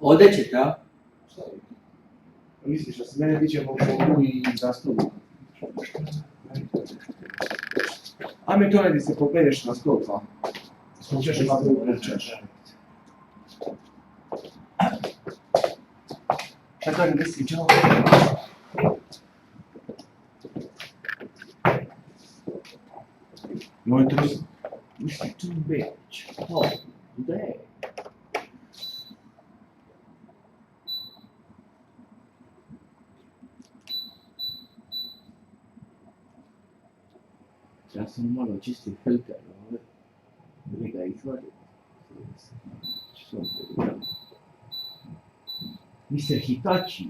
Ovdje ćete, a? Misliš da se mene dićemo u i zastavu? Ajme to radi se popedeš na stol, pa. Slučaš ima drugu pričaš. Šta to ne si čao? Moj trus. Misli tu bitch. Oh, gdje? Ja sam malo čisti filter, ali ili ga izvadi. Što je? Mr. Hitachi.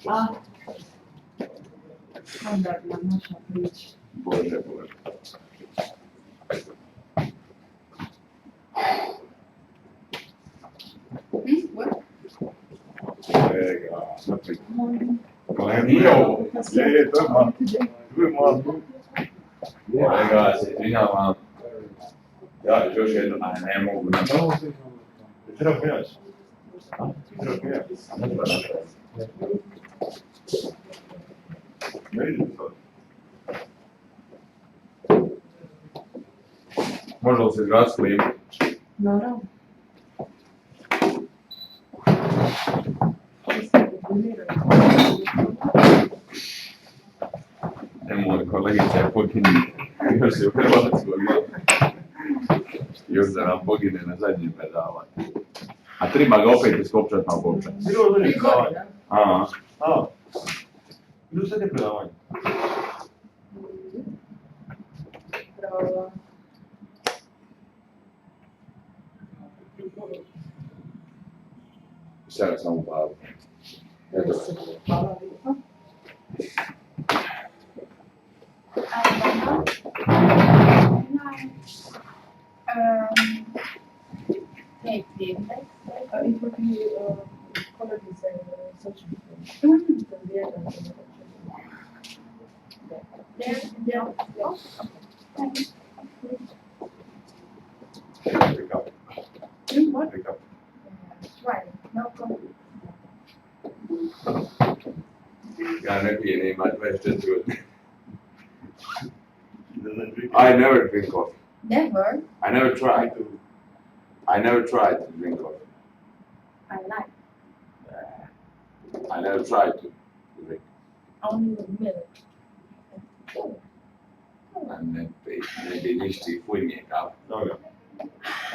A, standardna naša priča. Bože. Kolega, se izvinjavam. Ja ću još jedno, a ne mogu na to. Treba pojaći. Treba pojaći. Ne vidim sad. Može li se izgledati klimu? Naravno. Nemoj, kolegica je pogine. Još je u Hrvatskoj. Još da nam pogine na zadnjim pedala. A treba ga opet iskopčati na kopčat. Bilo je zadnje predavanje. Aha. Bilo je zadnje predavanje. Sada samo pavu. Eto. Hvala lijepa. It would be kolegice Pick up. What? Pick up. Right, no problem. Ja ne pijem, ima 24 godina. Doesn't drink. I never drink coffee. Never. I never tried. I never tried to drink coffee. I like I never tried to drink. only with milk. Ne bi ništa i fuj mi je kava. Dobro.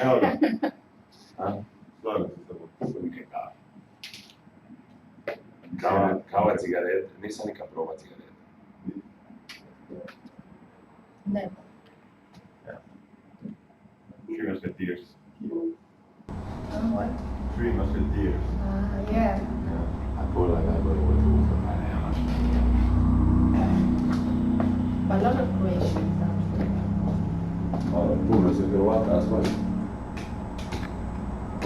Evo ga. A? Slažem se s tobom. Fuj mi je kava. Kava cigareta, nisam nikad probao cigareta. Never. Three Musketeers. What? Three Musketeers. Yeah. A pogledaj gore u tu, pa nemaš. But a lot of Croatians. Puno se Hrvata svađa.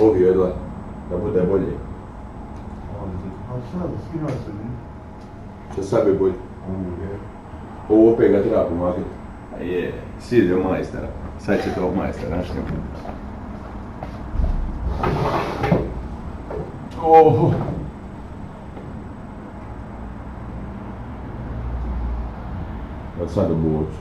Ovi jedva, da bude bolje. Sad, skinao se, ne? Što sad bi bolje. Ovo opet ga treba pomaknuti. A je, sidi u majstera. Sad će to u majstera, znaš kako. Oh. Od sad u buću.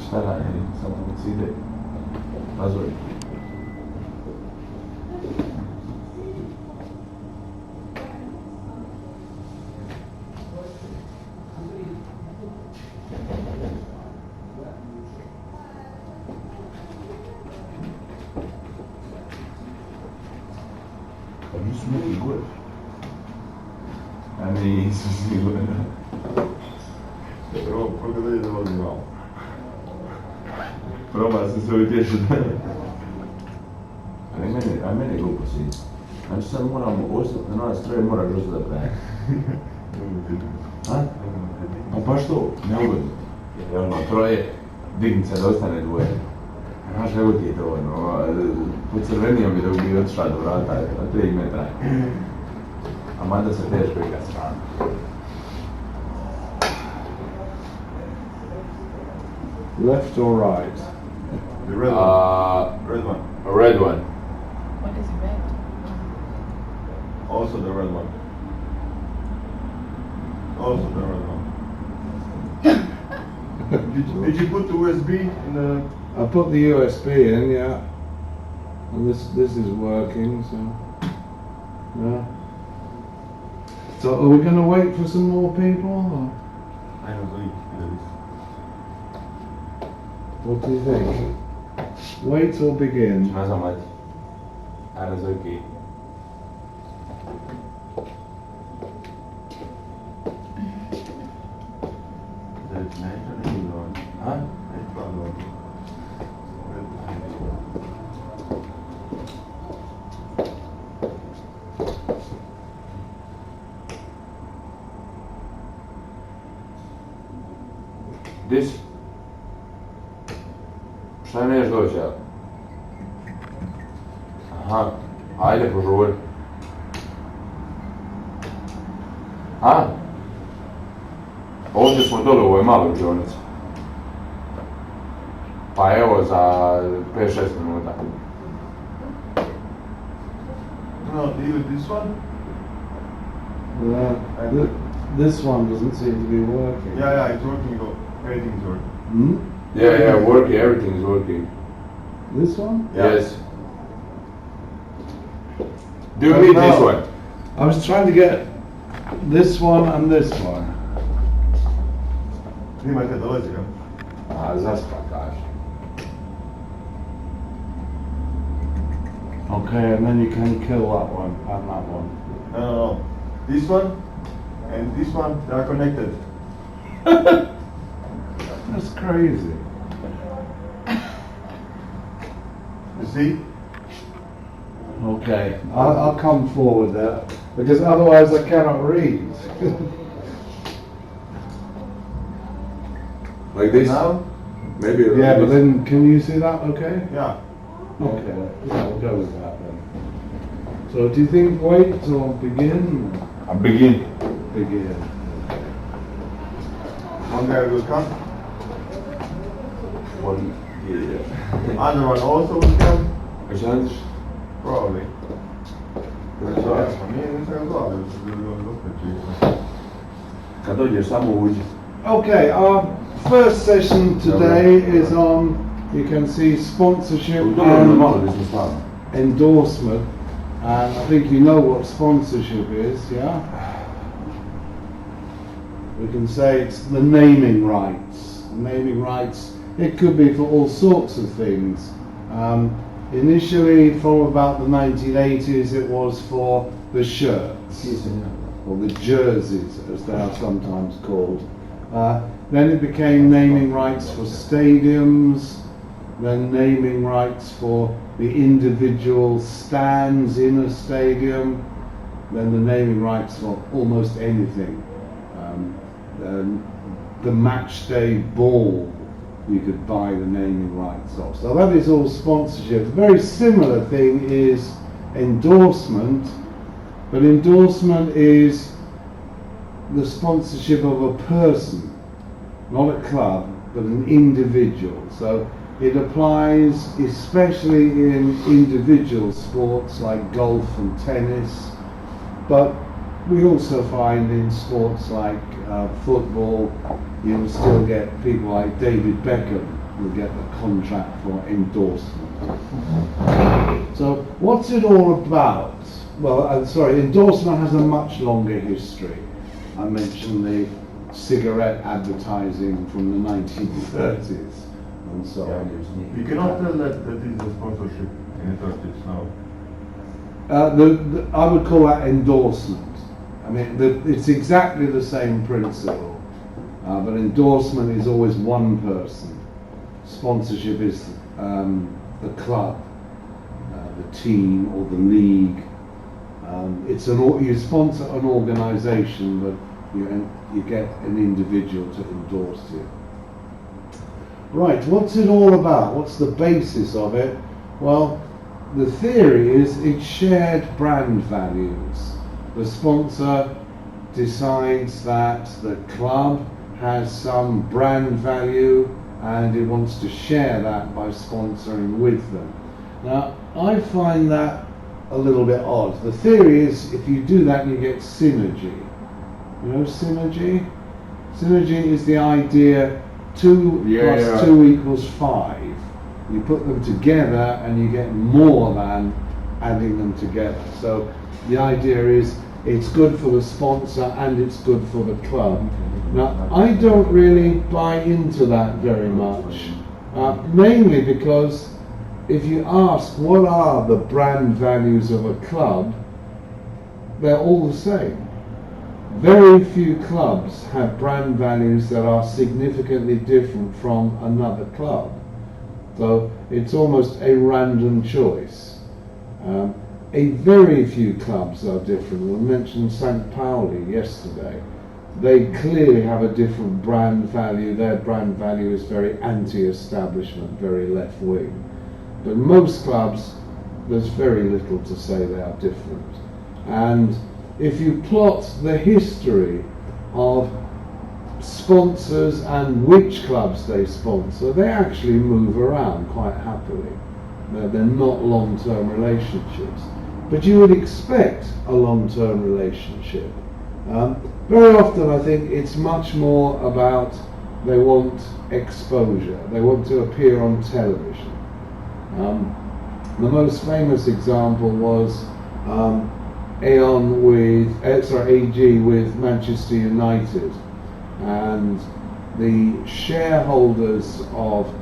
Šta radi? Samo se ide. Razvoj. Nisu neki gore. A nisu sigurno. Prvo, koliko dalje da volim malo? Proba se sve utješiti. A mene glupo si. Znači sad moramo ostati na nas troje, moraš dosta da pravi. A? Pa baš to, neugodno. Jer ono, troje, dignit se da ostane dvoje. Znaš kako ti je to ono, pocrvenio bi dok bi otišla do vrata, na 3 metra. A mada se teško igra strana. Left or right? The red one. Red one. A red one. What is red? Also the red one. Also the red one. Did you put the USB in the... I put the USB in, yeah. And this is working, so yeah. So are we going to wait for some more people? Or I don't know. what do you think? Wait or begin? Ne znam, ajde. Ajde, okej. There's anything on. Ha? It's probably on. Dis? Šta ne ješ doći, jel? Aha, ajde požuri. A? Ovdje smo dole u ovoj maloj učionici. Pa evo za 5-6 minuta. No, you this one? This one doesn't seem to be working. Yeah, it's working. Everything's working. Hmm? Yeah, working, everything is working. This one? Yeah. Yes. Do you need this one? I was trying to get this one and this one. Imate dolazi, ja? A, zaspa kaži. Okay, and then you can kill that one and that one. No. This one and this one, they are connected. That's crazy. You see? Okay, I'll come forward there because otherwise I cannot read. Like this? Now? Maybe a little Yeah, but bit. then can you see that? Okay. Yeah. Okay, yeah, we'll go with that then. So do you think wait or begin? A begin. Begin. One guy will come. One, yeah. Other one also will come. Šta misliš? Probably. Nije nisam gledao, Kad dođeš samo uđi. Okay, our first session today is on, you can see, sponsorship Dobro, malo and bismo stvarno. endorsement. And I think you know what sponsorship is, yeah? We can say it's the naming rights. Naming rights, it could be for all sorts of things. Initially, from about the 1980s, it was for the shirts, or the jerseys, as they are sometimes called. Then it became naming rights for stadiums, then naming rights for the individual stands in a stadium, then the naming rights for almost anything. The match day ball, you could buy the naming rights of. So that is all sponsorship. A very similar thing is endorsement, but endorsement is the sponsorship of a person, not a club, but an individual. So it applies especially in individual sports like golf and tennis, but we also find in sports like football, you will still get people like David Beckham will get the contract for endorsement. So what's it all about? Well, endorsement has a much longer history. I mentioned the cigarette advertising from the 1930s and so on. You cannot tell that is a sponsorship in a Turkish now. I would call that endorsement. I mean, it's exactly the same principle, but endorsement is always one person. Sponsorship is the club, the team, or the league. You sponsor an organisation, but you get an individual to endorse you. Right, what's it all about? What's the basis of it? Well, the theory is it's shared brand values. The sponsor decides that the club has some brand value and it wants to share that by sponsoring with them. Now, I find that a little bit odd. The theory is if you do that you get synergy. You know synergy? Synergy is the idea 2 plus 2 equals 5. You put them together and you get more than adding them together. So the idea is it's good for the sponsor and it's good for the club. Now, I don't really buy into that very much, mainly because if you ask what are the brand values of a club, they're all the same. Very few clubs have brand values that are significantly different from another club. So it's almost a random choice. A very few clubs are different. We mentioned St. Pauli yesterday. They clearly have a different brand value. Their brand value is very anti-establishment, very left-wing. But most clubs, there's very little to say they are different. And if you plot the history of sponsors and which clubs they sponsor, they actually move around quite happily. They're not long-term relationships. But you would expect a long-term relationship. Very often I think it's much more about they want exposure, they want to appear on television. The most famous example was AG with Manchester United, and the shareholders of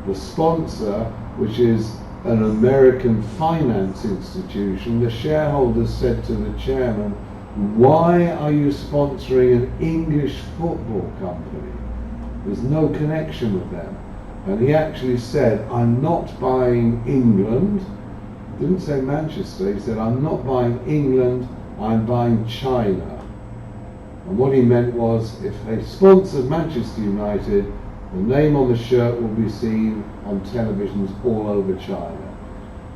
the sponsor, which is an American finance institution, the shareholders said to the chairman, "Why are you sponsoring an English football company? There's no connection with them." And he actually said, "I'm not buying England." Didn't say Manchester, he said, "I'm not buying England, I'm buying China." And what he meant was, if they sponsored Manchester United, the name on the shirt will be seen on televisions all over China.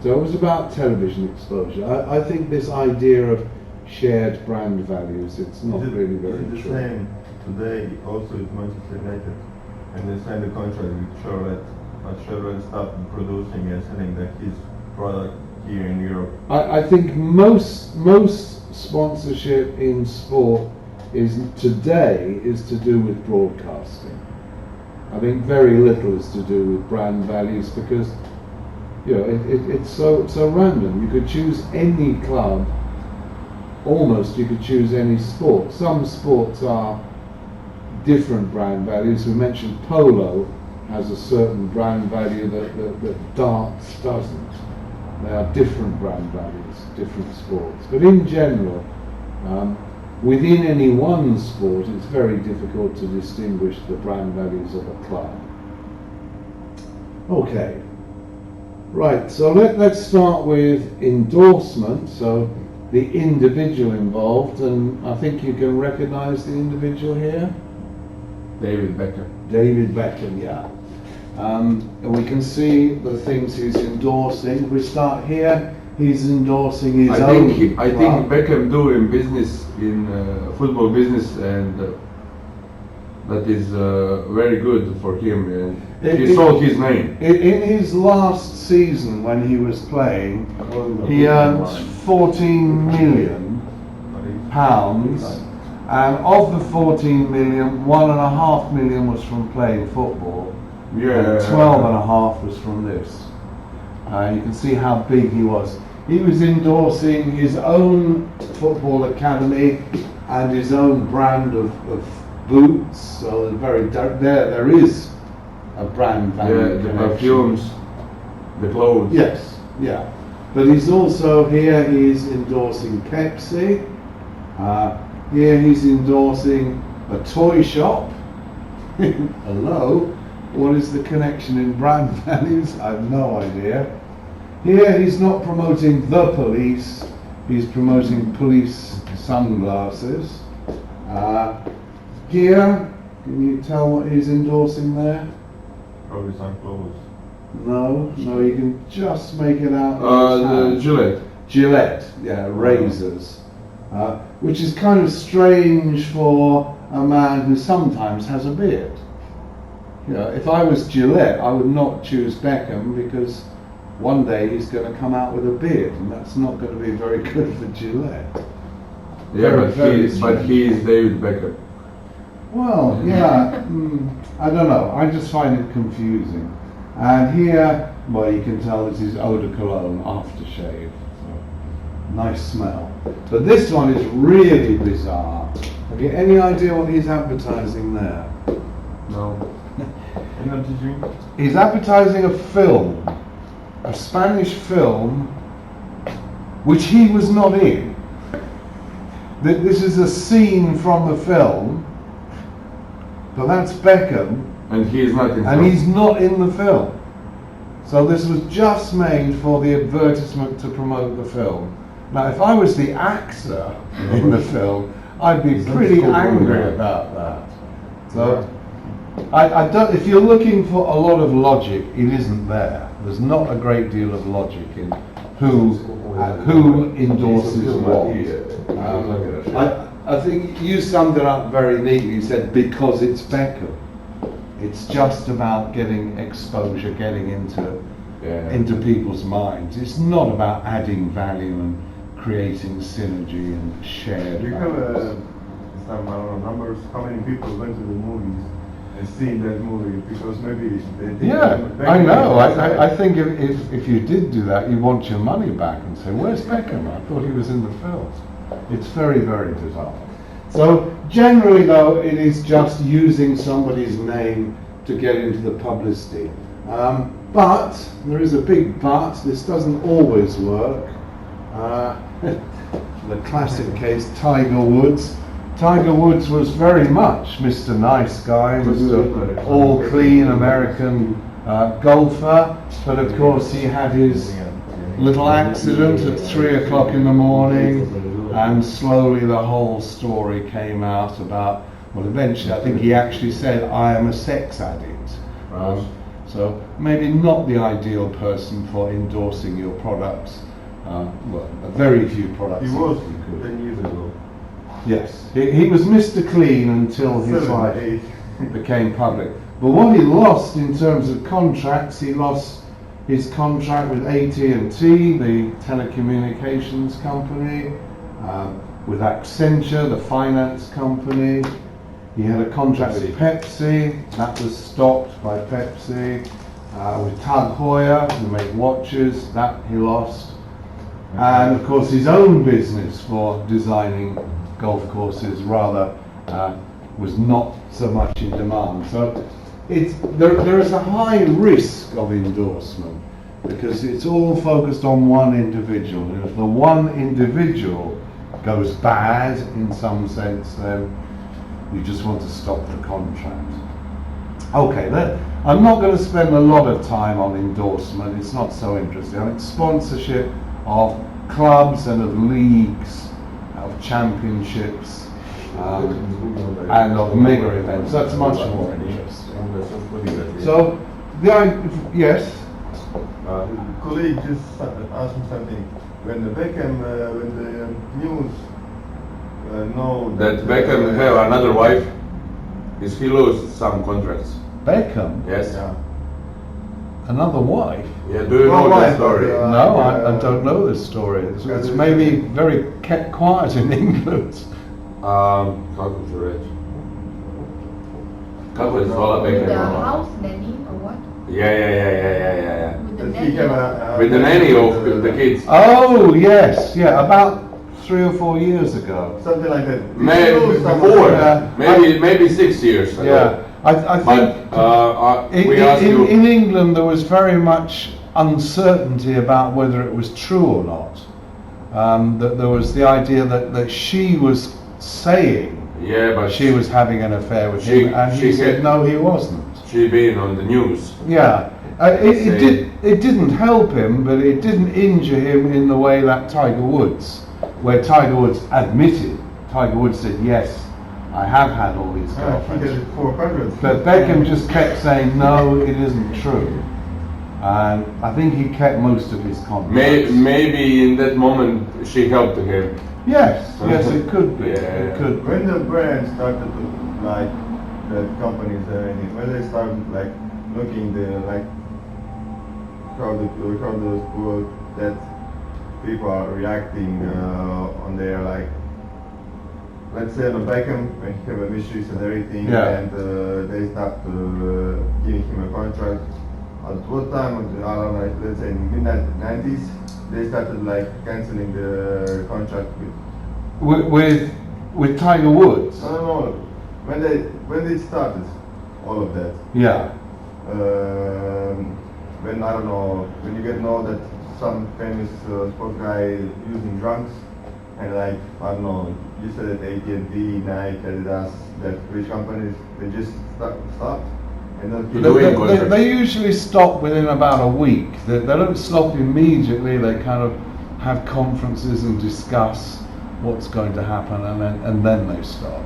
So it was about television exposure. I think this idea of shared brand values, it's not really very Is it the true. same today also with Manchester United? And they signed a contract with Chevrolet, but Chevrolet stopped producing and selling his product here in Europe. I think most sponsorship in sport today is to do with broadcasting. I think very little is to do with brand values, because it's so random. You could choose any club, almost you could choose any sport. Some sports are different brand values. We mentioned polo has a certain brand value that darts doesn't. They are different brand values, different sports. But in general, within any one sport, it's very difficult to distinguish the brand values of a club. Okay, right, so let's start with endorsement, so the individual involved, and I think you can recognize the individual here. David Beckham. David Beckham, yeah. And we can see the things he's endorsing. If we start here, he's endorsing his own I club. think Beckham doing business in football business, and that is very good for him. And he sold his name. In his last season when he was playing, he earned £14 million, and of the 14 million, 1.5 million was from playing football. Yeah. And 12.5 was from this. You can see how big he was. He was endorsing his own football academy and his own brand of boots. So there is a brand value. Yeah, the connection. perfumes, the clothes. Yes, yeah. But he's also he's endorsing Pepsi. Here he's endorsing a toy shop. Hello. What is the connection in brand values? I have no idea. Here he's not promoting the police, he's promoting police sunglasses. Here, can you tell what he's endorsing there? Probably some clothes. No, you can just make it out. The Gillette. Gillette, yeah, razors. Which is kind of strange for a man who sometimes has a beard. If I was Gillette, I would not choose Beckham, because one day he's going to come out with a beard, and that's not going to be very good for Gillette. Yeah, Very but he is David Beckham. Well, yeah, I don't know. I just find it confusing. And here, well, you can tell this is eau de cologne aftershave. So, nice smell. But this one is really bizarre. Have you any idea what he's advertising there? No. Energy drink? He's advertising a film. a Spanish film which he was not in. This is a scene from the film, but that's Beckham, And he is not in and he's not in the film. So this was just made for the advertisement to promote the film. Now, if I was the actor in the film, I'd be pretty angry about that. So, I don't. If you're looking for a lot of logic, it isn't there. There's not a great deal of logic in who endorses what. I think you summed it up very neatly. You said because it's Beckham. It's just about getting exposure, getting into people's minds. It's not about adding value and creating synergy and shared Do you have values. some, I don't know, numbers, how many people went to the movies and seen that movie? Because maybe they think Yeah, that I Beckham know. is I think if you did do that, you want your money back and say, where's Beckham? I thought he was in the film. It's very, very bizarre. So generally though, it is just using somebody's name to get into the publicity. But, there is a big but, this doesn't always work. The classic case, Tiger Woods. Tiger Woods was very much Mr. Nice Guy, Mr. All Clean American golfer, but of course he had his little accident at 3 o'clock in the morning, and slowly the whole story came out about, well, eventually I think he actually said, I am a sex addict. So maybe not the ideal person for endorsing your products. Well, very few products. He was you could. 10 years ago. Yes, he was Mr. Clean until his 7, life 8. became public. But what he lost in terms of contracts, he lost his contract with AT&T, the telecommunications company, with Accenture, the finance company. He had a contract with Pepsi, that was stopped by Pepsi. With Tag Heuer, who make watches, that he lost. And of course his own business for designing golf courses rather was not so much in demand. So there is a high risk of endorsement because it's all focused on one individual. And if the one individual goes bad in some sense, then you just want to stop the contract. Okay, I'm not going to spend a lot of time on endorsement. It's not so interesting. I mean, sponsorship of clubs and of leagues, of championships, and of mega events. That's much more interesting. So, yes. Colleague just asked me something. When the Beckham, when the news know That Beckham have another wife, is he lose some contracts? Beckham, Yes. Yeah. another wife. Yeah, do you Well, know why? that story? No, I don't know this story. It's maybe very kept quiet in England. How could you read? Как вы звала With the Beckham? house nanny or what? Yeah. With the Does nanny. he have a, With the nanny of the kids. Oh yes, yeah, about 3 or 4 years ago. something like that? Did Maybe you know someone- before, Yeah. maybe 6 years ago. Yeah, I think But we asked you. in England there was very much uncertainty about whether it was true or not. That there was the idea that she was saying Yeah, but she was having an affair with She- him, and he she said had- no, he wasn't. she been on the news. Yeah, it didn't help him, but it didn't injure him in the way that Tiger Woods, where Tiger Woods admitted. Tiger Woods said, yes, I have had all these He girlfriends. has 400. But Beckham just kept saying, no, it isn't true. And I think he kept most of his contracts. Maybe in that moment she helped him. Yes, it could be. Yeah. It could be. When the brand started to like the companies and everything, when they started like looking the like how that people are reacting on their like, let's say on Beckham when he have a issues and everything, Yeah. and they start giving him a contract. At what time? I don't know. Let's say in mid-90s, they started like canceling the contract with. With Tiger Woods. I don't know when they started all of that. Yeah. when I don't know, when you get know that some famous sport guy using drugs, and like I don't know, you said that AT&T, Nike, Adidas, that rich companies, they just stop and don't keep They usually stop within about a week. They don't stop immediately. They kind of have conferences and discuss what's going to happen, and then they stop.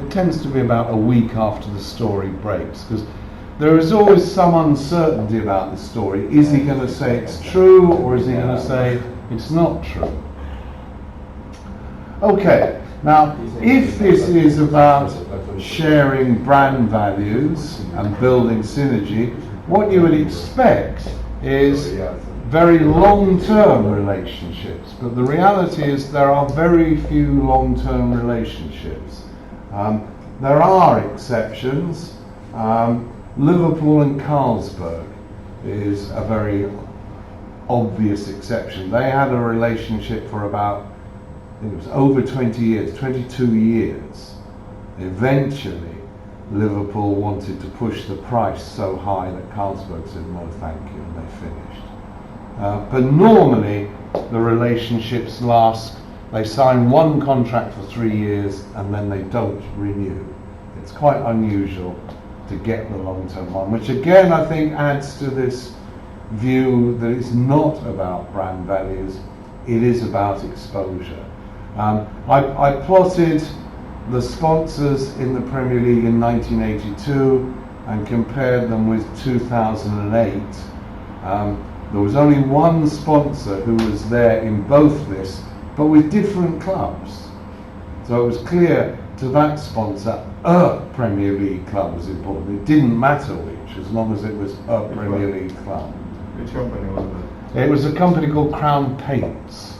It tends to be about a week after the story breaks, because there is always some uncertainty about the story. Is he going to say it's true, or is he going to say it's not true? Okay, now if this is about sharing brand values and building synergy, what you would expect is very long-term relationships, but the reality is there are very few long-term relationships. There are exceptions. Liverpool and Carlsberg is a very obvious exception. They had a relationship for about, I think it was over 20 years, 22 years. Eventually, Liverpool wanted to push the price so high that Carlsberg said no thank you, and they finished. But normally the relationships last, they sign one contract for 3 years and then they don't renew. It's quite unusual to get the long-term one, which again I think adds to this view that it's not about brand values, it is about exposure. I plotted the sponsors in the Premier League in 1982 and compared them with 2008. There was only one sponsor who was there in both lists, but with different clubs. So it was clear to that sponsor a Premier League club was important. It didn't matter which, as long as it was a Premier League club. Which company was it? It was a company called Crown Paints.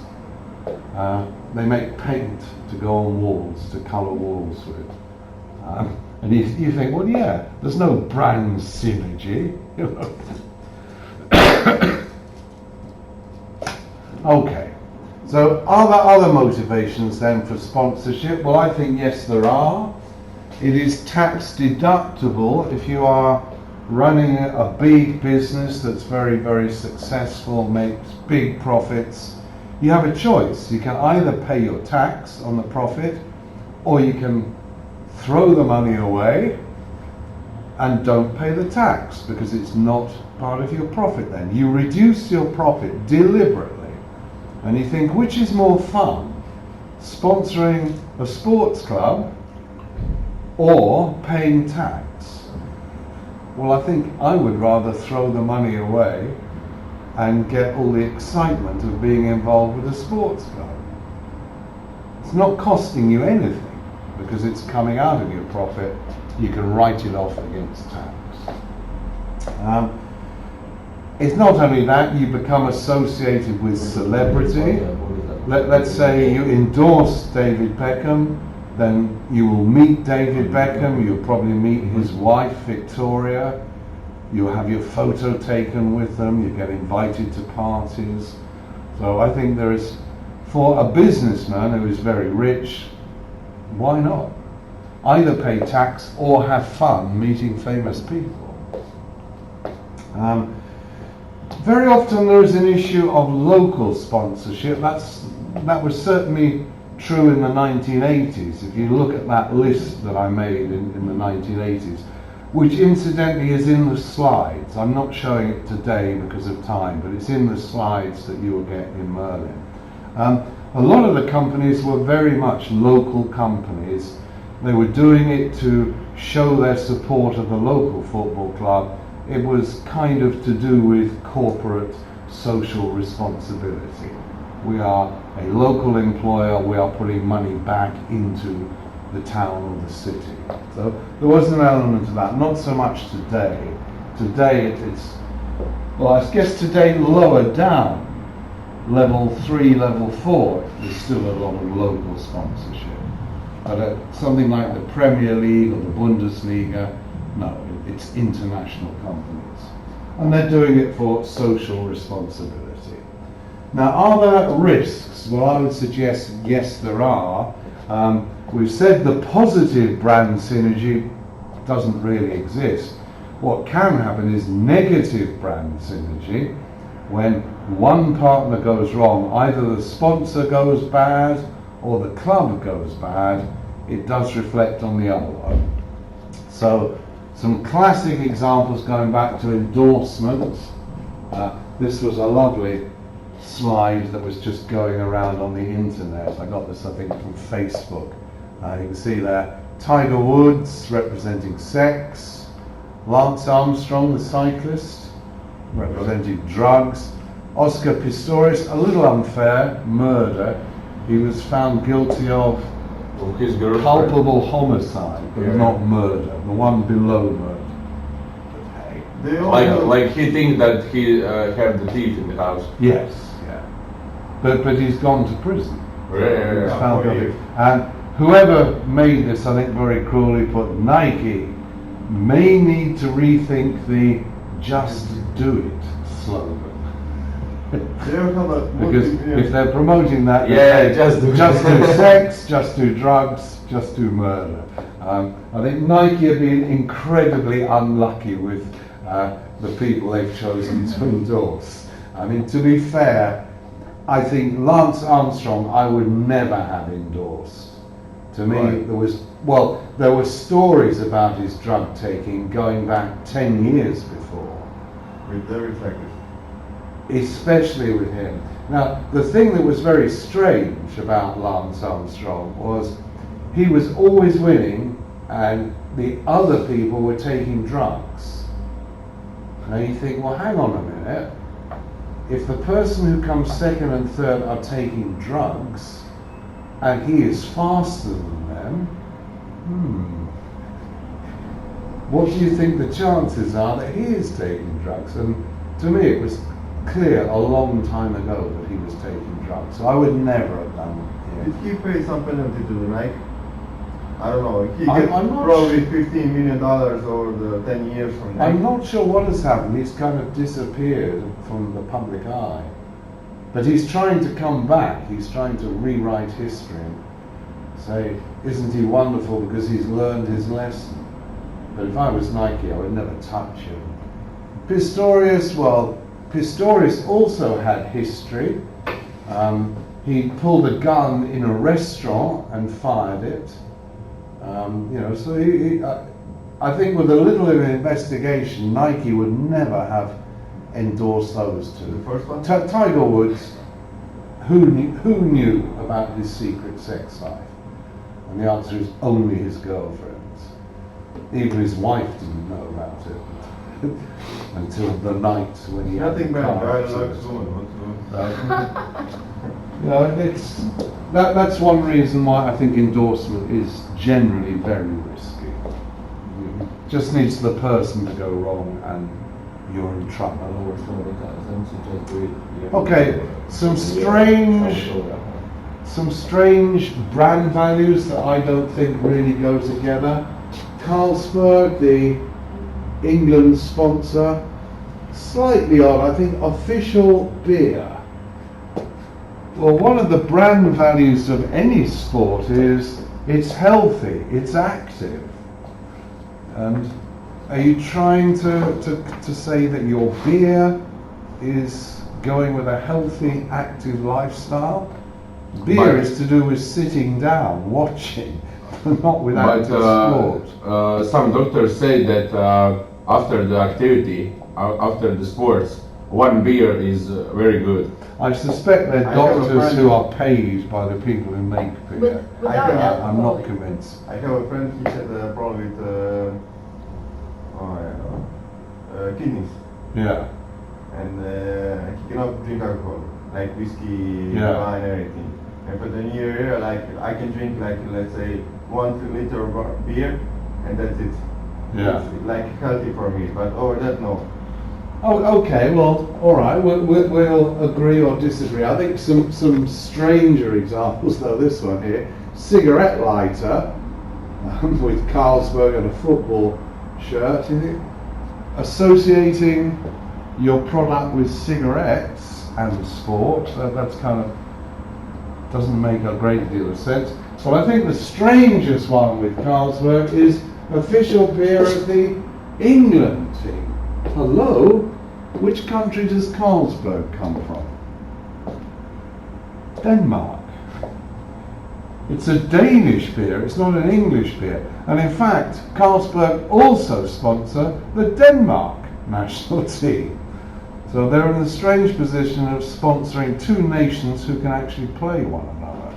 They make paint to go on walls, to colour walls with. And you think, well, yeah, there's no brand synergy. Okay, so are there other motivations then for sponsorship? Well, I think yes, there are. It is tax deductible if you are running a big business that's very, very successful, makes big profits. You have a choice. You can either pay your tax on the profit, or you can throw the money away and don't pay the tax because it's not part of your profit then. You reduce your profit deliberately. And you think, which is more fun? Sponsoring a sports club or paying tax? Well, I think I would rather throw the money away and get all the excitement of being involved with a sports club. It's not costing you anything because it's coming out of your profit. You can write it off against tax. It's not only that, you become associated with celebrity. Let's say you endorse David Beckham, then you will meet David Beckham, you'll probably meet his wife Victoria, you'll have your photo taken with them, you get invited to parties. So I think there is, for a businessman who is very rich, why not? Either pay tax or have fun meeting famous people. Very often there is an issue of local sponsorship. That was certainly true in the 1980s. If you look at that list that I made in the 1980s, which incidentally is in the slides. I'm not showing it today because of time, but it's in the slides that you will get in Merlin. A lot of the companies were very much local companies. They were doing it to show their support of the local football club. It was kind of to do with corporate social responsibility. We are a local employer, we are putting money back into the town or the city. So there was an element of that, not so much today. Today it's, well, I guess today lower down, level 3, level 4, there's still a lot of local sponsorship. But something like the Premier League or the Bundesliga, no, it's international companies. And they're doing it for social responsibility. Now, are there risks? Well, I would suggest yes, there are. We've said the positive brand synergy doesn't really exist. What can happen is negative brand synergy. When one partner goes wrong, either the sponsor goes bad or the club goes bad, it does reflect on the other one. So some classic examples going back to endorsements. This was a lovely slide that was just going around on the internet. I got this, I think, from Facebook. You can see there Tiger Woods representing sex, Lance Armstrong, the cyclist, representing drugs, Oscar Pistorius, a little unfair, murder. He was found guilty of His girlfriend. culpable homicide, but Yeah. not murder, the one below murder. But hey, They also, Like he thinks that he had the thief in the house. yes, yeah. But he's gone to prison. Yeah. He's Yeah. found 4 guilty. years. And whoever made this, I think very cruelly put, Nike may need to rethink the "just do it" slogan. they also have a Because if they're promoting that, they Yeah, say, just do just do sex, just do drugs, just do murder. I think Nike have been incredibly unlucky with the people they've chosen to endorse. I mean, to be fair, I think Lance Armstrong I would never have endorsed. To me, Right. there were stories about his drug taking going back 10 years before. with every cyclist. Especially with him. Now, the thing that was very strange about Lance Armstrong was he was always winning and the other people were taking drugs. Now you think, well, hang on a minute. If the person who comes second and third are taking drugs and he is faster than them, what do you think the chances are that he is taking drugs? And to me it was clear a long time ago that he was taking drugs. So I would never have done it. Did he pay some penalty to the Nike? I don't know. He I'm gets not probably $15 million over the 10 years from Nike. I'm not sure what has happened. He's kind of disappeared from the public eye. But he's trying to come back. He's trying to rewrite history and say, isn't he wonderful because he's learned his lesson? But if I was Nike, I would never touch him. Pistorius, well, Pistorius also had history. He pulled a gun in a restaurant and fired it. So I think with a little bit of investigation, Nike would never have endorsed those two. The first one? Tiger Woods, who knew about his secret sex life? And the answer is only his girlfriends. Even his wife didn't know about it until the night when he had Nothing the bad. car I accident. like women. That's one reason why I think endorsement is generally very risky. Just needs the person to go wrong and you're in trouble. Okay, some strange brand values that I don't think really go together. Carlsberg, the England sponsor, slightly odd, I think, official beer. Well, one of the brand values of any sport is it's healthy, it's active. And are you trying to say that your beer is going with a healthy, active lifestyle? Beer is to do with sitting down, watching, not with active sport. Some doctors say that after the activity, after the sports, one beer is very good. I suspect they're I have a doctors friend- who are paid by the people who make beer. Without I- alcohol. I'm not convinced. I have a friend, he had a problem with kidneys. Yeah. And he cannot drink alcohol, like whiskey, Yeah. wine, everything. And for the new year, like I can drink like let's say 1 liter of beer, and that's it. Yeah. It's like healthy for me, but over that, no. Oh, okay. Well, all right. We'll agree or disagree. I think some stranger examples, though. This one here, cigarette lighter with Carlsberg and a football shirt. Is it associating your product with cigarettes and sport? That's kind of doesn't make a great deal of sense. So I think the strangest one with Carlsberg is official beer of the England Hello? Which country does Carlsberg come from? Denmark. It's a Danish beer, it's not an English beer. And in fact, Carlsberg also sponsor the Denmark national team. So they're in the strange position of sponsoring two nations who can actually play one another.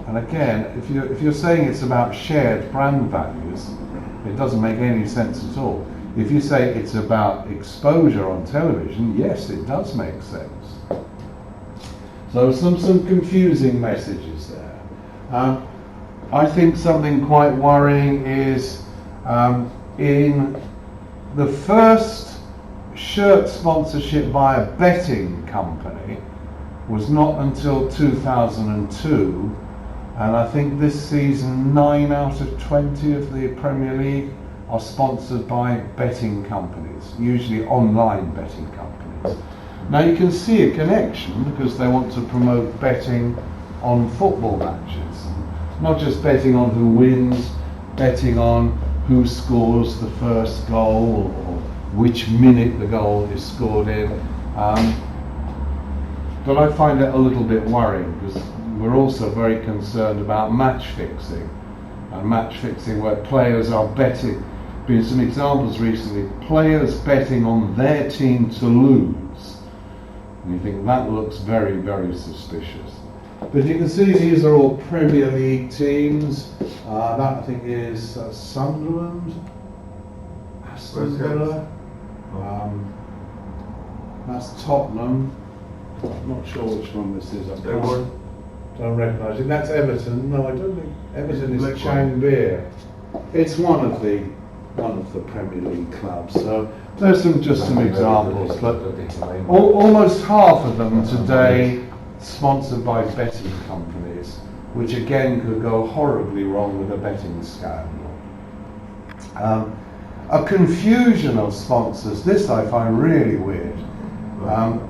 And again, if you're saying it's about shared brand values, it doesn't make any sense at all. If you say it's about exposure on television, yes, it does make sense. So some confusing messages there. I think something quite worrying is in the first shirt sponsorship by a betting company was not until 2002, and I think this season 9 out of 20 of the Premier League are sponsored by betting companies, usually online betting companies. Now you can see a connection because they want to promote betting on football matches, not just betting on who wins, betting on who scores the first goal or which minute the goal is scored in. But I find it a little bit worrying because we're also very concerned about match fixing. And match fixing where players are betting, been some examples recently, players betting on their team to lose. And you think that looks very, very suspicious. But you can see these are all Premier League teams. That I think is Sunderland, Aston Villa. That's Tottenham. I'm not sure which one this is. I don't recognise it. That's Everton. No, I don't think Everton is Changbeer. It's one of the Premier League clubs. So there's just some examples, but almost half of them today sponsored by betting companies, which again could go horribly wrong with a betting scandal. A confusion of sponsors. This I find really weird.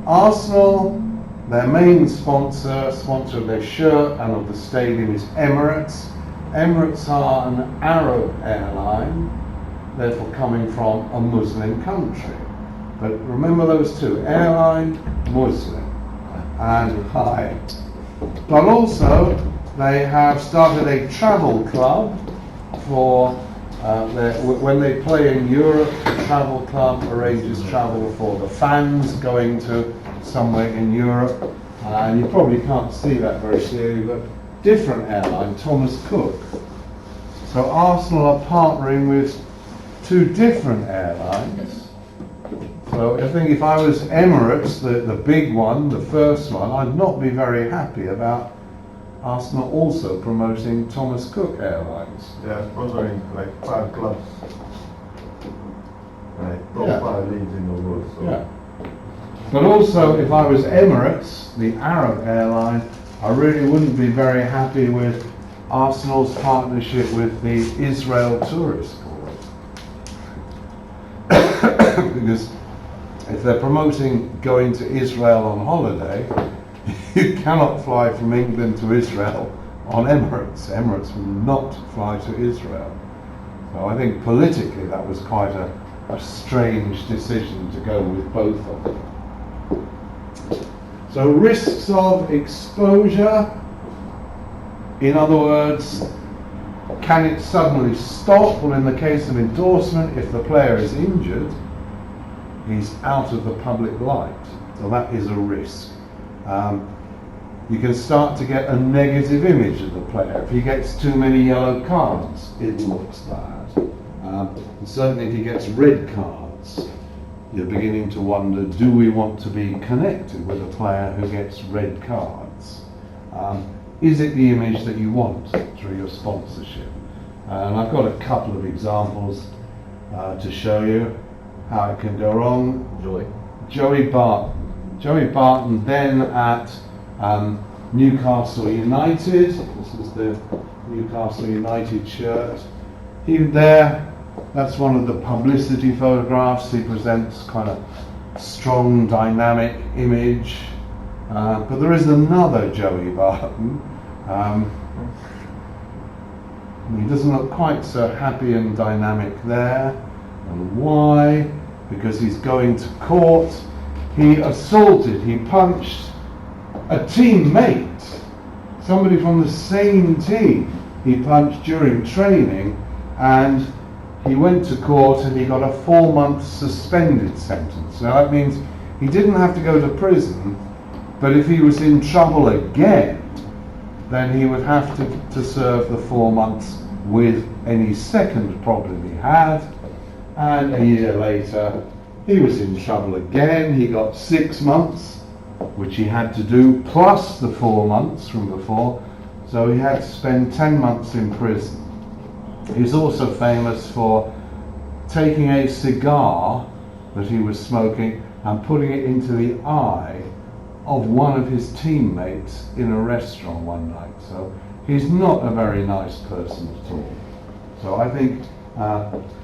Arsenal, their main sponsor of their shirt and of the stadium is Emirates. Emirates are an Arab airline, therefore coming from a Muslim country. But remember those two, airline, Muslim, and high. But also, they have started a travel club for when they play in Europe. The travel club arranges travel for the fans going to somewhere in Europe. And you probably can't see that very clearly, but different airline, Thomas Cook. So Arsenal are partnering with two different airlines. So I think if I was Emirates, the big one, the first one, I'd not be very happy about Arsenal also promoting Thomas Cook Airlines. Yeah, sponsoring like 5 clubs, like top 5 leagues in the world. So. Yeah. But also, if I was Emirates, the Arab airline, I really wouldn't be very happy with Arsenal's partnership with the Israel Tourist Board. Because if they're promoting going to Israel on holiday, you cannot fly from England to Israel on Emirates. Emirates will not fly to Israel. So I think politically that was quite a strange decision to go with both of them. So risks of exposure, in other words, can it suddenly stop? Well, in the case of endorsement, if the player is injured, he's out of the public light. So that is a risk. You can start to get a negative image of the player. If he gets too many yellow cards, it looks bad. And certainly if he gets red cards, you're beginning to wonder, do we want to be connected with a player who gets red cards? Is it the image that you want through your sponsorship? And I've got a couple of examples to show you how it can go wrong. Joey Barton. Joey Barton then at Newcastle United. This is the Newcastle United shirt. That's one of the publicity photographs. He presents kind of strong, dynamic image. But there is another Joey Barton. He doesn't look quite so happy and dynamic there. And why? because he's going to court. He assaulted, he punched a teammate, somebody from the same team he punched during training, and he went to court and he got a 4-month suspended sentence. Now that means he didn't have to go to prison, but if he was in trouble again, then he would have to serve the 4 months with any second problem he had. And a year later, he was in trouble again. He got 6 months, which he had to do, plus the 4 months from before. So he had to spend 10 months in prison. He's also famous for taking a cigar that he was smoking and putting it into the eye of one of his teammates in a restaurant one night. So he's not a very nice person at all. So I think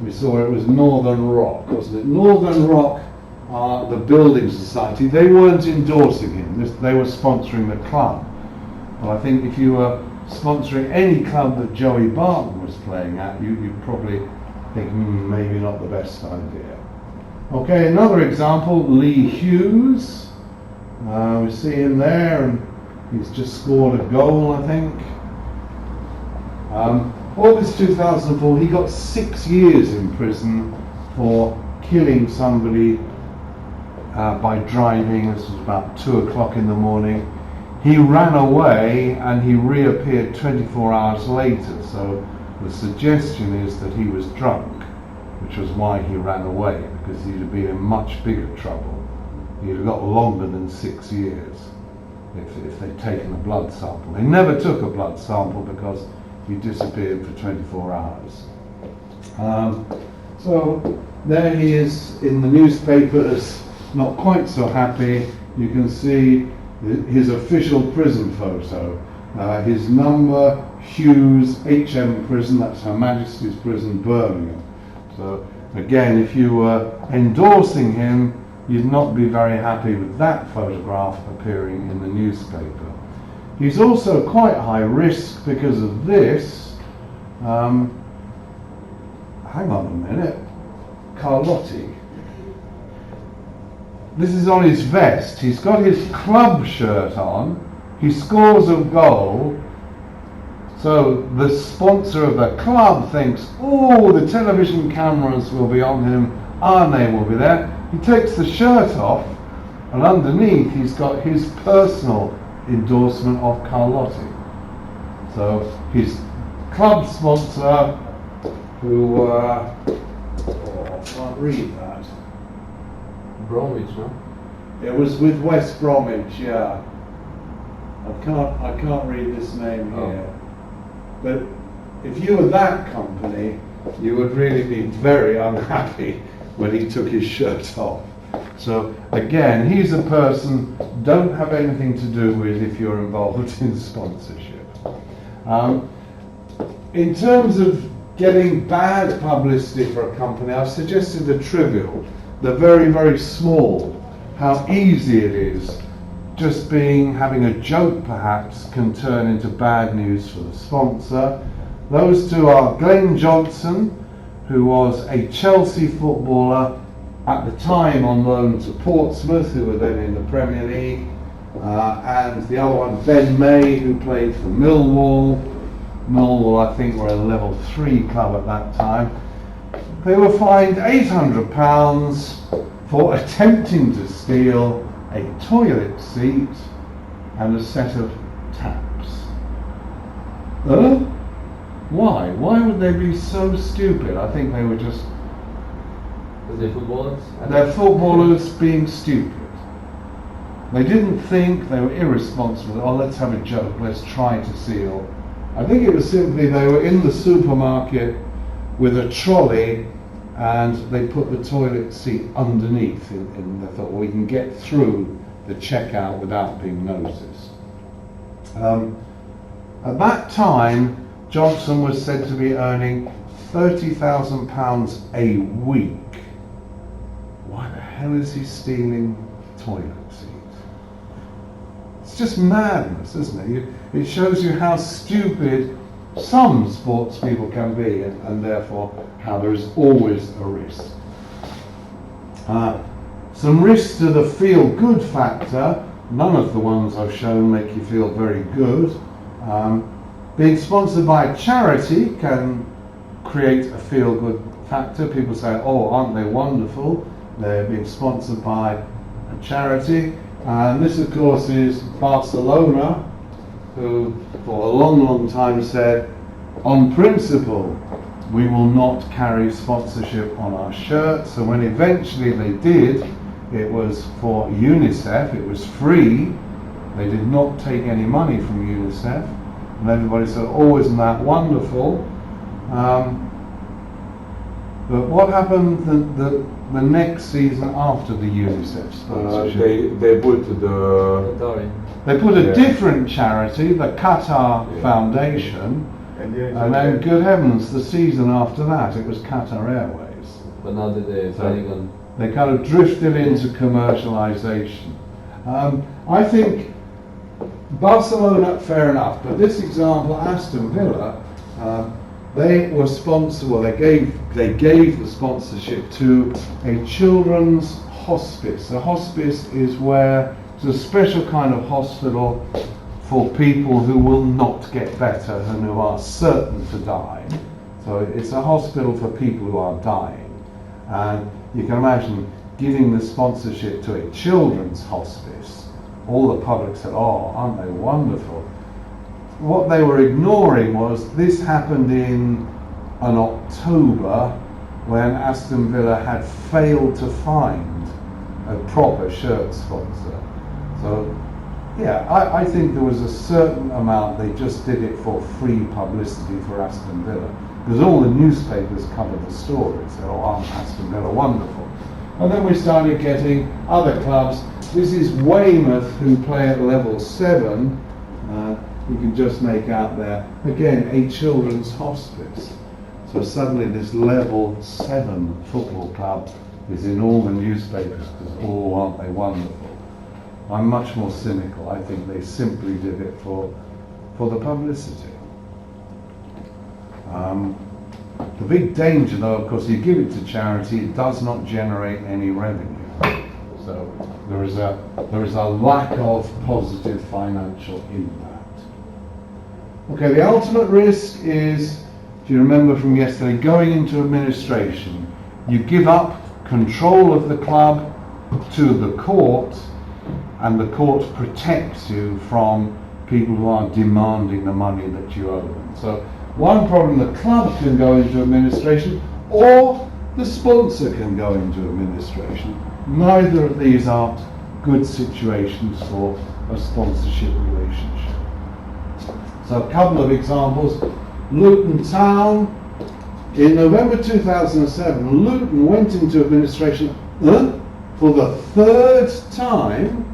we saw it was Northern Rock, wasn't it? Northern Rock are the building society. They weren't endorsing him. They were sponsoring the club. Well, I think if you were sponsoring any club that Joey Barton was playing at, you'd probably think, maybe not the best idea. Okay, another example, Lee Hughes. We see him there, and he's just scored a goal, I think. August 2004, he got 6 years in prison for killing somebody by driving. This was about 2 o'clock in the morning. He ran away and he reappeared 24 hours later, so the suggestion is that he was drunk, which was why he ran away, because he'd have been in much bigger trouble. He'd have got longer than 6 years if they'd taken a blood sample. They never took a blood sample because he disappeared for 24 hours. So there he is in the newspapers, not quite so happy. You can see his official prison photo. His number, Hughes, HM Prison, that's Her Majesty's Prison, Birmingham. So again, if you were endorsing him, you'd not be very happy with that photograph appearing in the newspaper. He's also quite high risk because of this. Hang on a minute. Carlotti. This is on his vest. He's got his club shirt on. He scores a goal. So the sponsor of the club thinks, oh, the television cameras will be on him. Our name will be there. He takes the shirt off, and underneath he's got his personal endorsement of Carlotti. So his club sponsor, who I can't read that. Bromwich, no? It was with West Bromwich, yeah. I can't read this name here. But if you were that company, you would really be very unhappy when he took his shirt off. So again, he's a person don't have anything to do with if you're involved in sponsorship. In terms of getting bad publicity for a company, I've suggested the trivial, the very, very small, how easy it is. Just having a joke perhaps can turn into bad news for the sponsor. Those two are Glenn Johnson, who was a Chelsea footballer at the time on loan to Portsmouth, who were then in the Premier League, and the other one, Ben May, who played for Millwall. Millwall, I think, were a level 3 club at that time. They were fined £800 for attempting to steal a toilet seat and a set of taps. Why? Why would they be so stupid? I think they were just... Was they footballers? They're footballers being stupid. They didn't think, they were irresponsible. Oh, let's have a joke, let's try to steal. I think it was simply they were in the supermarket with a trolley and they put the toilet seat underneath and they thought, well, we can get through the checkout without being noticed. At that time, Johnson was said to be earning £30,000 a week. Why the hell is he stealing toilet seats? It's just madness, isn't it? It shows you how stupid some sports people can be, and therefore how there is always a risk. Some risks to the feel-good factor. None of the ones I've shown make you feel very good. Being sponsored by a charity can create a feel-good factor. People say, oh, aren't they wonderful? They're being sponsored by a charity. And this, of course, is Barcelona, who for a long, long time said, on principle, we will not carry sponsorship on our shirts. And when eventually they did, it was for UNICEF, it was free. They did not take any money from UNICEF. And everybody said, oh, isn't that wonderful? But what happened the next season after the UNICEF sponsorship? They put the Sorry. They put a Yeah. different charity, the Qatar Yeah. Foundation, And then and then, good heavens, the season after that, it was Qatar Airways. But now that they're planning on. They kind of drifted into commercialization. I think Barcelona, fair enough, but this example, Aston Villa, they were sponsored. Well, they gave the sponsorship to a children's hospice. A hospice is where it's a special kind of hospital for people who will not get better and who are certain to die. So it's a hospital for people who are dying. And you can imagine giving the sponsorship to a children's hospice. All the public said, oh, aren't they wonderful? What they were ignoring was this happened in an October when Aston Villa had failed to find a proper shirt sponsor. So, yeah, I think there was a certain amount, they just did it for free publicity for Aston Villa. Because all the newspapers covered the story, said, oh, aren't Aston Villa wonderful? And then we started getting other clubs. This is Weymouth, who play at level 7. You can just make out there, again, a children's hospice. So suddenly this level 7 football club is in all the newspapers because, oh, aren't they wonderful? I'm much more cynical. I think they simply did it for the publicity. The big danger, though, of course, you give it to charity, it does not generate any revenue. So there is a lack of positive financial impact. Okay, the ultimate risk is, if you remember from yesterday, going into administration. You give up control of the club to the court, and the court protects you from people who are demanding the money that you owe them. So one problem, the club can go into administration, or the sponsor can go into administration. Neither of these aren't good situations for a sponsorship relationship. So a couple of examples. Luton Town, in November 2007, Luton went into administration for the 3rd time.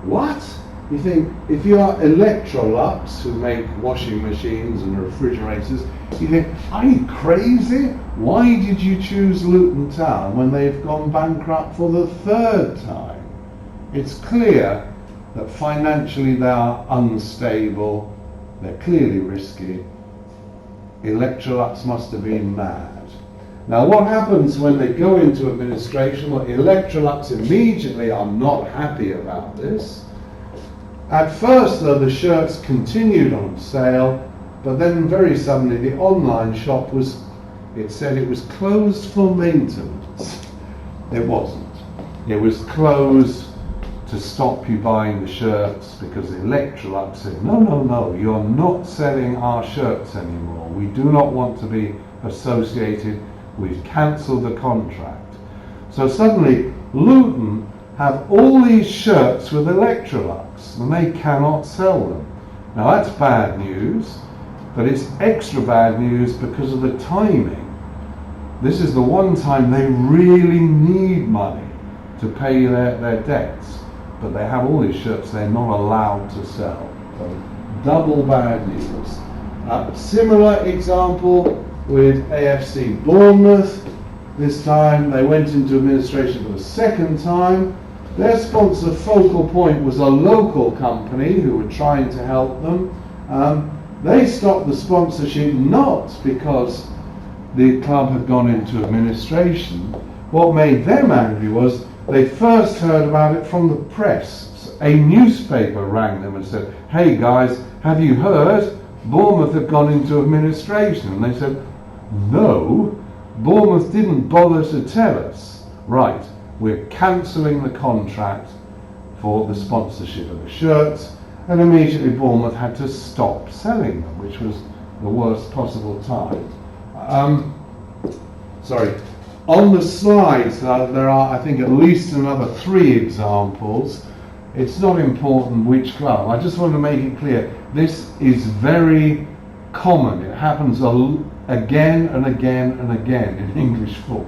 What? You think, if you are Electrolux, who make washing machines and refrigerators, you think, are you crazy? Why did you choose Luton Town when they've gone bankrupt for the 3rd time? It's clear that financially they are unstable, they're clearly risky. Electrolux must have been mad. Now what happens when they go into administration? Well, Electrolux immediately are not happy about this. At first, though, the shirts continued on sale, but then very suddenly the online shop it said it was closed for maintenance. It wasn't. It was closed to stop you buying the shirts because Electrolux said, no, you're not selling our shirts anymore. We do not want to be associated. We've cancelled the contract. So suddenly, Luton have all these shirts with Electrolux and they cannot sell them. Now that's bad news, but it's extra bad news because of the timing. This is the one time they really need money to pay their debts, but they have all these shirts they're not allowed to sell. So double bad news. Similar example with AFC Bournemouth. This time they went into administration for the 2nd time. Their sponsor, Focal Point, was a local company who were trying to help them. They stopped the sponsorship not because the club had gone into administration, what made them angry was they first heard about it from the press. A newspaper rang them and said, "Hey guys, have you heard? Bournemouth have gone into administration." And they said, "No, Bournemouth didn't bother to tell us." Right, we're cancelling the contract for the sponsorship of the shirts, and immediately Bournemouth had to stop selling them, which was the worst possible time. On the slides there are, I think, at least another 3 examples. It's not important which club. I just want to make it clear, this is very common. It happens again and again and again in English football.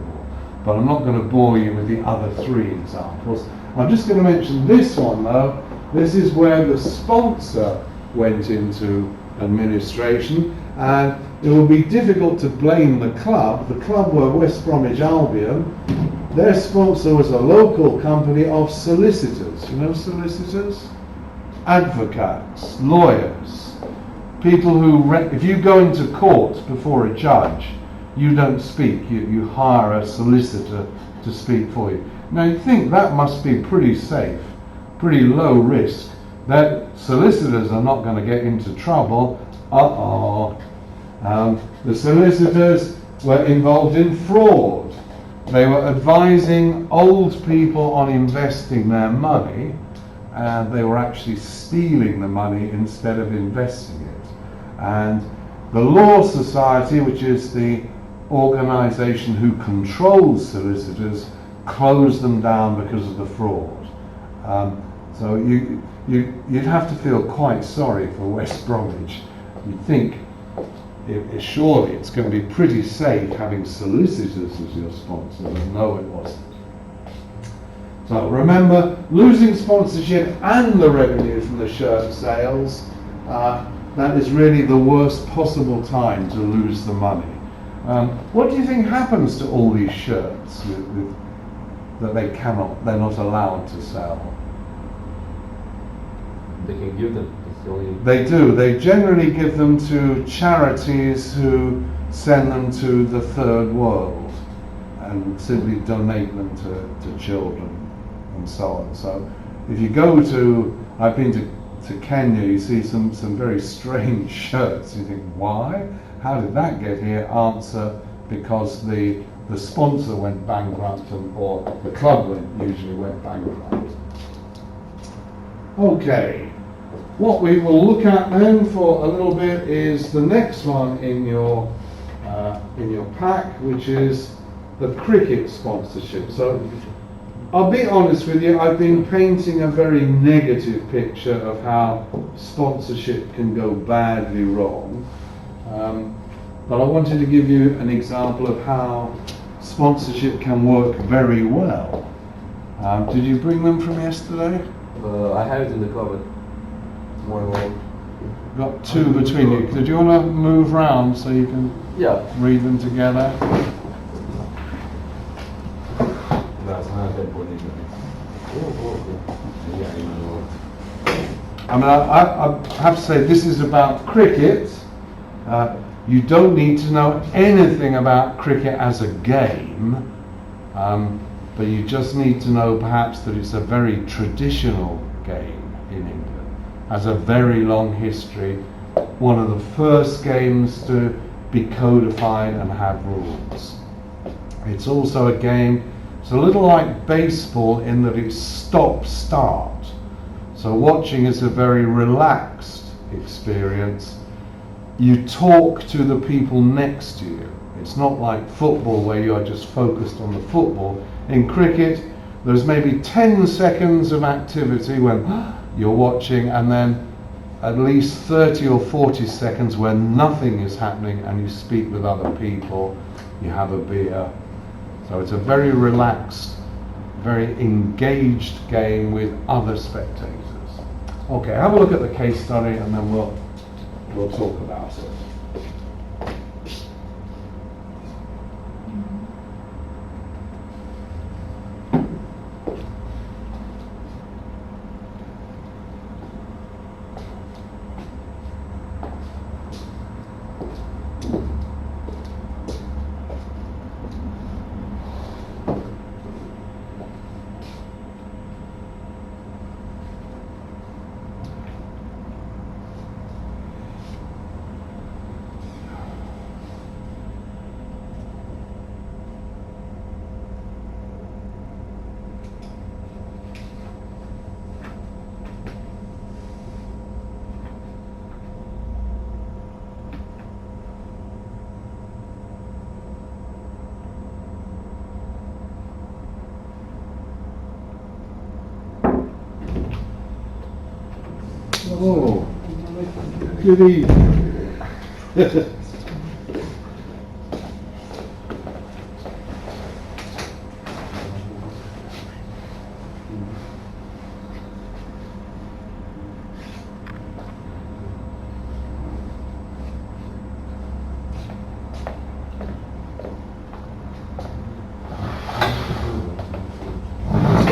But I'm not going to bore you with the other 3 examples. I'm just going to mention this one though. This is where the sponsor went into administration, and it will be difficult to blame the club. The club were West Bromwich Albion. Their sponsor was a local company of solicitors. You know solicitors? Advocates, lawyers, people who, if you go into court before a judge, you don't speak, you hire a solicitor to speak for you. Now you think that must be pretty safe, pretty low risk, that solicitors are not going to get into trouble. The solicitors were involved in fraud. They were advising old people on investing their money, and they were actually stealing the money instead of investing it. And the Law Society, which is the organisation who controls solicitors, closed them down because of the fraud. So you'd have to feel quite sorry for West Bromwich. You'd think surely it's going to be pretty safe having solicitors as your sponsor, but no, it wasn't. So remember, losing sponsorship and the revenue from the shirt sales, that is really the worst possible time to lose the money. What do you think happens to all these shirts that they're not allowed to sell? They can give them. It's the only. They do. They generally give them to charities who send them to the third world and simply donate them to children and so on. So if you go to, I've been to Kenya, you see some very strange shirts. You think, why? How did that get here? Answer, because the sponsor went bankrupt, or the club usually went bankrupt. Okay, what we will look at then for a little bit is the next one in your pack, which is the cricket sponsorship. So I'll be honest with you, I've been painting a very negative picture of how sponsorship can go badly wrong. But I wanted to give you an example of how sponsorship can work very well. Did you bring them from yesterday? I have it in the cupboard. More alone. Got 2 between you. Did you want to move round so you can read them together? I mean, I have to say, this is about cricket. You don't need to know anything about cricket as a game, but you just need to know perhaps that it's a very traditional game in England. Has a very long history, one of the first games to be codified and have rules. It's also a game, it's a little like baseball in that it's stop-start. So watching is a very relaxed experience. You talk to the people next to you. It's not like football where you are just focused on the football. In cricket, there's maybe 10 seconds of activity when you're watching, and then at least 30 or 40 seconds when nothing is happening and you speak with other people, you have a beer. So it's a very relaxed, very engaged game with other spectators. Okay, have a look at the case study and then we'll talk about it. Oh, good evening. Just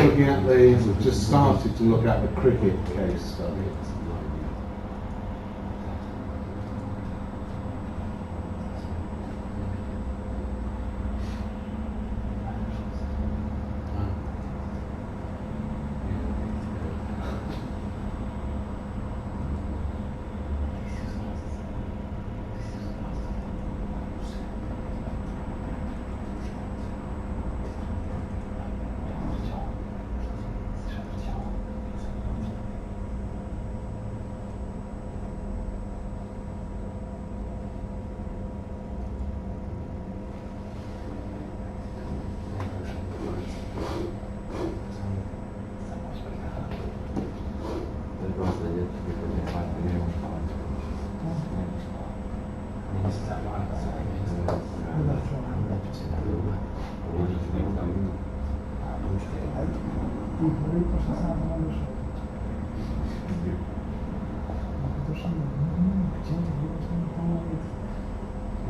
looking at the, just started to look at the cricket case study.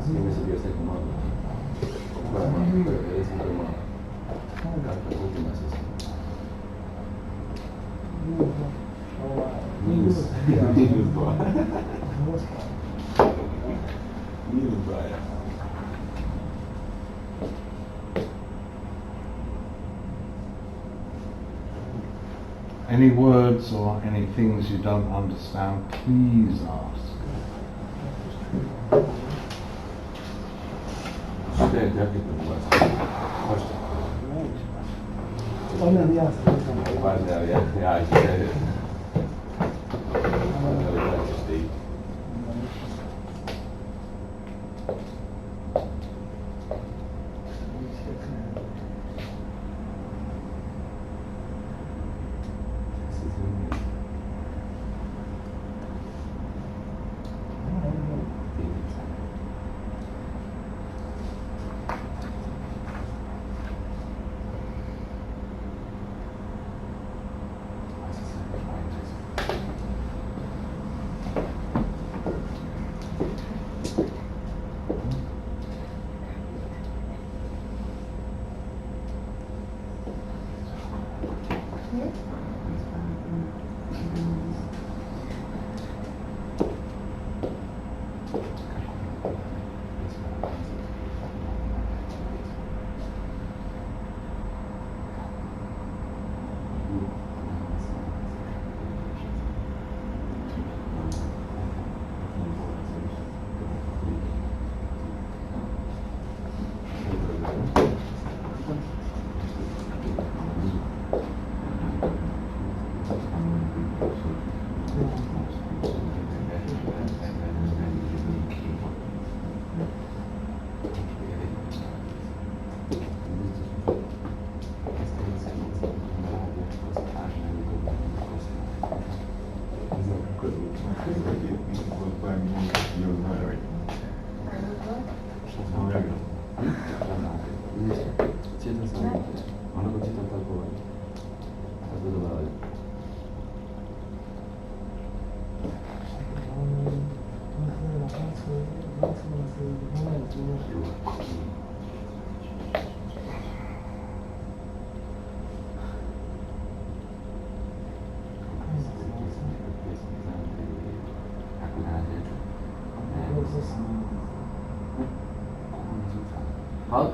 Zajmę sobie ostatnią małą. To jest moja mała. Tak, to nas jest. Minus 2. Minus 2, ja. Any words or any things you don't understand, please ask. Czytaj, jakie to było? Chodźcie. Ważne, ale ja się...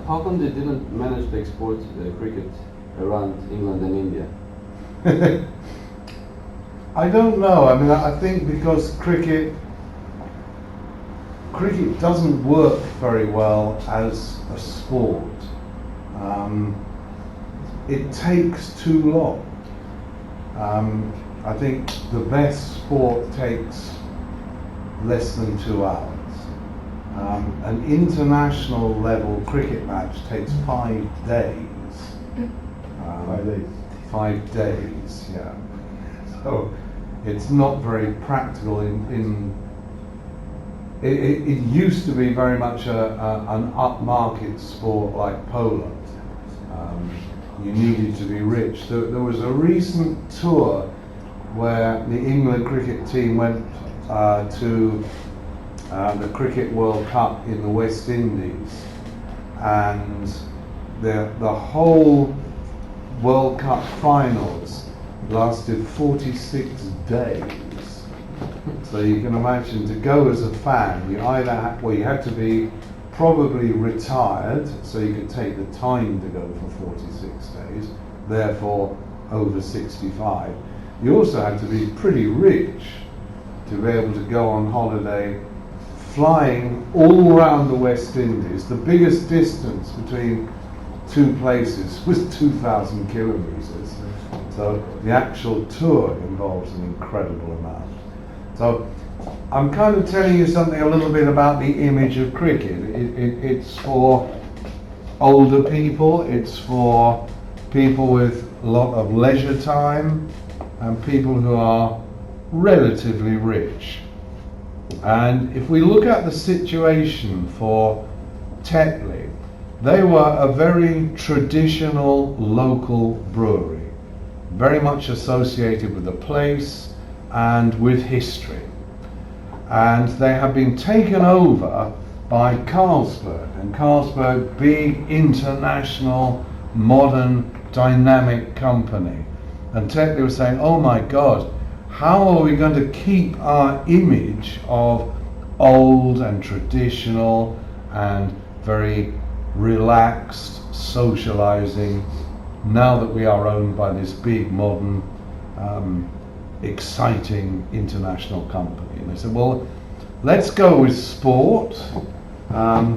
How come they didn't manage to export cricket around England and India? I don't know. I mean, I think because cricket doesn't work very well as a sport. It takes too long. I think the best sport takes less than 2 hours. An international level cricket match takes 5 days. 5 days. 5 days, yeah. So It's not very practical it used to be very much an upmarket sport like polo. You needed to be rich. There was a recent tour where the England cricket team went to the Cricket World Cup in the West Indies, and the whole World Cup finals lasted 46 days. So you can imagine, to go as a fan, you either you had to be probably retired, so you could take the time to go for 46 days, therefore over 65. You also had to be pretty rich to be able to go on holiday flying all around the West Indies. The biggest distance between two places was 2,000 kilometres. So the actual tour involves an incredible amount. So I'm kind of telling you something a little bit about the image of cricket. It's for older people, it's for people with a lot of leisure time, and people who are relatively rich. And if we look at the situation for Tetley, they were a very traditional local brewery, very much associated with the place and with history. And they have been taken over by Carlsberg, and Carlsberg, big international, modern, dynamic company. And Tetley was saying, oh my God, how are we going to keep our image of old and traditional and very relaxed socializing now that we are owned by this big, modern, exciting international company? And they said, well, let's go with sport,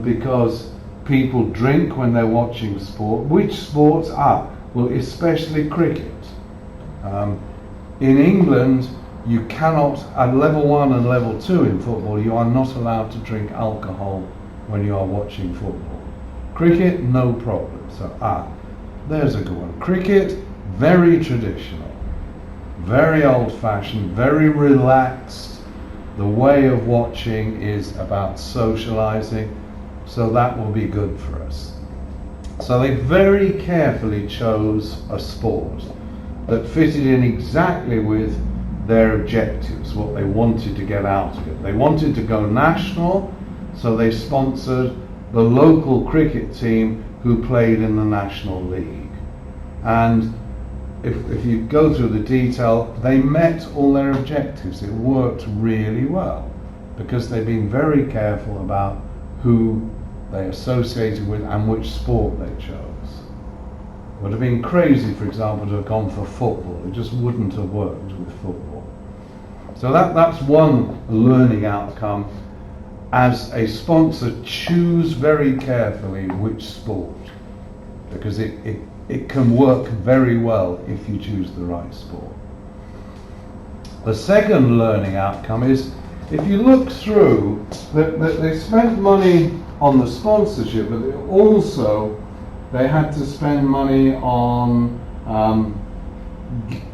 because people drink when they're watching sport. Which sports are? Well, especially cricket. In England, you cannot, at level 1 and level 2 in football, you are not allowed to drink alcohol when you are watching football. Cricket, no problem. So, there's a good one. Cricket, very traditional, very old-fashioned, very relaxed. The way of watching is about socializing, so that will be good for us. So they very carefully chose a sport that fitted in exactly with their objectives, what they wanted to get out of it. They wanted to go national, so they sponsored the local cricket team who played in the National League. And if you go through the detail, they met all their objectives. It worked really well because they've been very careful about who they associated with and which sport they chose. It would have been crazy, for example, to have gone for football. It just wouldn't have worked with football. So that's one learning outcome. As a sponsor, choose very carefully which sport, because it can work very well if you choose the right sport. The second learning outcome is, if you look through, they spent money on the sponsorship, but they had to spend money on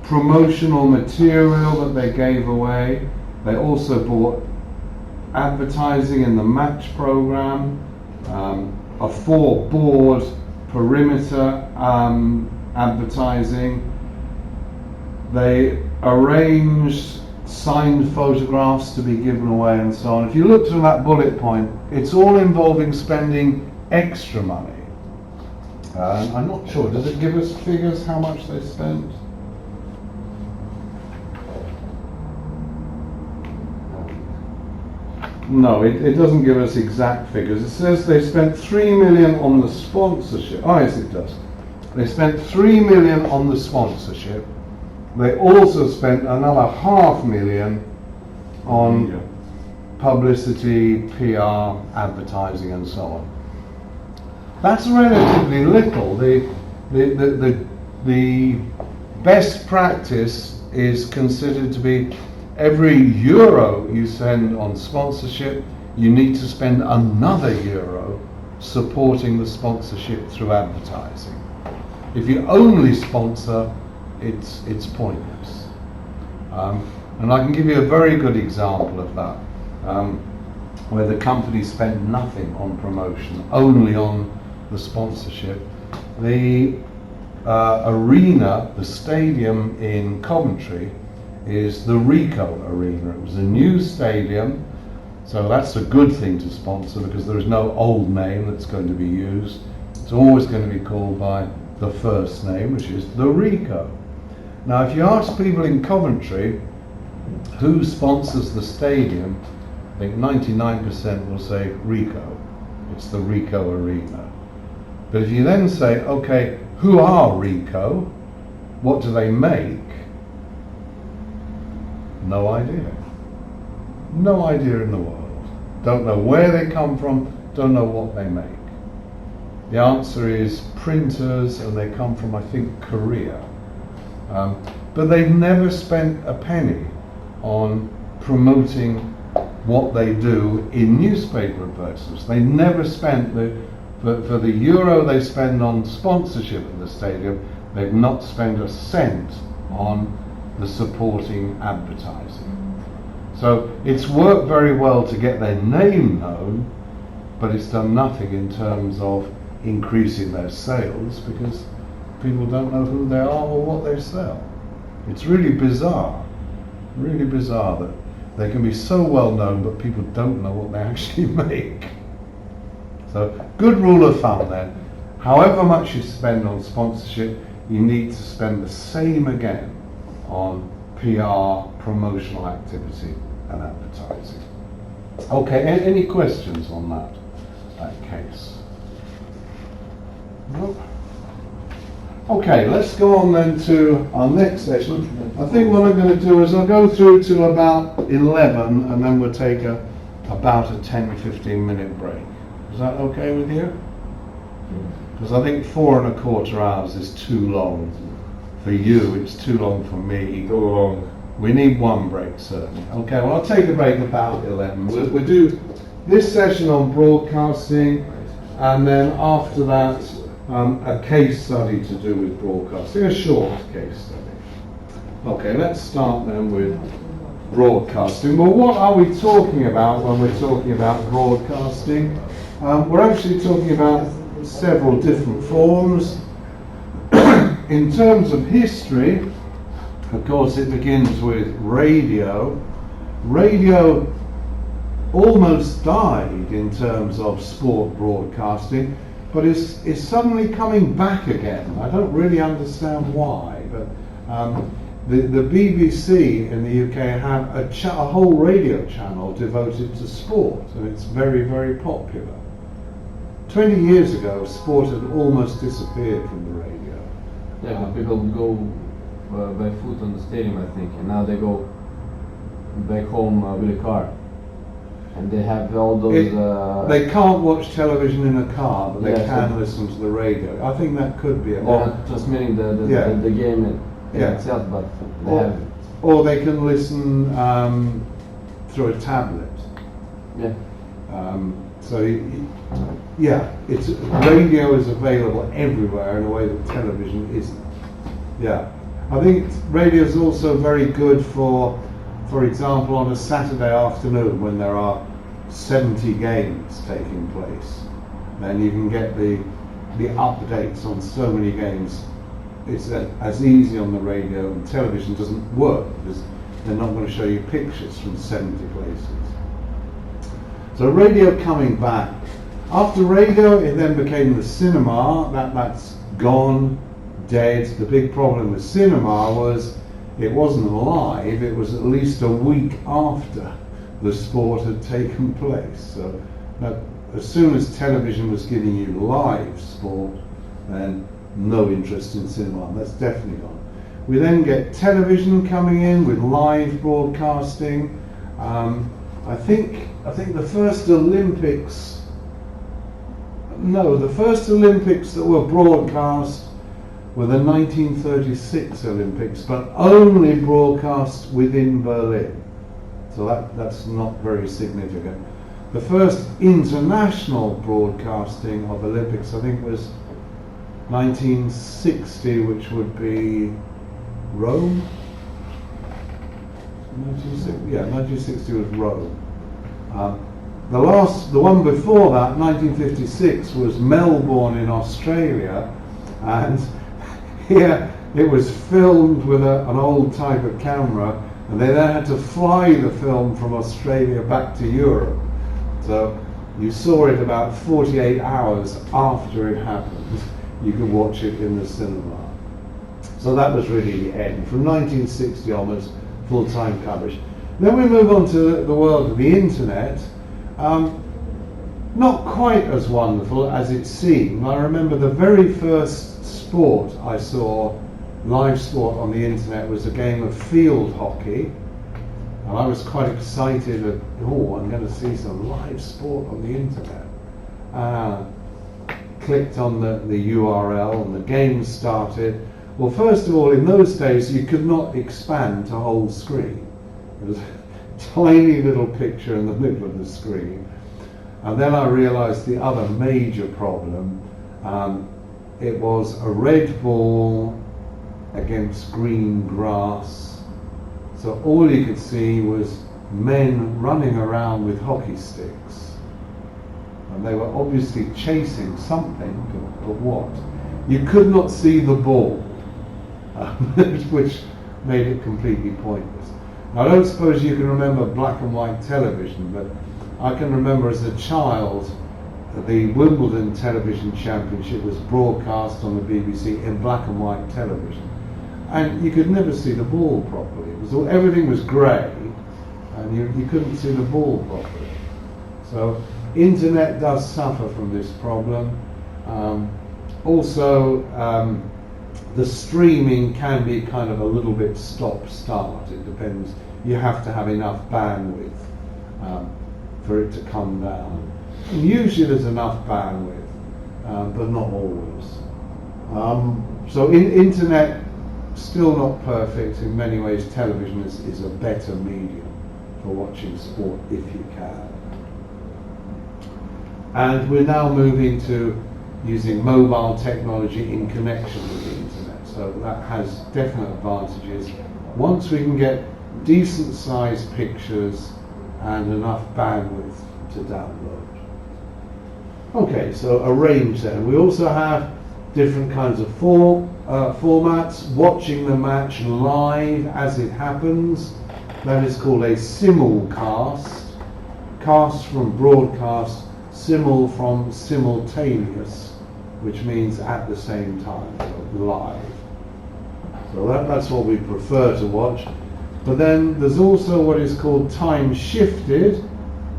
promotional material that they gave away. They also bought advertising in the match program, a 4-board perimeter advertising. They arranged signed photographs to be given away and so on. If you look through that bullet point, it's all involving spending extra money. I'm not sure, does it give us figures how much they spent? No, it doesn't give us exact figures. It says they spent 3 million on the sponsorship. Oh yes, it does. They spent 3 million on the sponsorship. They also spent another 500,000 on publicity, PR, advertising and so on. That's relatively little. The best practice is considered to be every euro you spend on sponsorship, you need to spend another euro supporting the sponsorship through advertising. If you only sponsor, it's pointless. And I can give you a very good example of that, where the company spent nothing on promotion, only on the sponsorship. The arena, the stadium in Coventry, is the Ricoh Arena. It was a new stadium, so that's a good thing to sponsor because there is no old name that's going to be used. It's always going to be called by the first name, which is the Ricoh. Now, if you ask people in Coventry who sponsors the stadium, I think 99% will say Ricoh. It's the Ricoh Arena. But if you then say, okay, who are Ricoh? What do they make? No idea. No idea in the world. Don't know where they come from, don't know what they make. The answer is printers, and they come from, I think, Korea. But they've never spent a penny on promoting what they do in newspaper advertisements. They never spent for the euro they spend on sponsorship of the stadium, they've not spent a cent on the supporting advertising. So it's worked very well to get their name known, but it's done nothing in terms of increasing their sales because people don't know who they are or what they sell. It's really bizarre that they can be so well known but people don't know what they actually make. So, good rule of thumb then, however much you spend on sponsorship, you need to spend the same again on PR, promotional activity and advertising. Okay, any questions on that case? Nope. Okay, let's go on then to our next session. I think what I'm going to do is I'll go through to about 11 and then we'll take about a 10-15 minute break. Is that okay with you? Because I think 4¼ hours is too long for you, it's too long for me. Too long. We need one break, certainly. Okay, well, I'll take a break about 11. We'll do this session on broadcasting, and then after that, a case study to do with broadcasting, a short case study. Okay, let's start then with broadcasting. Well, what are we talking about when we're talking about broadcasting? We're actually talking about several different forms. In terms of history, of course, it begins with radio. Radio almost died in terms of sport broadcasting, but is suddenly coming back again. I don't really understand why, but the BBC in the UK have a whole radio channel devoted to sport, and it's very, very popular. 20 years ago, sport had almost disappeared from the radio. Yeah, but people go by foot on the stadium, I think, and now they go back home with a car. And they have all those... they can't watch television in a car, but they Yeah, can so- listen to the radio. I think that could be a... They're not transmitting the game in Yeah. itself, but they Or, have... or they can listen through a tablet. Yeah. It's radio is available everywhere in a way that television isn't. Yeah, I think radio is also very good for example, on a Saturday afternoon when there are 70 games taking place, then you can get the updates on so many games. It's as easy on the radio, and television doesn't work because they're not going to show you pictures from 70 places. So radio coming back. After radio, it then became the cinema. That's gone, dead. The big problem with cinema was it wasn't live, it was at least a week after the sport had taken place. So that as soon as television was giving you live sport, then no interest in cinema. That's definitely gone. We then get television coming in with live broadcasting. I think the first Olympics that were broadcast were the 1936 Olympics, but only broadcast within Berlin. So that's not very significant. The first international broadcasting of Olympics, I think, was 1960, which would be Rome. 1960 was Rome. The one before that, 1956, was Melbourne in Australia, and here it was filmed with an old type of camera, and they then had to fly the film from Australia back to Europe. So you saw it about 48 hours after it happened. You could watch it in the cinema. So that was really the end. From 1960 onwards, full-time coverage. Then we move on to the world of the internet. Not quite as wonderful as it seemed. I remember the very first sport I saw, live sport on the internet, was a game of field hockey. And I was quite excited that, oh, I'm going to see some live sport on the internet. Clicked on the URL and the game started. Well, first of all, in those days, you could not expand to whole screen. It was a tiny little picture in the middle of the screen. And then I realized the other major problem. It was a red ball against green grass. So all you could see was men running around with hockey sticks. And they were obviously chasing something, but what? You could not see the ball, which made it completely pointless. Now, I don't suppose you can remember black and white television, but I can remember as a child the Wimbledon Television Championship was broadcast on the BBC in black and white television, and you could never see the ball properly. Everything was grey, and you couldn't see the ball properly. So internet does suffer from this problem. Also, the streaming can be kind of a little bit stop-start. It depends. You have to have enough bandwidth for it to come down. And usually there's enough bandwidth, but not always. So internet, still not perfect. In many ways, television is a better medium for watching sport if you can. And we're now moving to using mobile technology in connection with the internet. So that has definite advantages. Once we can get decent sized pictures and enough bandwidth to download. Okay, so a range then. We also have different kinds of formats. Watching the match live as it happens. That is called a simulcast. Cast from broadcast, simul from simultaneous, which means at the same time, so live. So that's what we prefer to watch. But then there's also what is called time shifted.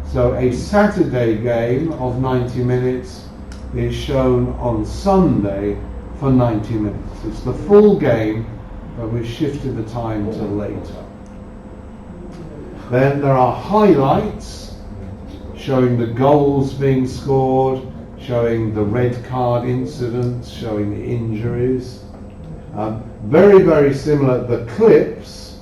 So a Saturday game of 90 minutes is shown on Sunday for 90 minutes. It's the full game, but we've shifted the time to later. Then there are highlights showing the goals being scored, showing the red card incidents, showing the injuries. Very, very similar. The clips,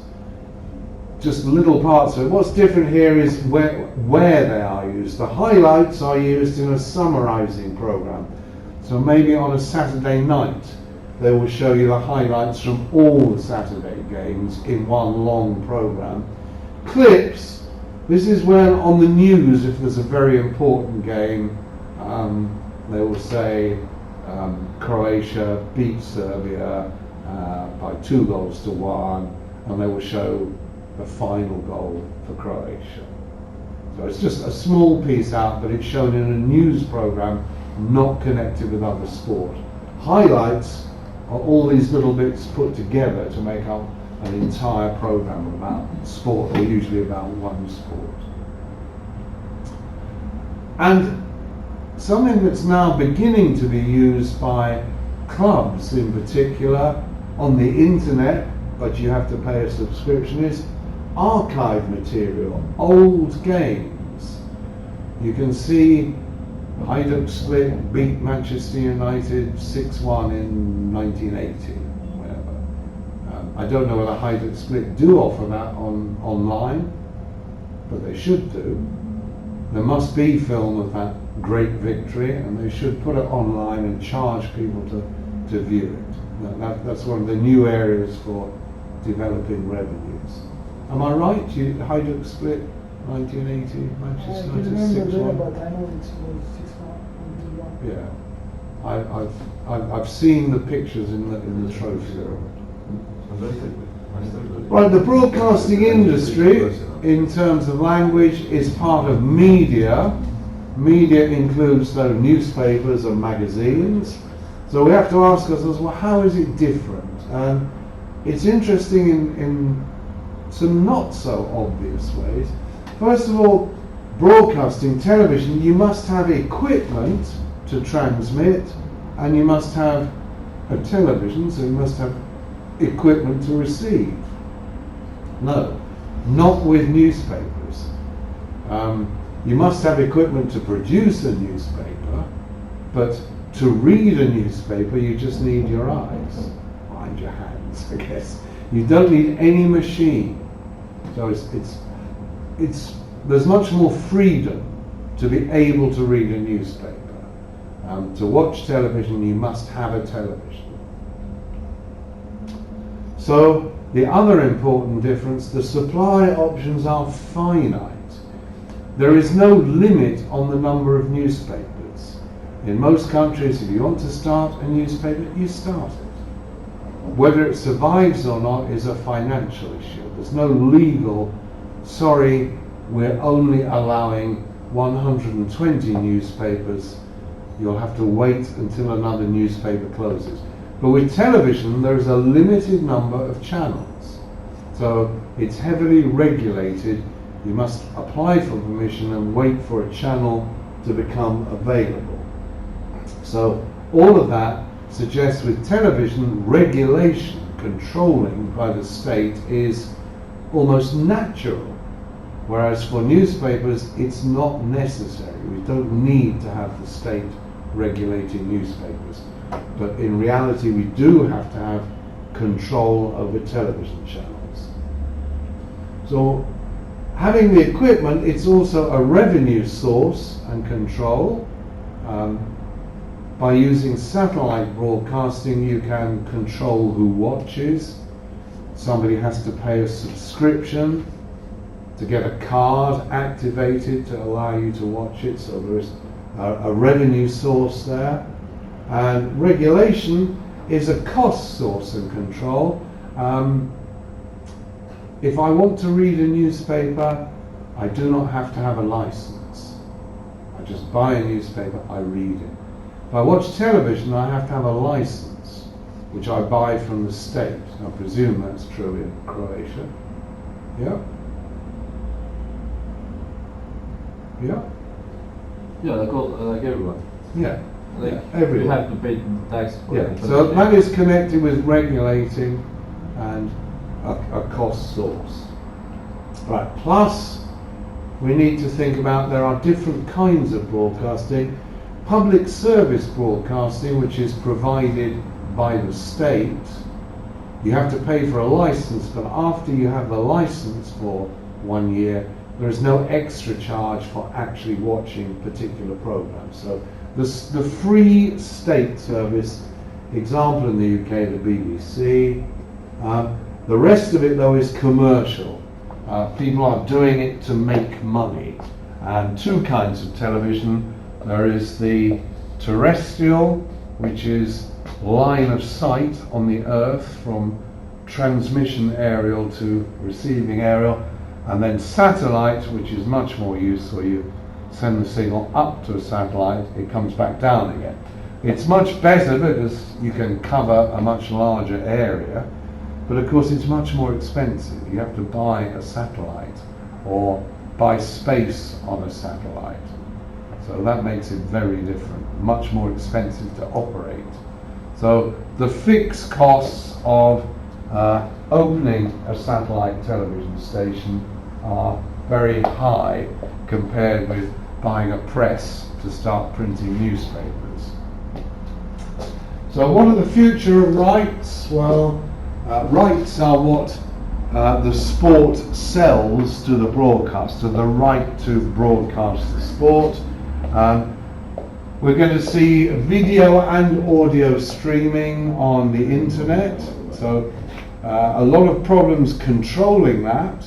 just little parts of it. What's different here is where they are used. The highlights are used in a summarizing program. So maybe on a Saturday night, they will show you the highlights from all the Saturday games in one long program. Clips, this is when on the news, if there's a very important game, they will say Croatia beat Serbia by 2-1, and they will show the final goal for Croatia. So it's just a small piece out, but it's shown in a news program, not connected with other sport. Highlights are all these little bits put together to make up an entire program about sport, or usually about one sport. And something that's now beginning to be used by clubs in particular on the internet, but you have to pay a subscription, is archive material, old games. You can see Hajduk Split beat Manchester United 6-1 in 1980, whatever. I don't know whether Hajduk Split do offer that online, but they should do. There must be film of that great victory, and they should put it online and charge people to view it. That's one of the new areas for developing revenues. Am I right? Hajduk split 1980, Manchester I United remember 6-1. there, but I know it was 6-1. Yeah, I've seen the pictures in the trophy room. Right, the broadcasting industry, in terms of language, is part of media. Media includes though newspapers and magazines. So we have to ask ourselves, well, how is it different? And it's interesting in some not so obvious ways. First of all, broadcasting, television, you must have equipment to transmit, and you must have a television, so you must have equipment to receive. No, not with newspapers. You must have equipment to produce a newspaper, but to read a newspaper you just need your eyes, and your hands, I guess. You don't need any machine. So there's much more freedom to be able to read a newspaper. To watch television, you must have a television. So the other important difference, the supply options are finite. There is no limit on the number of newspapers. In most countries, if you want to start a newspaper, you start it. Whether it survives or not is a financial issue. There's no legal, sorry, we're only allowing 120 newspapers. You'll have to wait until another newspaper closes. But with television, there's a limited number of channels. So it's heavily regulated. You must apply for permission and wait for a channel to become available. So all of that suggests with television, regulation, controlling by the state is almost natural. Whereas for newspapers, it's not necessary. We don't need to have the state regulating newspapers. But in reality, we do have to have control over television channels. So having the equipment, it's also a revenue source and control. By using satellite broadcasting, you can control who watches. Somebody has to pay a subscription to get a card activated to allow you to watch it, so there is a revenue source there. And regulation is a cost source and control. If I want to read a newspaper, I do not have to have a license. I just buy a newspaper, I read it. If I watch television, I have to have a license, which I buy from the state. I presume that's true in Croatia. Yeah? Yeah? Yeah, like everyone. Yeah. Like Yeah, everyone. you have to pay tax for Yeah, it. but so that is connected with regulating and a cost source. Right, plus we need to think about there are different kinds of broadcasting. Public service broadcasting, which is provided by the state, you have to pay for a license, but after you have the license for 1 year, there is no extra charge for actually watching particular programs. So the free state service, example in the UK, the BBC. The rest of it though is commercial. People are doing it to make money. And two kinds of television. There is the terrestrial, which is line of sight on the earth from transmission aerial to receiving aerial, and then satellite, which is much more useful. You send the signal up to a satellite, it comes back down again. It's much better because you can cover a much larger area, but of course it's much more expensive. You have to buy a satellite or buy space on a satellite. So that makes it very different, much more expensive to operate. So the fixed costs of opening a satellite television station are very high compared with buying a press to start printing newspapers. So what are the future of rights? Well, rights are what the sport sells to the broadcaster, the right to broadcast the sport. We're going to see video and audio streaming on the internet. So a lot of problems controlling that.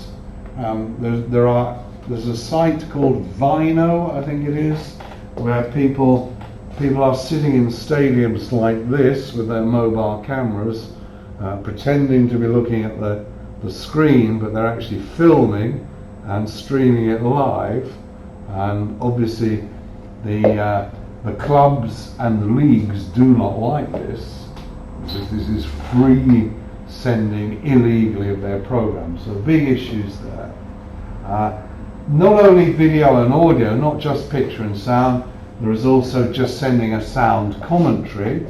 There's a site called Vino, I think it is, where people are sitting in stadiums like this with their mobile cameras, pretending to be looking at the screen, but they're actually filming and streaming it live. And obviously the clubs and the leagues do not like this, because this is free sending illegally of their programs. So big issues there. Not only video and audio, not just picture and sound, there is also just sending a sound commentary.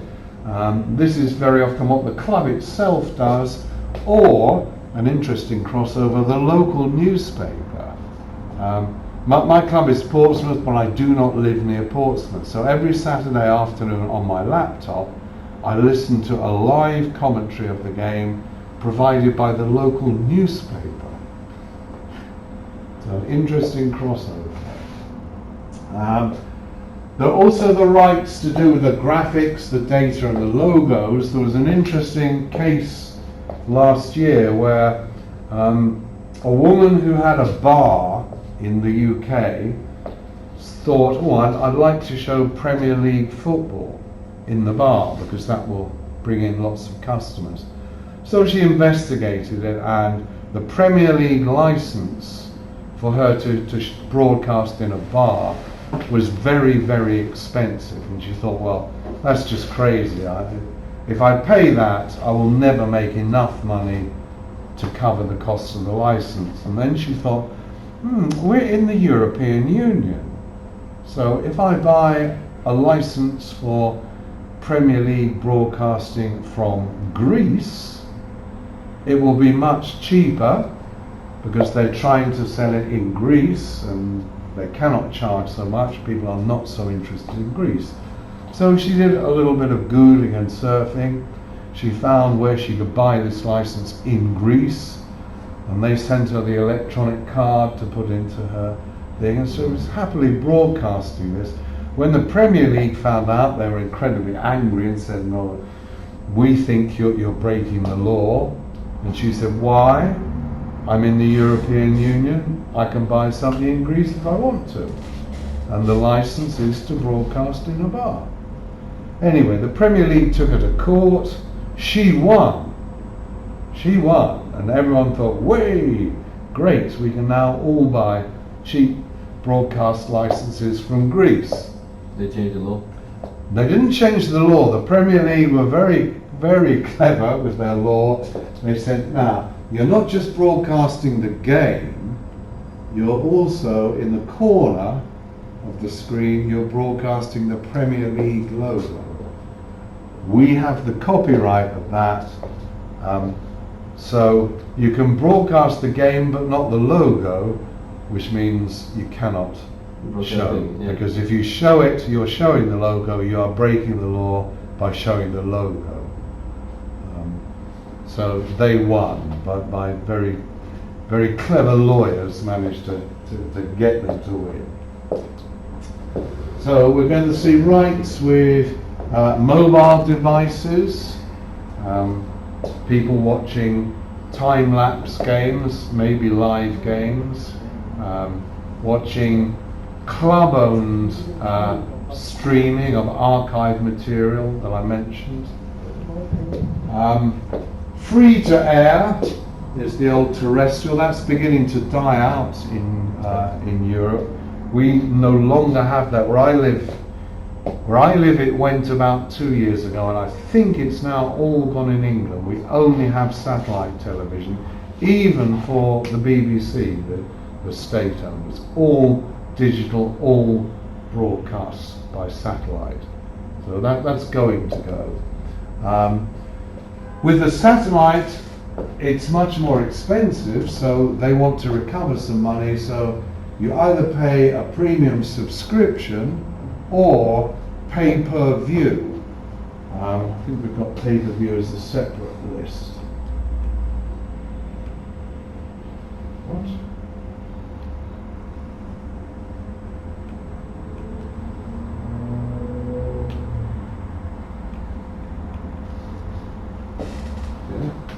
This is very often what the club itself does, or an interesting crossover, the local newspaper. My club is Portsmouth, but I do not live near Portsmouth. So every Saturday afternoon on my laptop, I listen to a live commentary of the game provided by the local newspaper. So an interesting crossover. There are also the rights to do with the graphics, the data and the logos. There was an interesting case last year where a woman who had a bar in the UK thought, oh, I'd like to show Premier League football in the bar because that will bring in lots of customers. So she investigated it, and the Premier League license for her to broadcast in a bar was very, very expensive, and she thought, well, that's just crazy. If I pay that, I will never make enough money to cover the cost of the license. And then she thought, we're in the European Union, so if I buy a license for Premier League broadcasting from Greece, it will be much cheaper because they're trying to sell it in Greece and they cannot charge so much. People are not so interested in Greece. So she did a little bit of Googling and surfing. She found where she could buy this license in Greece, and they sent her the electronic card to put into her thing, and so she was happily broadcasting this. When the Premier League found out, they were incredibly angry and said, no, we think you're breaking the law. And she said, why? I'm in the European Union, I can buy something in Greece if I want to. And the license is to broadcast in a bar. Anyway, the Premier League took her to court. She won. She won. And everyone thought, way, great, we can now all buy cheap broadcast licenses from Greece. They changed the law. They didn't change the law. The Premier League were very, very clever with their law. They said, now, you're not just broadcasting the game, you're also in the corner of the screen, you're broadcasting the Premier League logo. We have the copyright of that, so you can broadcast the game but not the logo, which means you cannot show. Yeah. Because if you show it, you're showing the logo, you are breaking the law by showing the logo. So they won, but by very, very clever lawyers managed to get them to win. So we're going to see rights with mobile devices, people watching time-lapse games, maybe live games, watching club-owned streaming of archive material that I mentioned. Free to air is the old terrestrial. That's beginning to die out in Europe. We no longer have that. Where I live, it went about 2 years ago, and I think it's now all gone in England. We only have satellite television, even for the BBC, the state owners. All digital, all broadcast by satellite. So that's going to go. With the satellite, it's much more expensive, so they want to recover some money, so you either pay a premium subscription or pay per view. I think we've got pay per view as a separate list. What?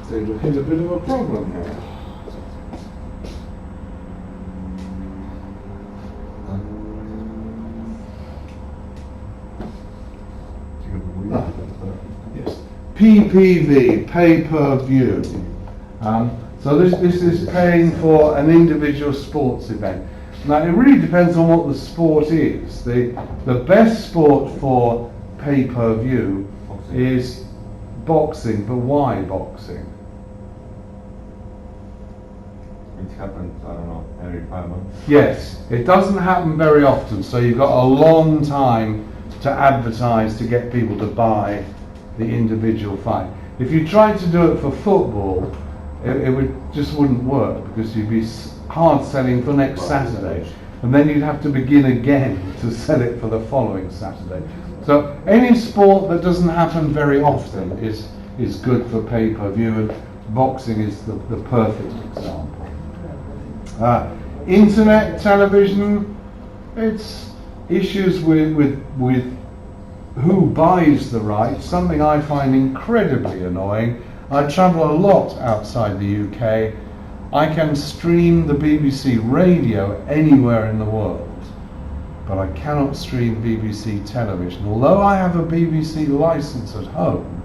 They hit a bit of a problem here. Yes. PPV, pay per view. So this is paying for an individual sports event. Now it really depends on what the sport is. The best sport for pay per view is boxing, but why boxing? It happens, I don't know, every 5 months. Yes, it doesn't happen very often, so you've got a long time to advertise to get people to buy the individual fight. If you tried to do it for football, it wouldn't work, because you'd be hard selling for next Saturday, and then you'd have to begin again to sell it for the following Saturday. So any sport that doesn't happen very often is good for pay-per-view, and boxing is the perfect example. Internet television, it's issues with who buys the rights, something I find incredibly annoying. I travel a lot outside the UK. I can stream the BBC radio anywhere in the world, but I cannot stream BBC television. Although I have a BBC license at home,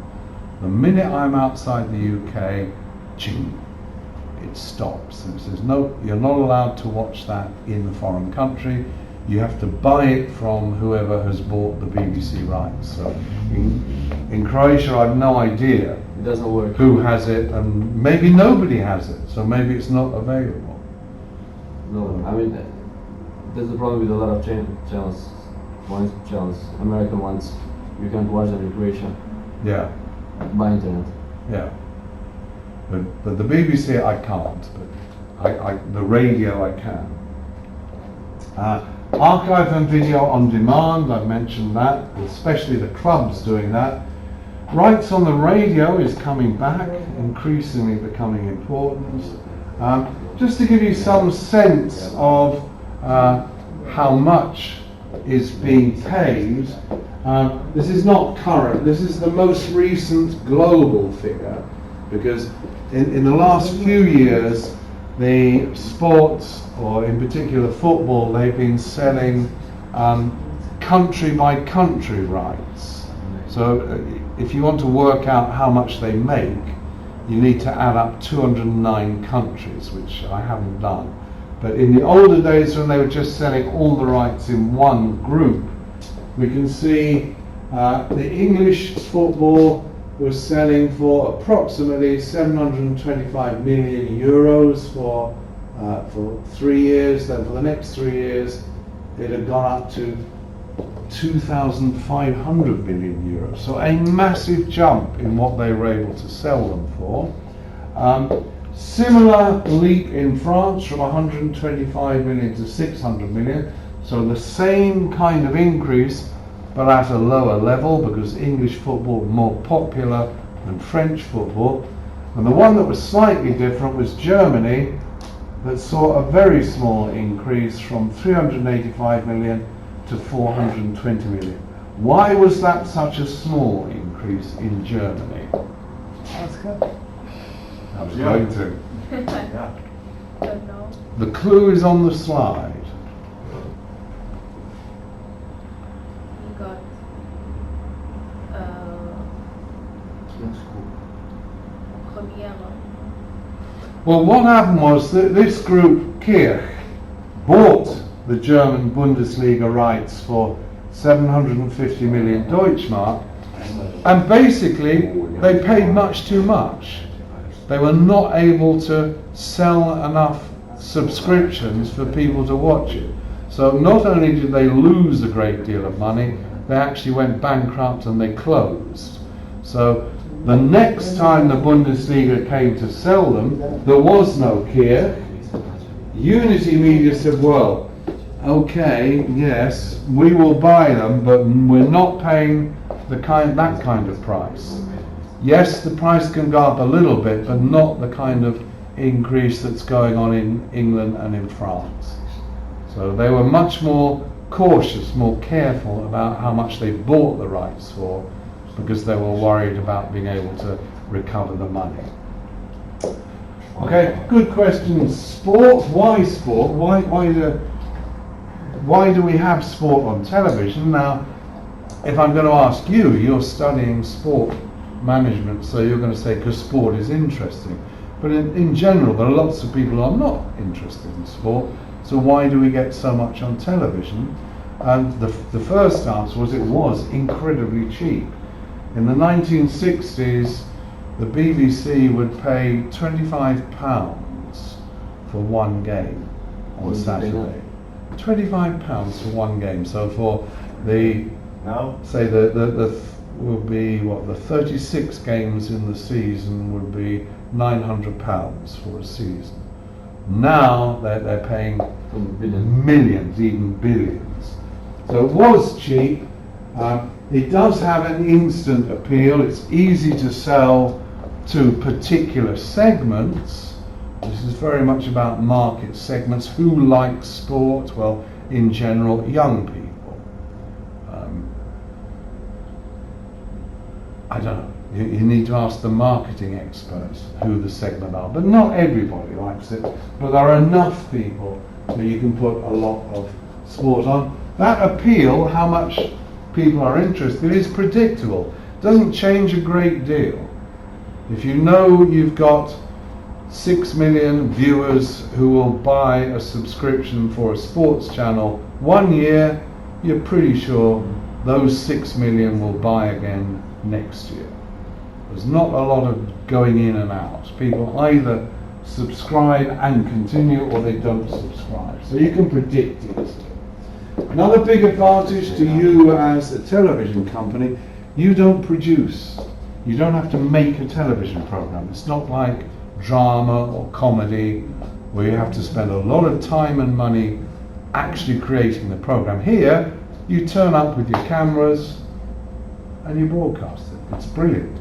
the minute I'm outside the UK, ching, it stops. It says, no, you're not allowed to watch that in the foreign country. You have to buy it from whoever has bought the BBC rights. So in Croatia, I've no idea It doesn't work. who has it, and maybe nobody has it, so maybe it's not available. No, I mean, there's the problem with a lot of channels. American ones, you can't watch them in Croatia Yeah, by internet. yeah. But the BBC I can't, but the radio I can. Archive and video on demand, I mentioned that, especially the clubs doing that. Rights on the radio is coming back, increasingly becoming important. Just to give you some sense of how much is being paid, this is not current, this is the most recent global figure, because in the last few years the sports, or in particular football, they've been selling country by country rights. So if you want to work out how much they make, you need to add up 209 countries, which I haven't done. But in the older days, when they were just selling all the rights in one group, we can see the English football was selling for approximately 725 million euros for 3 years. Then for the next 3 years, it had gone up to 2,500 million euros. So a massive jump in what they were able to sell them for. Similar leap in France from 125 million to 600 million. So the same kind of increase, but at a lower level, because English football was more popular than French football. And the one that was slightly different was Germany, that saw a very small increase from 385 million to 420 million. Why was that such a small increase in Germany? Ask her. I was going to. Yeah. Don't know. The clue is on the slide. We got Comiero. Well, what happened was that this group, Kirch, bought the German Bundesliga rights for 750 million Deutschmark, and basically they paid much too much. They were not able to sell enough subscriptions for people to watch it. So not only did they lose a great deal of money, they actually went bankrupt and they closed. So the next time the Bundesliga came to sell them, there was no Kirch. Unity Media said, well, okay, yes, we will buy them, but we're not paying that kind of price. Yes, the price can go up a little bit, but not the kind of increase that's going on in England and in France. So they were much more cautious, more careful about how much they bought the rights for, because they were worried about being able to recover the money. Okay, good question. Sport, why sport? Why do we have sport on television? Now, if I'm going to ask you, you're studying sport management, so you're going to say because sport is interesting. But in general, there are lots of people who are not interested in sport, so why do we get so much on television? And the first answer was it was incredibly cheap. In the 1960s, the BBC would pay £25 for one game on What did they Saturday. £25 for one game. So for the Now, say the would be what the 36 games in the season would be £900 for a season. Now they're paying millions, even billions. So it was cheap. It does have an instant appeal. It's easy to sell to particular segments. This is very much about market segments. Who likes sport? Well, in general, young people. I don't know. You need to ask the marketing experts who the segment are. But not everybody likes it. But there are enough people that you can put a lot of sport on. That appeal, how much people are interested, is predictable. Doesn't change a great deal. If you know you've got 6 million viewers who will buy a subscription for a sports channel 1 year, you're pretty sure those 6 million will buy again next year. There's not a lot of going in and out. People either subscribe and continue or they don't subscribe. So you can predict it. Another big advantage to you as a television company, you don't produce. You don't have to make a television program. It's not like drama or comedy where you have to spend a lot of time and money actually creating the program. Here, you turn up with your cameras and you broadcast it. It's brilliant.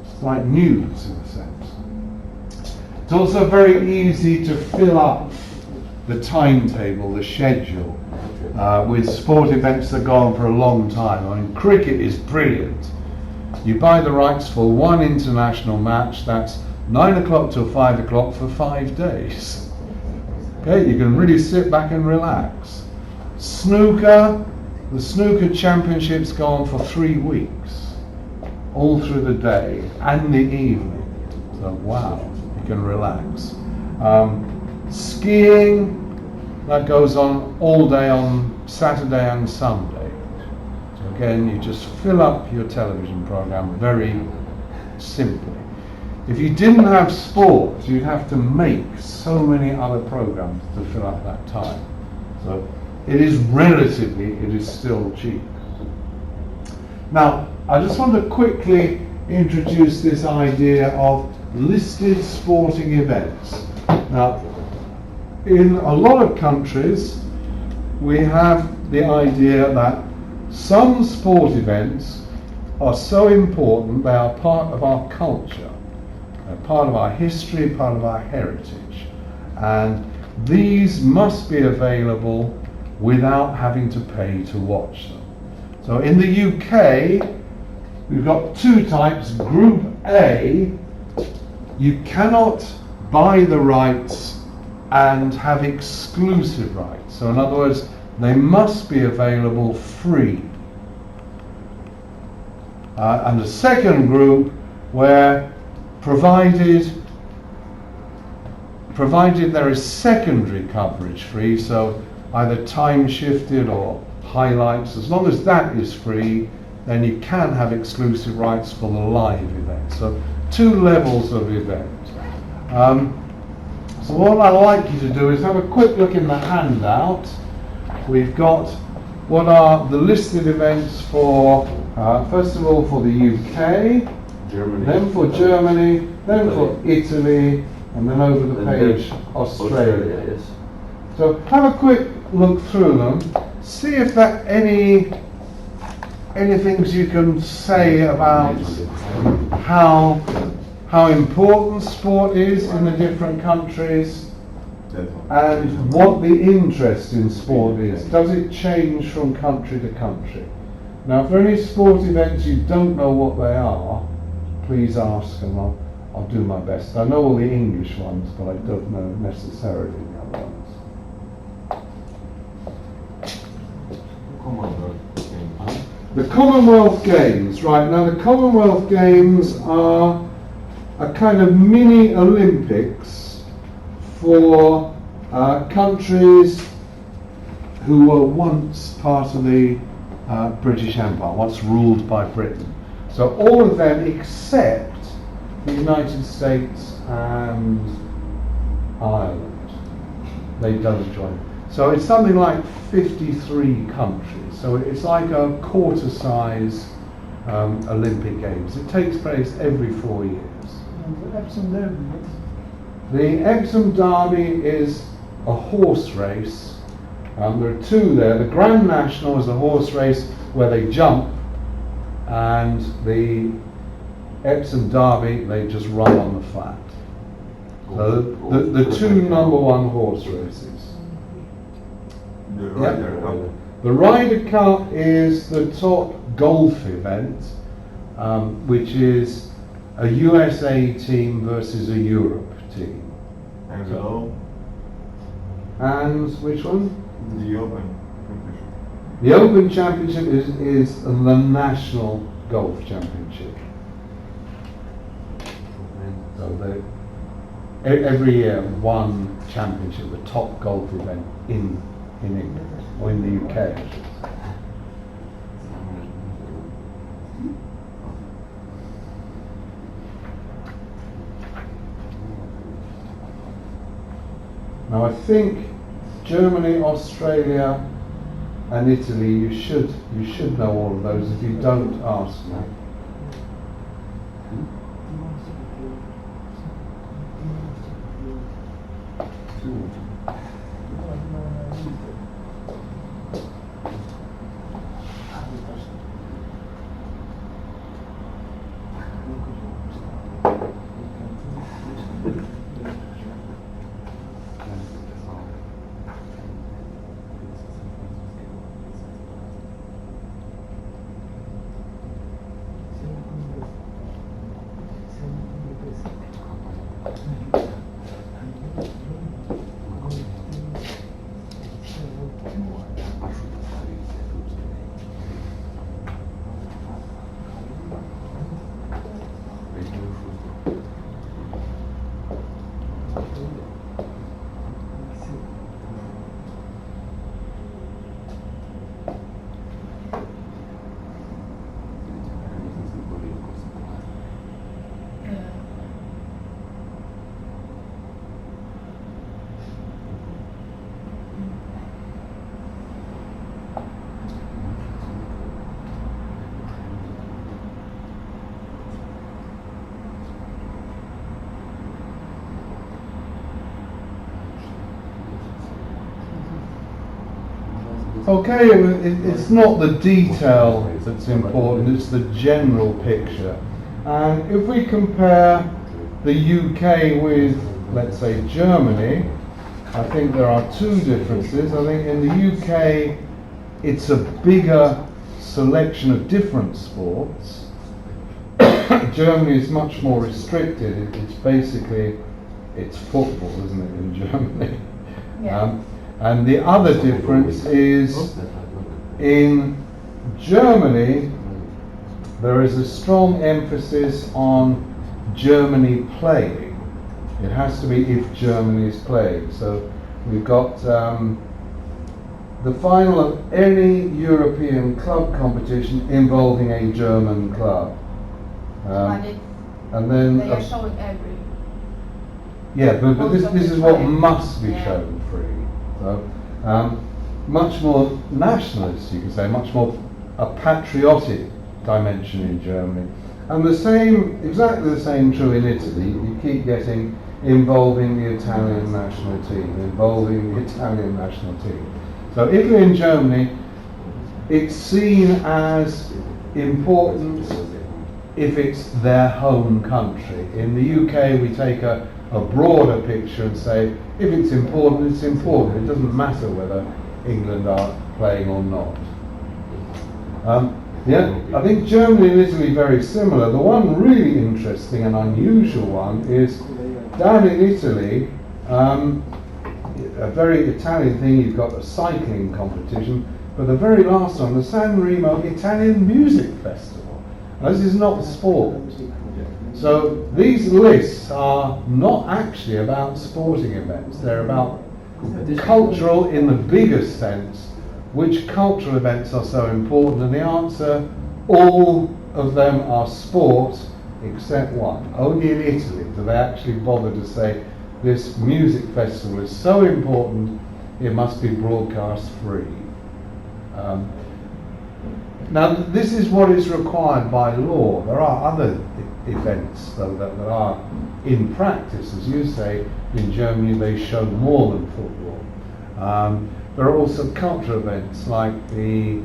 It's like news in a sense. It's also very easy to fill up the timetable, the schedule, with sport events that go on for a long time. I mean, cricket is brilliant. You buy the rights for one international match, that's 9 o'clock till 5 o'clock for 5 days. Okay, you can really sit back and relax. Snooker, the snooker championships go on for 3 weeks, all through the day and the evening. So wow, you can relax. Skiing, that goes on all day on Saturday and Sunday. So again, you just fill up your television program very simply. If you didn't have sport, you'd have to make so many other programs to fill up that time. So it is still cheap. Now, I just want to quickly introduce this idea of listed sporting events. Now, in a lot of countries, we have the idea that some sport events are so important, they are part of our culture. They're part of our history, part of our heritage. And these must be available without having to pay to watch them. So in the UK, we've got 2 types. Group A, you cannot buy the rights and have exclusive rights. So in other words, they must be available free. And the second group where provided there is secondary coverage free, so either time shifted or highlights, as long as that is free, then you can have exclusive rights for the live event. So 2 levels of event. So what I'd like you to do is have a quick look in the handout. We've got what are the listed events for, first of all for the UK, Germany. then for Germany, then for Italy, and then over the page, Australia. Yes. So have a quick look through them, see if there any things you can say about how important sport is in the different countries and what the interest in sport is. Does it change from country to country? Now, for any sport events you don't know what they are, please ask and I'll do my best. I know all the English ones, but I don't know necessarily the other ones. The Commonwealth Games, right, now the Commonwealth Games are a kind of mini Olympics for countries who were once part of the British Empire, once ruled by Britain. So all of them except the United States and Ireland. They don't join. So it's something like 53 countries. So it's like a quarter-size Olympic Games. It takes place every 4 years. And the Epsom Derby, The Epsom Derby is a horse race. There are two there. The Grand National is a horse race where they jump, and the Epsom Derby, they just run on the flat. So the two number one horse races. The Ryder Cup. The Ryder Cup is the top golf event, which is a USA team versus a Europe team. And the Open. And which one? The Open competition. The Open Championship is the national golf championship. So every year one championship, the top golf event in England, or in the UK. I should say. Now I think Germany, Australia and Italy, you should know all of those. If you don't, ask me. Okay, it's not the detail that's important, it's the general picture. And if we compare the UK with, let's say, Germany, I think there are two differences. I think in the UK it's a bigger selection of different sports. Germany is much more restricted. It's football, isn't it, in Germany? Yeah. And the other difference is in Germany there is a strong emphasis on Germany playing. It has to be if Germany is playing. So we've got the final of any European club competition involving a German club. And then They are showing every. yeah, but Most of this the is what time. must be Yeah. shown free. So, much more nationalist, you could say, much more a patriotic dimension in Germany. And the same, exactly the same true in Italy. You keep getting involving the Italian national team, involving the Italian national team. So Italy and Germany, it's seen as important if it's their home country. In the UK we take a broader picture and say, if it's important, it's important. It doesn't matter whether England are playing or not. I think Germany and Italy are very similar. The one really interesting and unusual one is down in Italy, a very Italian thing, you've got a cycling competition. but the very last one, the San Remo Italian Music Festival. Now, this is not sport. So these lists are not actually about sporting events, they're about cultural in the biggest sense. Which cultural events are so important? And the answer, all of them are sport except one. Only in Italy do they actually bother to say this music festival is so important it must be broadcast free. Now this is what is required by law. There are other events though that are in practice, as you say, in Germany they show more than football. There are also cultural events like the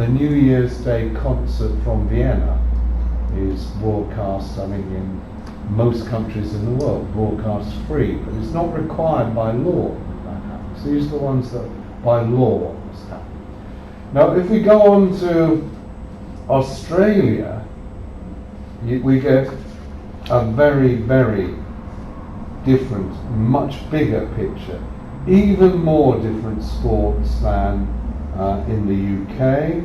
New Year's Day concert from Vienna is broadcast, I think, in most countries in the world, broadcast free, but it's not required by law that happens. These are the ones that by law must happen. Now, if we go on to Australia, we get a very, very different, much bigger picture. Even more different sports than in the UK.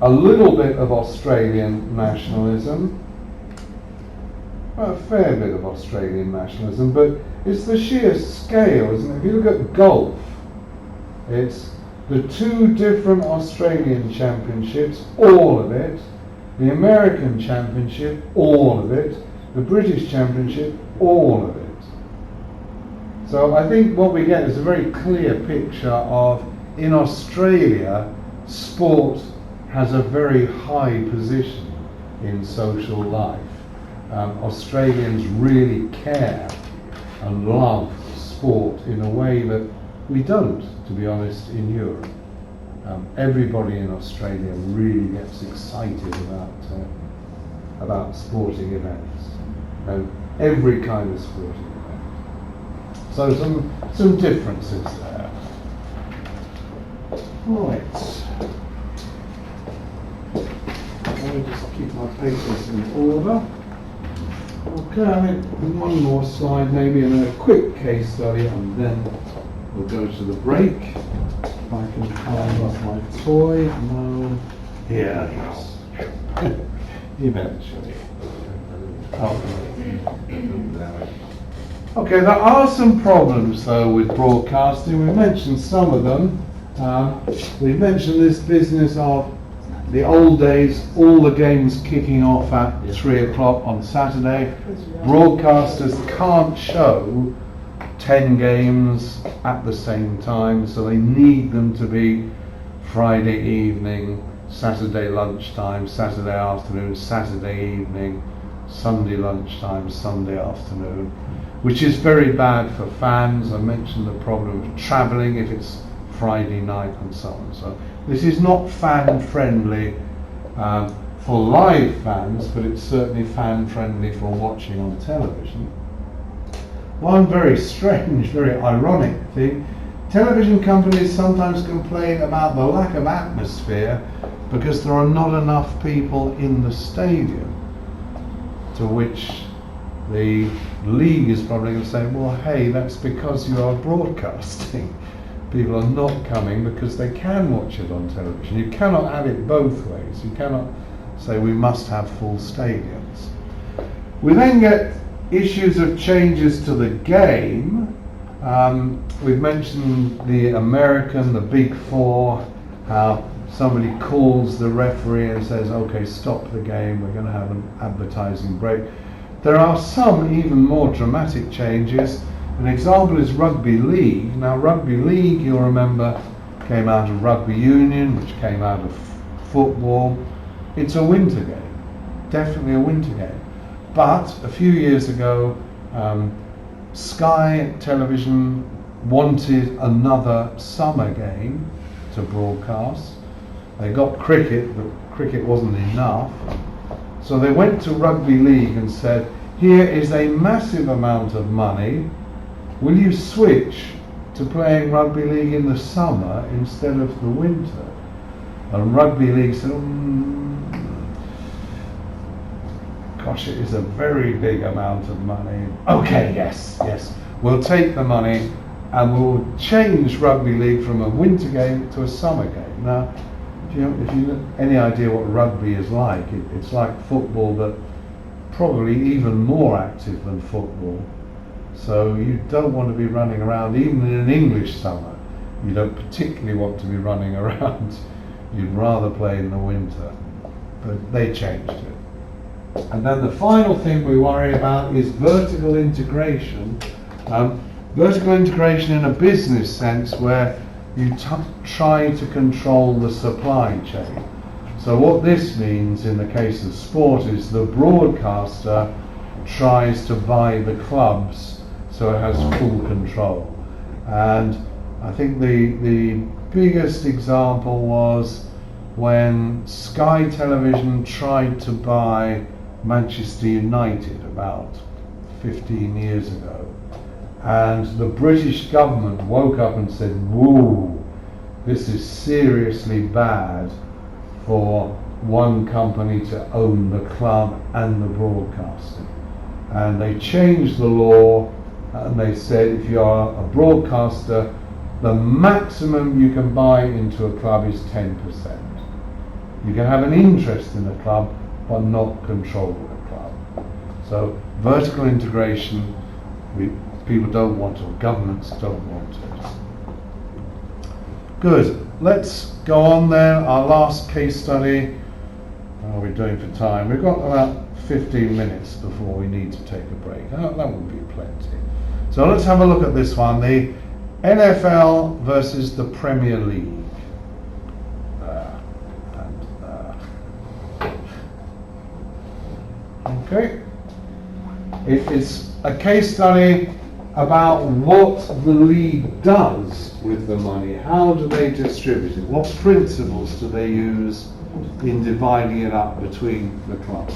A little bit of Australian nationalism, a fair bit of Australian nationalism, but it's the sheer scale, isn't it? If you look at golf, it's the two different Australian championships, all of it, the American championship, all of it, the British championship, all of it. So I think what we get is a very clear picture of, in Australia, sport has a very high position in social life. Australians really care and love sport in a way that we don't, to be honest, in Europe. Everybody in Australia really gets excited about sporting events, every kind of sporting event. So some differences there. Right. Let me just keep my papers in order. Okay, I mean, one more slide maybe and a quick case study and then we'll go to the break. If I can find off my toy. No. Here it is. Eventually. Okay, there are some problems though with broadcasting. We mentioned some of them. We mentioned this business of the old days, all the games kicking off at 3 o'clock on Saturday. Broadcasters can't show 10 games at the same time, so they need them to be Friday evening, Saturday lunchtime, Saturday afternoon, Saturday evening, Sunday lunchtime, Sunday afternoon, which is very bad for fans. I mentioned the problem of travelling if it's Friday night and so on. So this is not fan friendly for live fans, but it's certainly fan friendly for watching on television. One very strange, very ironic thing, television companies sometimes complain about the lack of atmosphere because there are not enough people in the stadium, to which the league is probably going to say, well, hey, that's because you are broadcasting. People are not coming because they can watch it on television. You cannot have it both ways. You cannot say we must have full stadiums. We then get issues of changes to the game. We've mentioned the American, the Big Four, how somebody calls the referee and says, okay, stop the game, we're going to have an advertising break. There are some even more dramatic changes. An example is rugby league. Now rugby league, you'll remember, came out of rugby union, which came out of football. It's a winter game, definitely a winter game. But a few years ago, Sky Television wanted another summer game to broadcast. They got cricket, but cricket wasn't enough. So they went to rugby league and said, here is a massive amount of money. Will you switch to playing rugby league in the summer instead of the winter? And rugby league said, gosh, it is a very big amount of money. Okay, yes, we'll take the money and we'll change rugby league from a winter game to a summer game. Now, if you any idea what rugby is like, it's like football, but probably even more active than football. So you don't want to be running around, even in an English summer. You don't particularly want to be running around. You'd rather play in the winter. But they changed it. And then the final thing we worry about is vertical integration. Vertical integration in a business sense, where you try to control the supply chain. So what this means in the case of sport is the broadcaster tries to buy the clubs so it has full control. And I think the biggest example was when Sky Television tried to buy Manchester United about 15 years ago. And the British government woke up and said, whoa, this is seriously bad for one company to own the club and the broadcasting. And they changed the law and they said if you are a broadcaster, the maximum you can buy into a club is 10%. You can have an interest in a club but not control the club. So vertical integration, people don't want it, governments don't want it. Good, let's go on then. Our last case study. How are we doing for time? We've got about 15 minutes before we need to take a break. That would be plenty. So let's have a look at this one, the NFL versus the Premier League. Okay. It's a case study about what the league does with the money. How do they distribute it? What principles do they use in dividing it up between the clubs?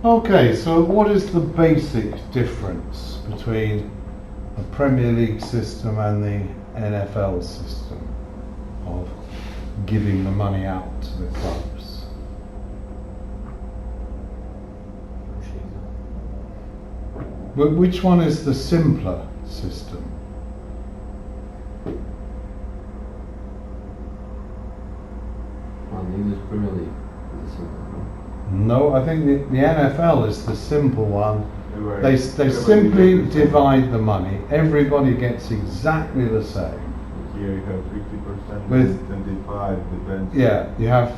Okay, so what is the basic difference between the Premier League system and the NFL system of giving the money out to the clubs? Which one is the simpler system? Well, the English Premier League is simple, No, I think the NFL is the simple one. Everybody- They everybody simply gets the same. divide the money. Everybody gets exactly the same. Here you have 50%, With- 25, depends. Yeah, you have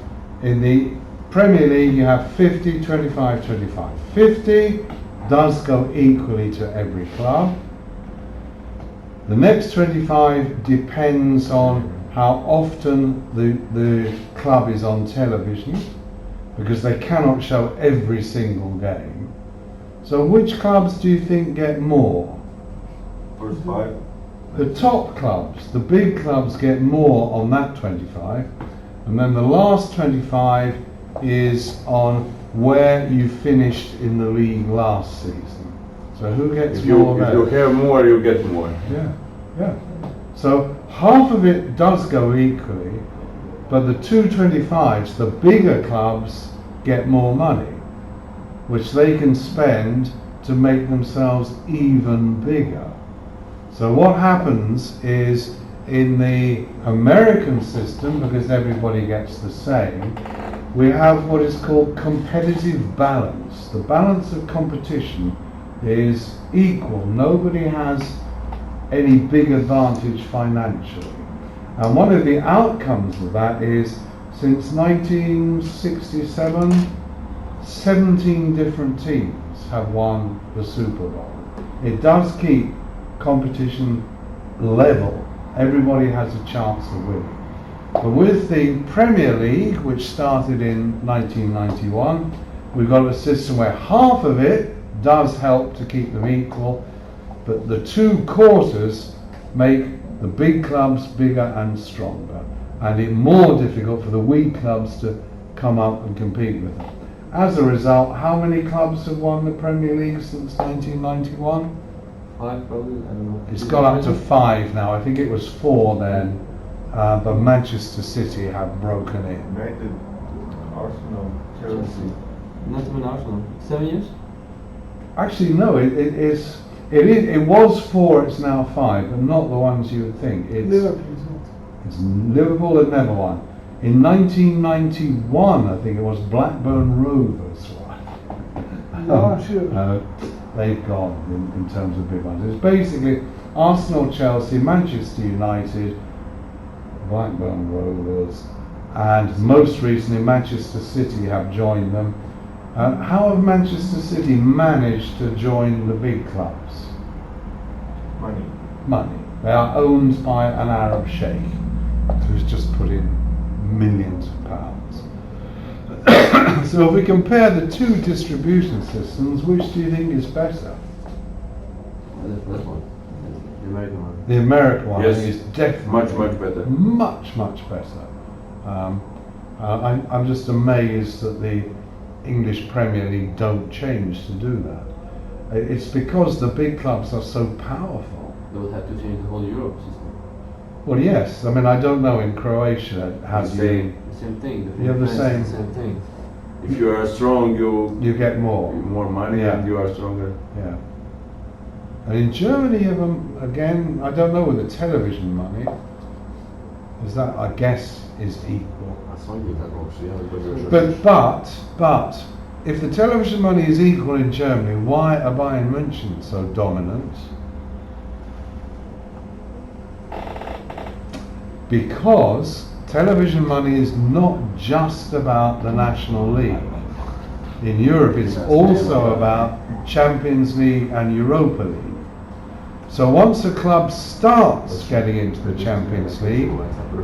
in the Premier League you have 50, 25, 25. 50 does go equally to every club. The next 25 depends on how often the club is on television, because they cannot show every single game. So which clubs do you think get more? First 5. The top clubs, the big clubs get more on that 25, and then the last 25 is on where you finished in the league last season. So who gets If more you there? have more, you get more. Yeah, yeah. So half of it does go equally, but the 225s, the bigger clubs, get more money, which they can spend to make themselves even bigger. So what happens is, in the American system, because everybody gets the same, we have what is called competitive balance. The balance of competition is equal. Nobody has any big advantage financially. And one of the outcomes of that is, since 1967, 17 different teams have won the Super Bowl. It does keep competition level. Everybody has a chance of winning. But with the Premier League, which started in 1991, we've got a system where half of it does help to keep them equal, but the 2 quarters make the big clubs bigger and stronger, and it more difficult for the weak clubs to come up and compete with them. As a result, how many clubs have won the Premier League since 1991? 5 probably, I don't know. It's gone up to 5 now. I think it was 4 then, but Manchester City have broken in. United, Arsenal, Chelsea. Not even Arsenal. 7 years? Actually, no. It was 4. It's now 5, but not the ones you would think. Liverpool is not. It's Liverpool had never won. In 1991, I think it was Blackburn Rovers won. No, sure. They've gone in terms of big ones. It's basically Arsenal, Chelsea, Manchester United, Blackburn Rovers, and most recently Manchester City have joined them. How have Manchester City managed to join the big clubs? Money. Money. They are owned by an Arab sheikh who's just put in millions of pounds. So if we compare the 2 distribution systems, which do you think is better? The first one. The American one. The American one Yes. is definitely Much better. much better. I'm just amazed that the English Premier League don't change to do that. It's because the big clubs are so powerful. They would have to change the whole Europe system. Well, yes. I mean, I don't know in Croatia how The do you same. The same thing. You have the France is same. The same thing. If you are strong, you get more. more money Yeah. and you are stronger. Yeah. And in Germany, again, I don't know with the television money, is that, I guess, is equal. A sądził tak o przyjemność. But, if the television money is equal in Germany, why are Bayern München so dominant? Because television money is not just about the National League. In Europe, it's also about Champions League and Europa League. So once a club starts getting into the Champions League,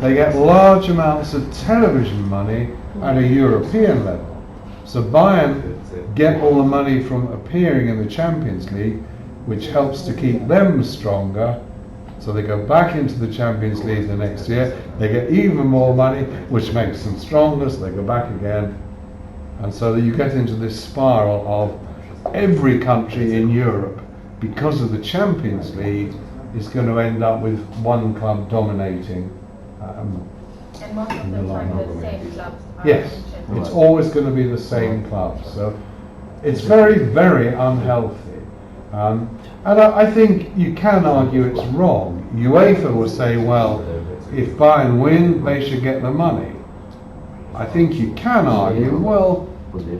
they get large amounts of television money at a European level. So Bayern get all the money from appearing in the Champions League, which helps to keep them stronger. So they go back into the Champions League the next year, they get even more money, which makes them stronger, so they go back again. And so that you get into this spiral of every country in Europe, because of the Champions League, is going to end up with one club dominating. And most of the time the same clubs are Yes, in it's Champions League. always going to be the same club. So it's very, very unhealthy. And I think you can argue it's wrong. UEFA will say, well, if Bayern win, they should get the money. I think you can argue, well,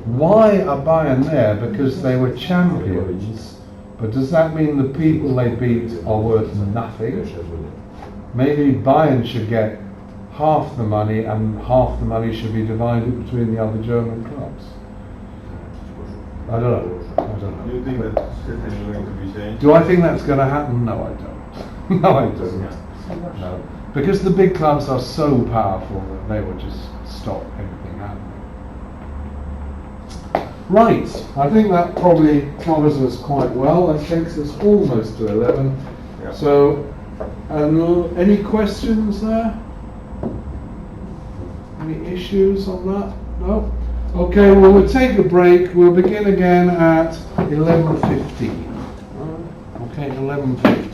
why are Bayern there? Because they were champions. But does that mean the people they beat are worth nothing? Maybe Bayern should get half the money and half the money should be divided between the other German clubs. I don't know. Do you think that system is going to be changed? Do I think that's going to happen? No, I don't. No, I don't. No. Because the big clubs are so powerful that they will just stop anything happening. Right, I think that probably covers us quite well. That takes us almost to 11. Yeah. So, any questions there? Any issues on that? No? Okay, well, we'll take a break. We'll begin again at 11:15. Okay, 11:15.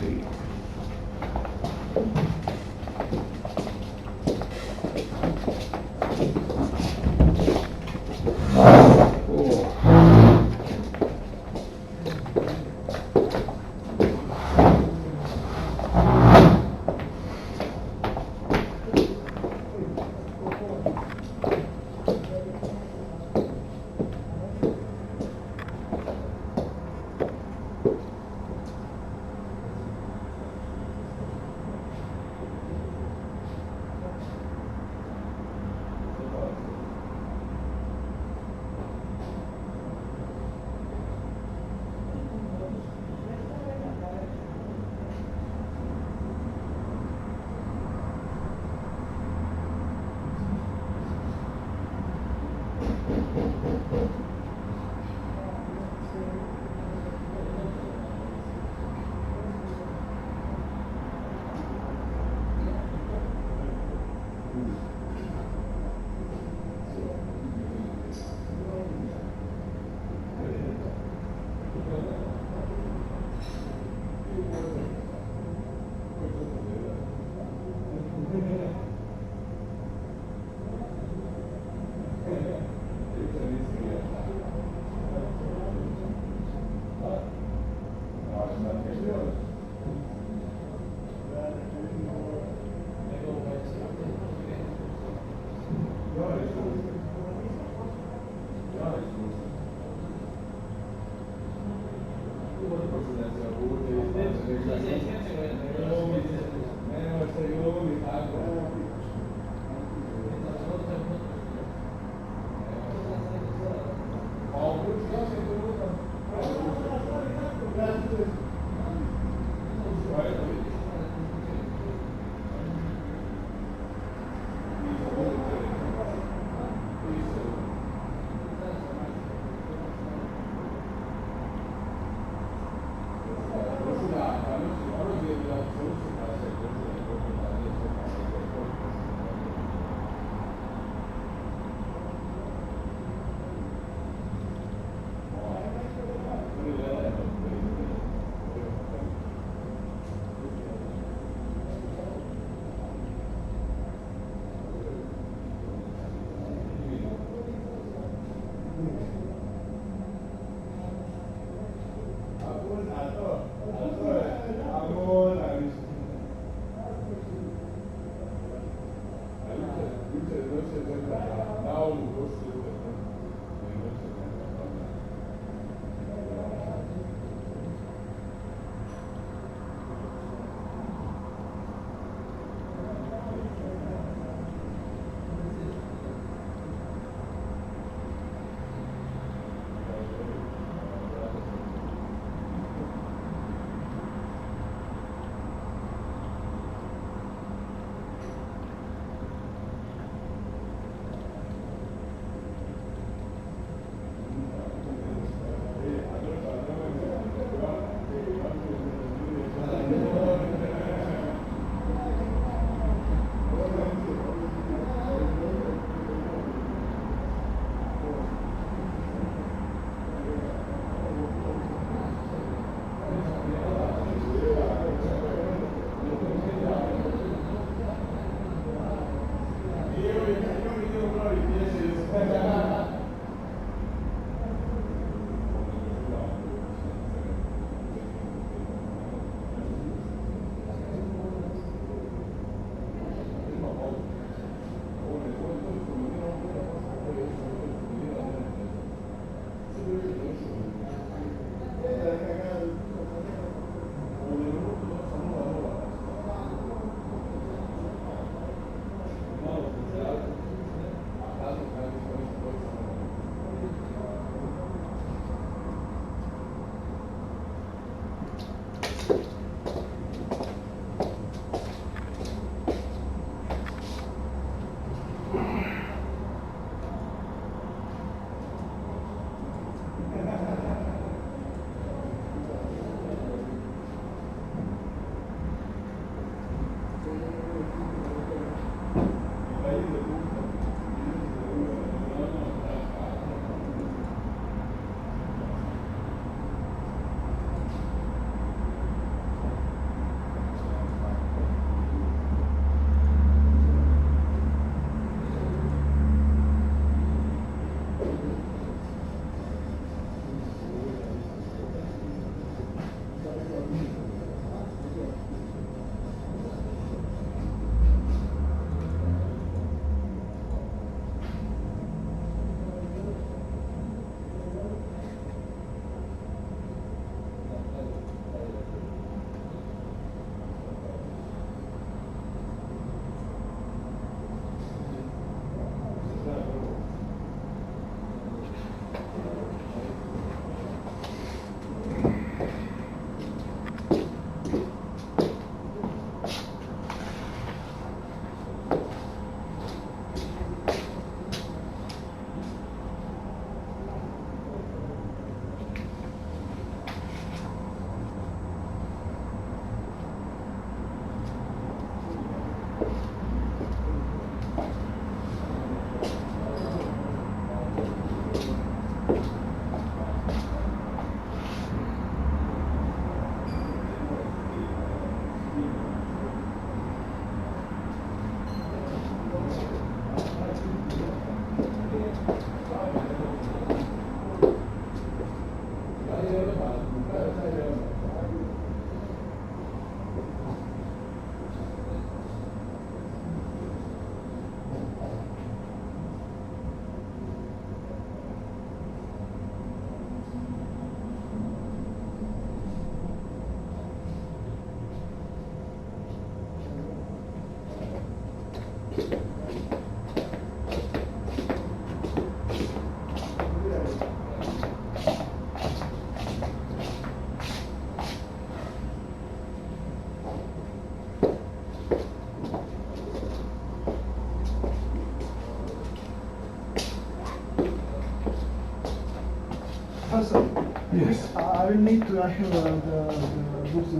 Hassan, Yes. I will need to hear the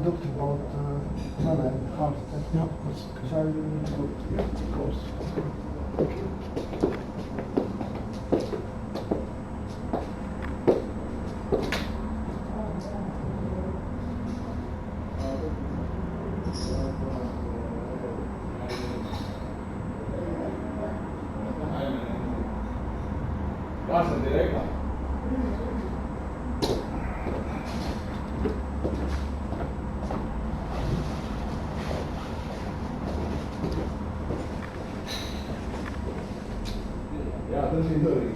doctor about Nana and heart attack. Yeah, of course. So I will need to go. Yeah, of course. Thank you. Pasa directa. Ja, dat is niet nodig.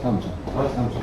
Amca. Amca.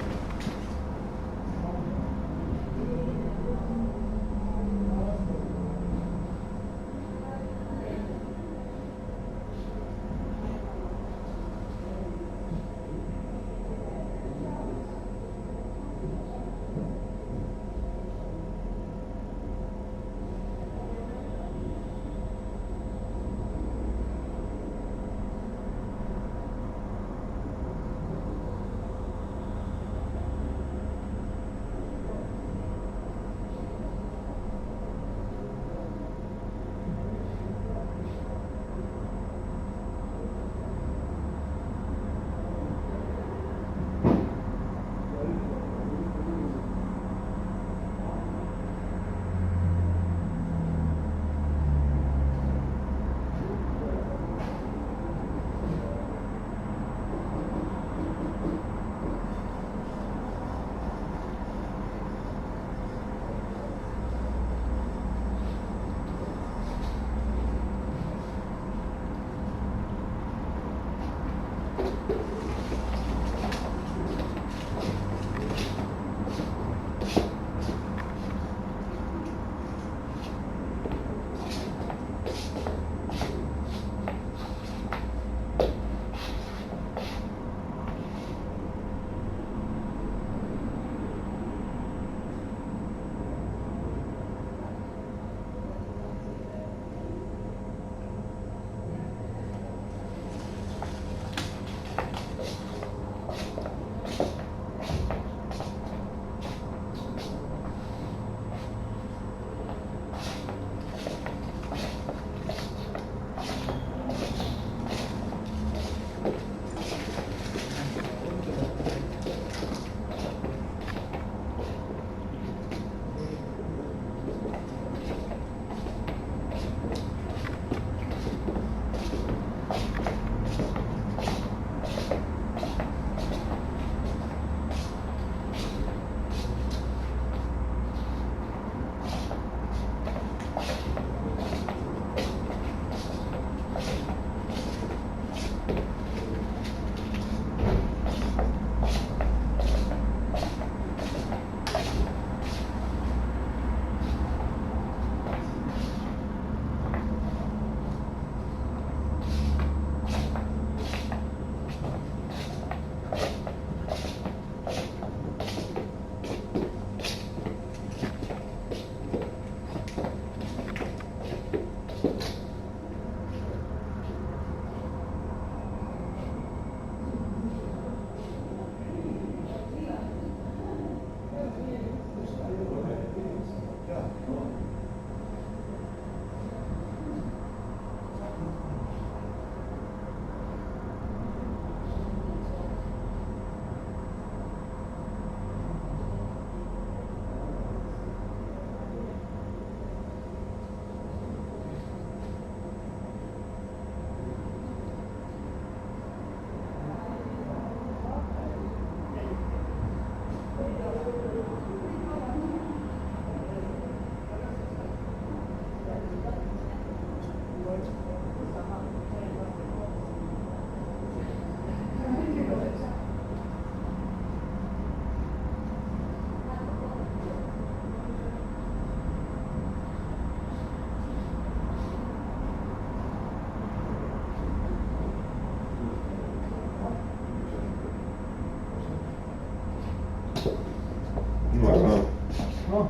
Ja.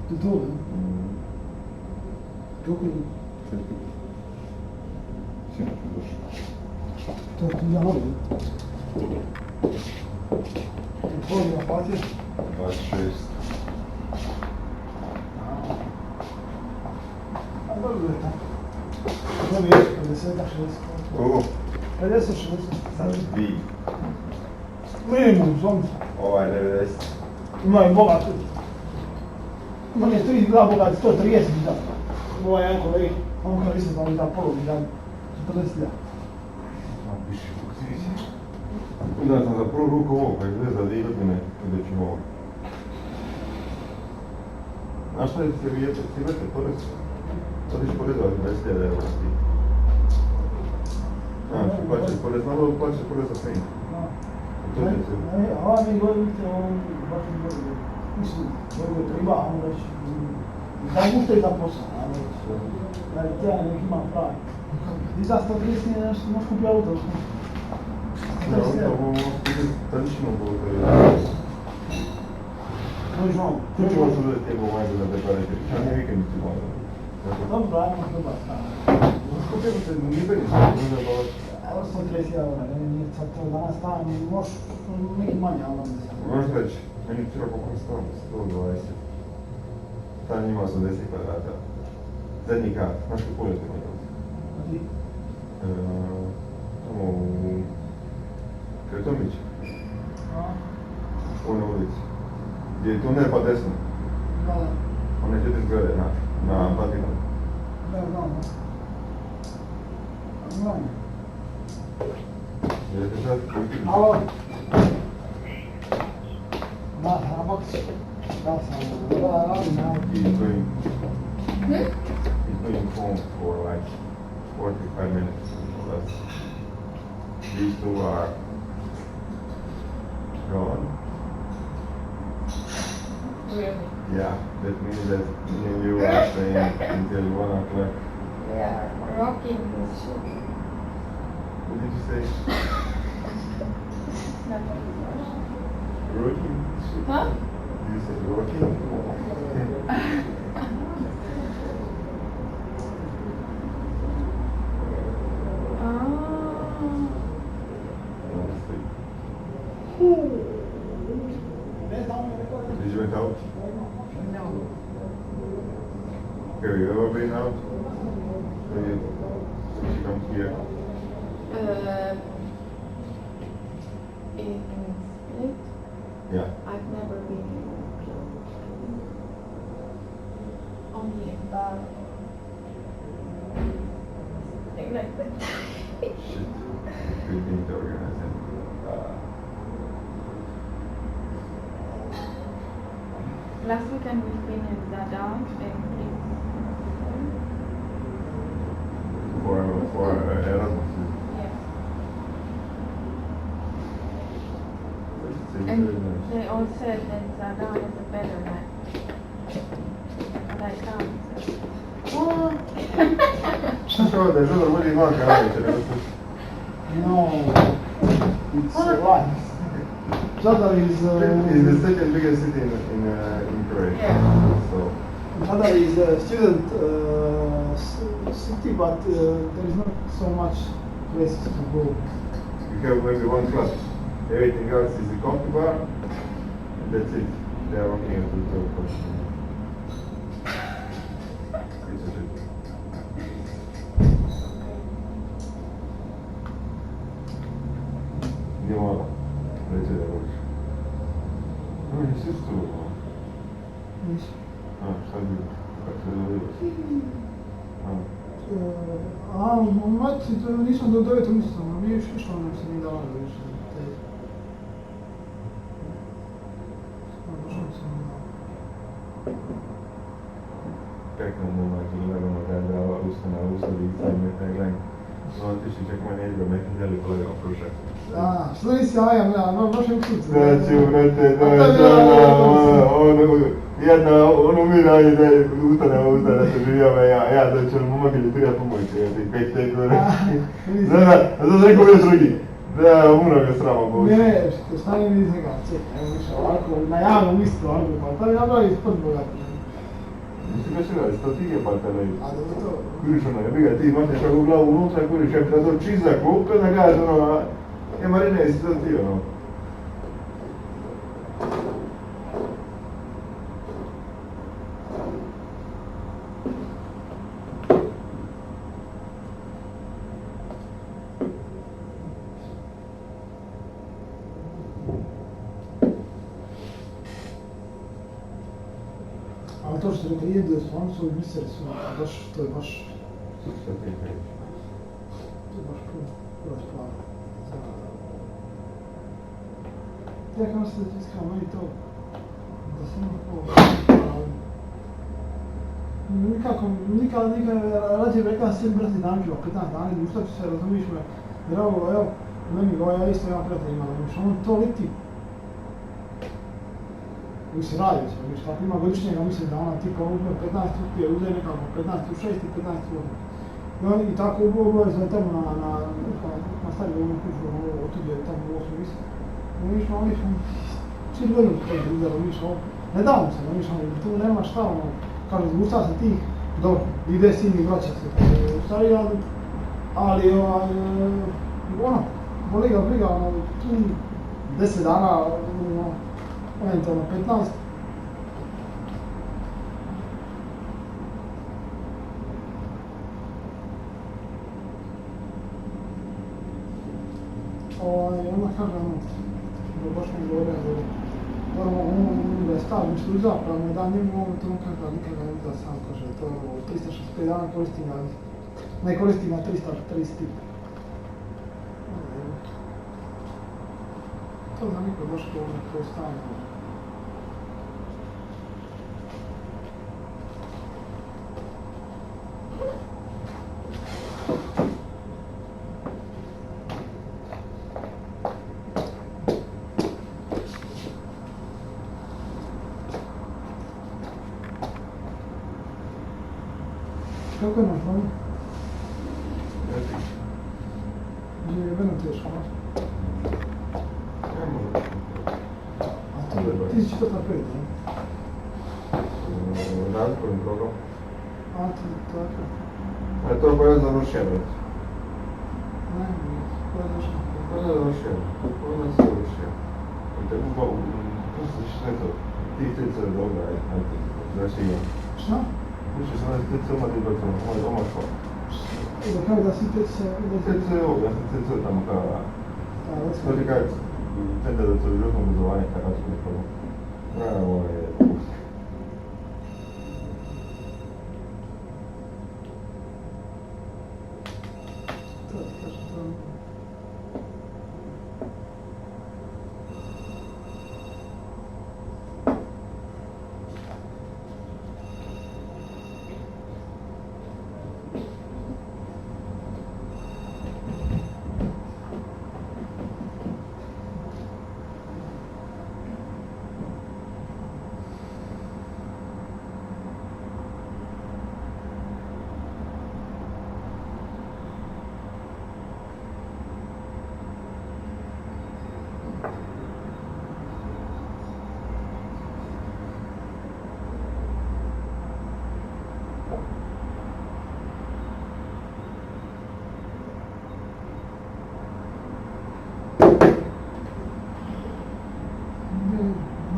Du tog den? Kako je? To ti ja volim. Tvoj napad je? 26. A dobro je tako. To mi je 50, 60. Koliko? 50, 60. Sad vi. Minimum, zonca. Ovaj 90. Ima i bogat. Ima je 3 dva bogat, 130 da. Ovaj jedan kolegi, on kao isto da da polovi da 40 da. Onda sam za prvu ruku ovo, pa izgleda za 2 godine gdje ću ovo. Znaš šta je ti vidjeti, ti vrte porez? To ćeš porezovati 20.000 eura ti. Znaš, plaćaš porez na lovu, plaćaš porez za sve. To će se... A ova mi govorite, on baš mi govorite. Mislim, ovo treba, a on već... Da gušte za posao, a već... Da je tjela nek ima pravi. I za 130 nije nešto, možeš kupiti auto. Ja, ovo tradično bilo to je. Možeš on. Tu ćemo se uzeti tijebo majde da te parete. Ja nije vikendicu majde. Dobro, ajmo dobar strana. Skupimo se, nije beni se, nije da bavati. Evo 130 eura, nije sad to danas stan, možeš neki manje, ali onda se. Možeš reći, meni tira koliko je stalo, 120. Stan ima 80 kvadrata. Zadnji kat, znaš kako pulete ima to? A ti? Tamo u Kretomić, u onoj ulici. Gdje je tunel pa desno. Da, da. One 4 zgrade na Platinum. Da, znam, da. Znam. Idete sad pojiti? Alo. Da, Starbucks. Da, sam. Da, radim, ja. He's doing phone for like 45 minutes. So that's, these two are gone. Really? Yeah, that means that me and you are staying until 1 o'clock. We are rocking this ship. What did you say? Nothing. Rocking? Huh? Did you say rocking? Did you went out? No. Have you ever been out? Since you come here? In Split, Yeah. I've never been only in bar. Something like that. Shit. Good thing to organize it. Last weekend we've been in Zadar and For Erasmus. yes. It's And very nice. they all said that Zadar is a better night. But I can't. Oh. Što da je Zadar bolji van kada večer? No, it's right. Zadar is... It's the second biggest city in Croatia. Yeah. So, Zadar is a student city, but there is not so much places to go. you have maybe one club. Everything else is a coffee bar. And that's it. They are working until 12 o'clock. It's a shit. Nije malo. Reći da voliš. No, nisi isto ovo. Nisam. A, šta bi? Kako se dobivaš? Mati, nisam do 9. mjeseca, mi još išlo nam se nije dalo da više. Kako momak i gledamo da je brava ustana usadica i me taj gledam. No, ti si čak manje izgleda, me htjeli kolega prušak. Što nisi ajam, baš je u kucu. Znači, brate, jedna, ono mi radi da je ustana, da se živijama, ja da ću momak ili treba pomoći, ja ti kaj te gore. Znaš, rekao mi još drugi, Da, mnogo srama bilo. Ne, što stane mi iz njega, čekaj, evo više ovako, na javnom isto, ovako, pa to je napravi ispod bogat. Mislim da se radi, to ti je pa te leži. A dobro to... Kuriš ono, ja ga ti matneš ovu glavu unutra, kuriš, ja bi da to čizak, opet da gaš ono, Marine, jesi to ti ono. Ali to što rekli, jedu stvarno su biseri su, baš, to je baš... Što ti kažeš? To je baš puno stvar. Ja kao se da ti iskreno, meni to... Da sam nekako... nikad, rađe rekla sam brati dan kilo, 15 dana, ništa ću se, razumiš me, jer evo, meni ga, ja isto imam prijatelj ima, on to leti. Mislim, radi se, mislim, tako ima godišnjega, mislim da ona tipa uzme 15 uspije, uzme nekako 15 u 6 i 15 u 8. I tako obavezno je tamo na stari ono kuću, otud je tamo u 8 mislim. Mi smo, cijeli godinu to uzelo, mi smo, ne damo se, mi smo, tu nema šta, ono, kaže, zgusta se tih, dobro, ide sin i vraća se, stari, ali, ono, boli ga briga, ono, tu 10 dana, ono, eventualno 15. Onda kaže ono, da baš mi govore, da je stav, mislim, uzapravno, da njemu ovo to on kaže da nikad ne uzda sam, kaže, to 365 dana koristim ga, ne koristim ga 330. To za niko baš to stavno. Kako je naš mami? Gdje je vrlo teško, maš? A ti si to napraviti, ne? Razgovor program. A ti tako? A je to povezano s čem? Ne, ko je došao? Povezano s čem? Povezano s čem? Šta je to? Ti se dobra, ajde, znači imam. Šta? Uče se ona TC oma ti dođe, ona je doma škola. Da kao da si TC... TC ovo, ja sam TC tamo kao... To ti kaj, centar za cjeloživotno obrazovanje, kada su nekako... Ovo je... To ti kažem, to...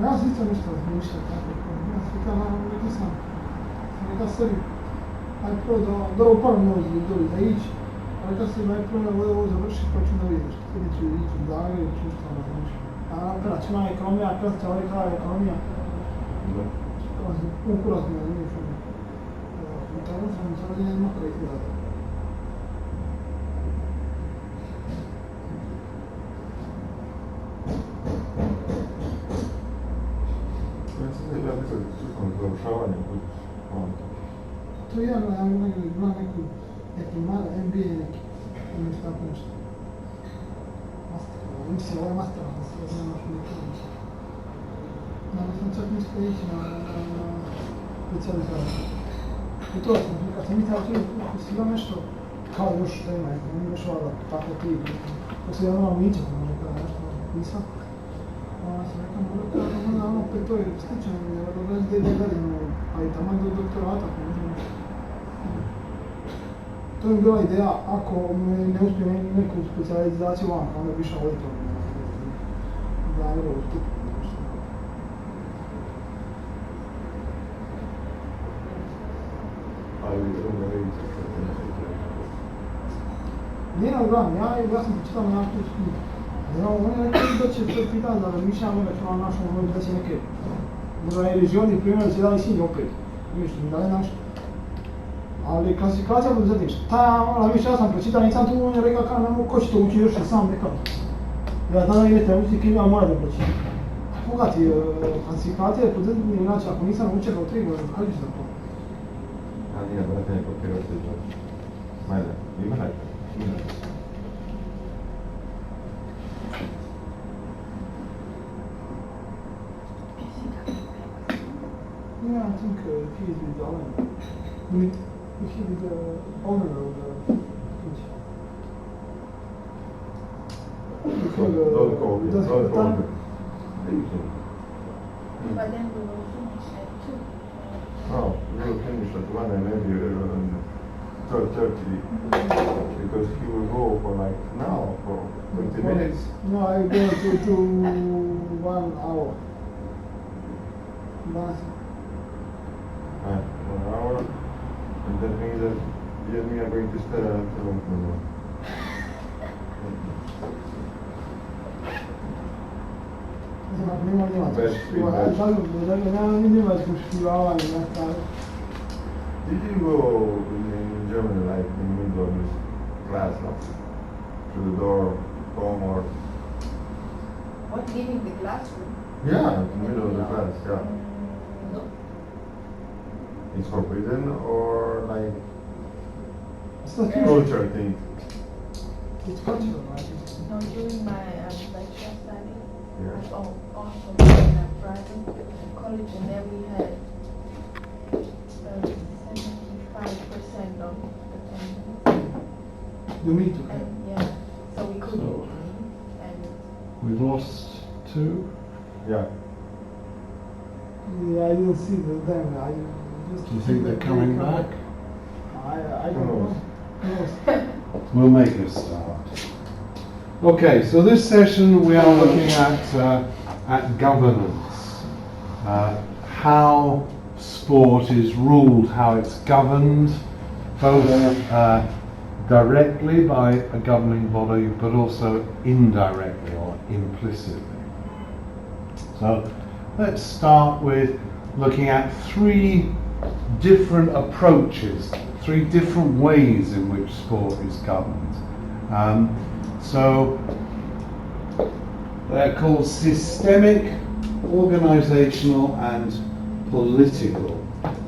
Ja sam isto nešto razmišljao tako, ja sam rekao, rekao sam sebi, aj prvo da ovo par možda da ići, a rekao sam aj prvo da ovo završiti pa ću da vidiš, ili ću ići u Zagreb ili ću što razmišljati. A kada će moja ekonomija, kada će ovaj kraj ekonomija, ukuraz mi razmišljati. I tako sam sad ne znam kako izgledati. Ja bi sad sustavno završavanje To ja ima neki mali MBA neki, nešto tako nešto. Master, mislim ovo je master, da se znam još neki nešto. Da sam čak mislio ići na specijalizaciju. I to sam, kad sam mislio ti si ima nešto kao još tema, ima još ovdje tako ti, Dok se ja moram ići, možda kada nešto pisao. Se rekao, ono opet to je slično, jer do 29 godina, pa i tamo do doktorata, ako možemo. To mi je bila ideja, ako ne uspijem neku specijalizaciju van, onda bi išao odito. Zagrebu stupu. Ali druga revica što je nešto. Nije na uglavnom, ja sam počitao na tu knjigu. On je rekao da će se pitati da razmišljamo da ćemo našo da će neke možda ilizioni primjeri će dali sin opet. Ništa, mi dali našto. Ali klasifikacija poduzetništva, ja sam pročitao, nisam tu, on je rekao kao ne mogu, ko će to ući još, sam rekao. Ja tada idete učiti knjiga, morate pročitati. Koga ti klasifikacija poduzetništva, inače ako nisam učio kao 3 godine, kako ću za to? A nije, brate, ne kopirao se to. Majde, ima nekaj? Ima. Yeah, I think he is with Alan. He is the owner of the beach. Don't call me, don't call me. But then we will finish at 2. Oh, we will finish at 1 and maybe 12:30 because he will go for like now for 20 minutes. No, I go to 1 hour. That's 1 hour, and that means that you and me are going to stay until long. nema njemačkog špivavanja na stvari. Did you go in Germany like in the middle of this class, no? Through the door, home or? What, leaving the classroom? Yeah, in the middle of the class, yeah. No. It's forbidden or like It's culture thing? It's cultural, right? No, during my bachelor study, Yeah. I also in a private college, and there we had 75% of attendance. You need to have. And yeah, so we could So- and We've lost 2. Yeah. Yeah, I didn't see them. I just Do you think they're coming back? I don't know. Who knows? We'll make a start. Okay, so this session we are looking at governance, how sport is ruled, how it's governed, both directly by a governing body, but also indirectly or implicitly. So let's start with looking at 3 different approaches, 3 different ways in which sport is governed. So they're called systemic, organisational and political.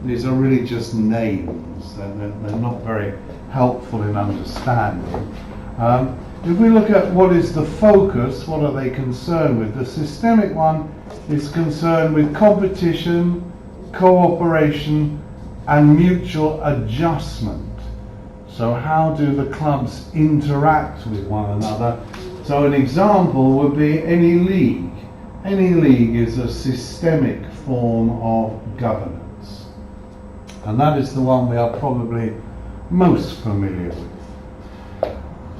These are really just names, they're not very helpful in understanding. If we look at what is the focus, what are they concerned with? The systemic one is concerned with competition, cooperation and mutual adjustment. So how do the clubs interact with one another? So an example would be any league. Any league is a systemic form of governance. And that is the one we are probably most familiar with.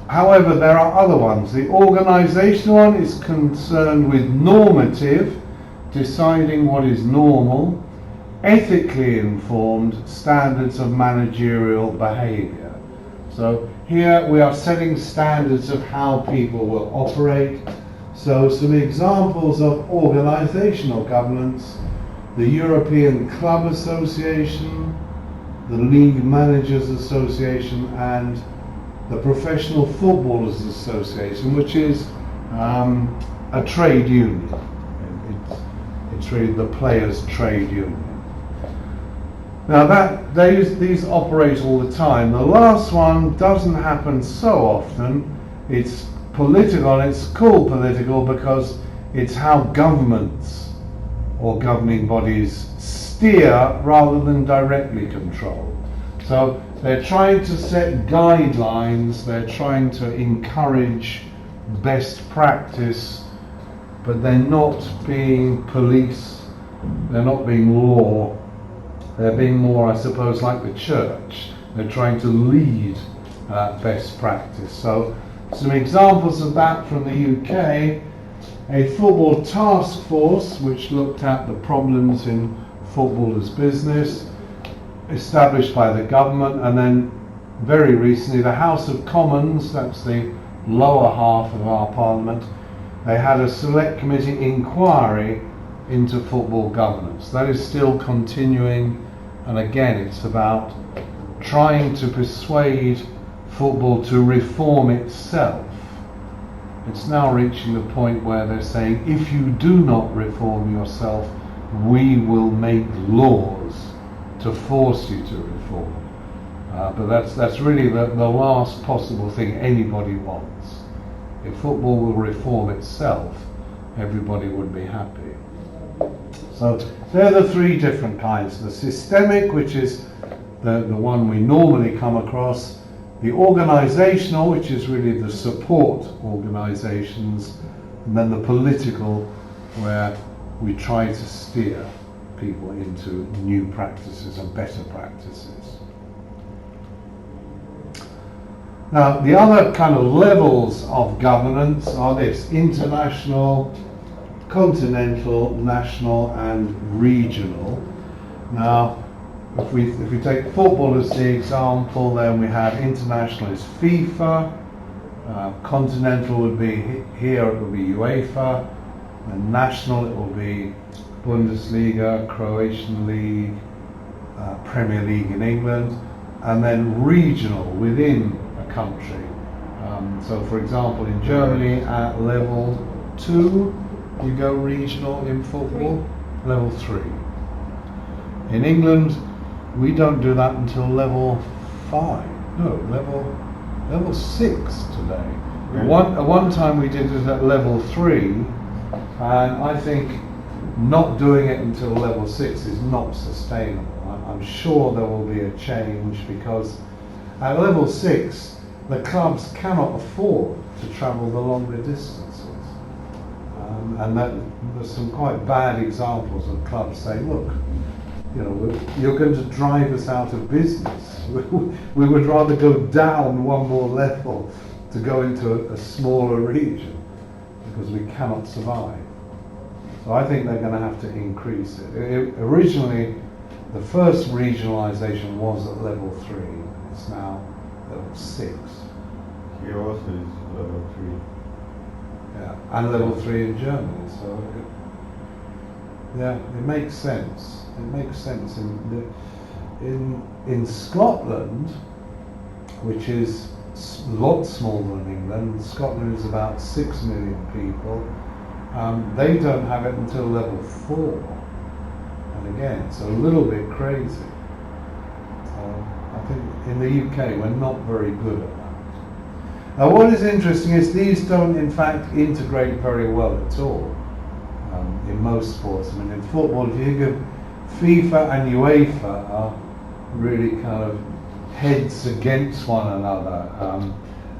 However, there are other ones. The organisational one is concerned with normative, deciding what is normal, ethically informed standards of managerial behaviour. So here we are setting standards of how people will operate. So some examples of organisational governance: the European Club Association, the League Managers Association and the Professional Footballers Association, which is a trade union. It's really the players' trade union. Now these operate all the time. The last one doesn't happen so often. It's political, and it's called political because it's how governments or governing bodies steer rather than directly control. So they're trying to set guidelines, they're trying to encourage best practice, but they're not being police, they're not being law, they're being more, I suppose, like the church. They're trying to lead best practice. So some examples of that from the UK: a football task force which looked at the problems in football as business, established by the government, and then very recently the House of Commons, that's the lower half of our parliament, they had a select committee inquiry into football governance. That is still continuing, and again it's about trying to persuade football to reform itself. It's now reaching the point where they're saying, if you do not reform yourself, we will make laws to force you to reform. But that's really the last possible thing anybody wants. If football will reform itself, everybody would be happy. So they're the three different kinds. The systemic, which is the one we normally come across, the organisational, which is really the support organisations, and then the political, where we try to steer people into new practices and better practices. Now, the other kind of levels of governance are this: international, continental, national, and regional. Now, if we take football as the example, then we have international is FIFA, continental would be here, it would be UEFA, and national it will be Bundesliga, Croatian League, Premier League in England, and then regional within a country. So for example, in Germany at level 2, you go regional in football, level 3. In England, we don't do that until level 5. No, level 6 today. At one time we did it at level 3, and I think not doing it until level 6 is not sustainable. I'm sure there will be a change, because at level 6 the clubs cannot afford to travel the longer distances. And there's some quite bad examples of clubs saying, look, you know, you're going to drive us out of business. We would rather go down one more level to go into a smaller region, because we cannot survive. So I think they're going to have to increase it. Originally, the first regionalisation was at level 3. It's now level 6. Here also is level 3. Yeah, and level 3 in Germany. So it makes sense. It makes sense in Scotland, which is a lot smaller than England. Scotland is about 6 million people. They don't have it until level 4. And again, it's a little bit crazy. I think in the UK we're not very good at that. Now what is interesting is these don't in fact integrate very well at all in most sports. I mean, in football, if you think of FIFA and UEFA are really kind of heads against one another.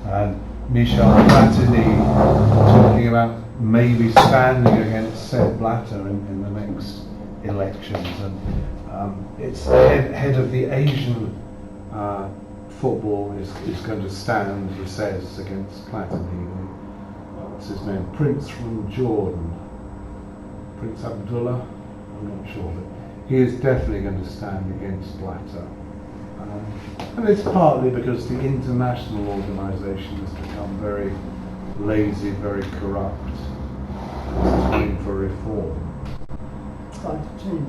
And Michel Platini talking about maybe standing against Sepp Blatter in the next elections. And it's the head of the Asian football is going to stand, he says, against Platini. What's his name? Prince from Jordan. Prince Abdullah? I'm not sure, but he is definitely going to stand against Blatter. And it's partly because the international organisation has become very lazy, very corrupt. It's time for reform. Time to change.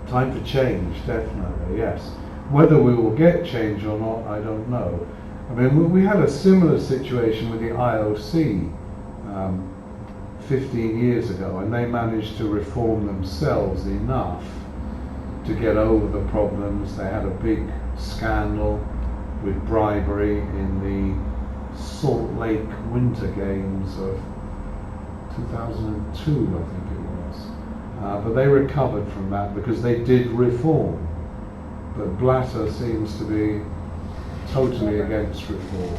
Time for change, definitely, yes. Whether we will get change or not, I don't know. I mean, we had a similar situation with the IOC 15 years ago, and they managed to reform themselves enough to get over the problems. They had a big scandal with bribery in the Salt Lake Winter Games of 2002, I think it was. But they recovered from that because they did reform. But Blatter seems to be totally against reform.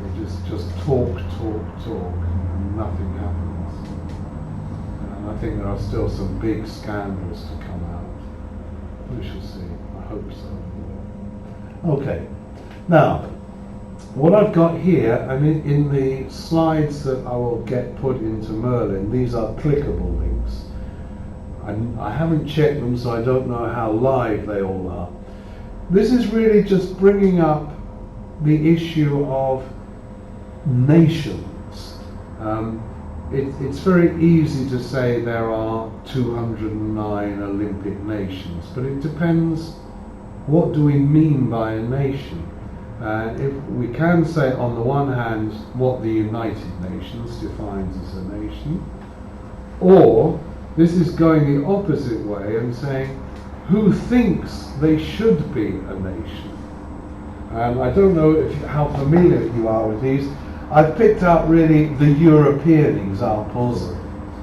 They just talk, and nothing happens. And I think there are still some big scandals to come out. We shall see. I hope so. Okay. Now, what I've got here, I mean, in the slides that I will get put into Merlin, these are clickable links. I haven't checked them, so I don't know how live they all are. This is really just bringing up the issue of nations. It's very easy to say there are 209 Olympic nations, but it depends, what do we mean by a nation? If we can say on the one hand what the United Nations defines as a nation, or this is going the opposite way and saying who thinks they should be a nation. And I don't know how familiar you are with these. I've picked out really the European examples.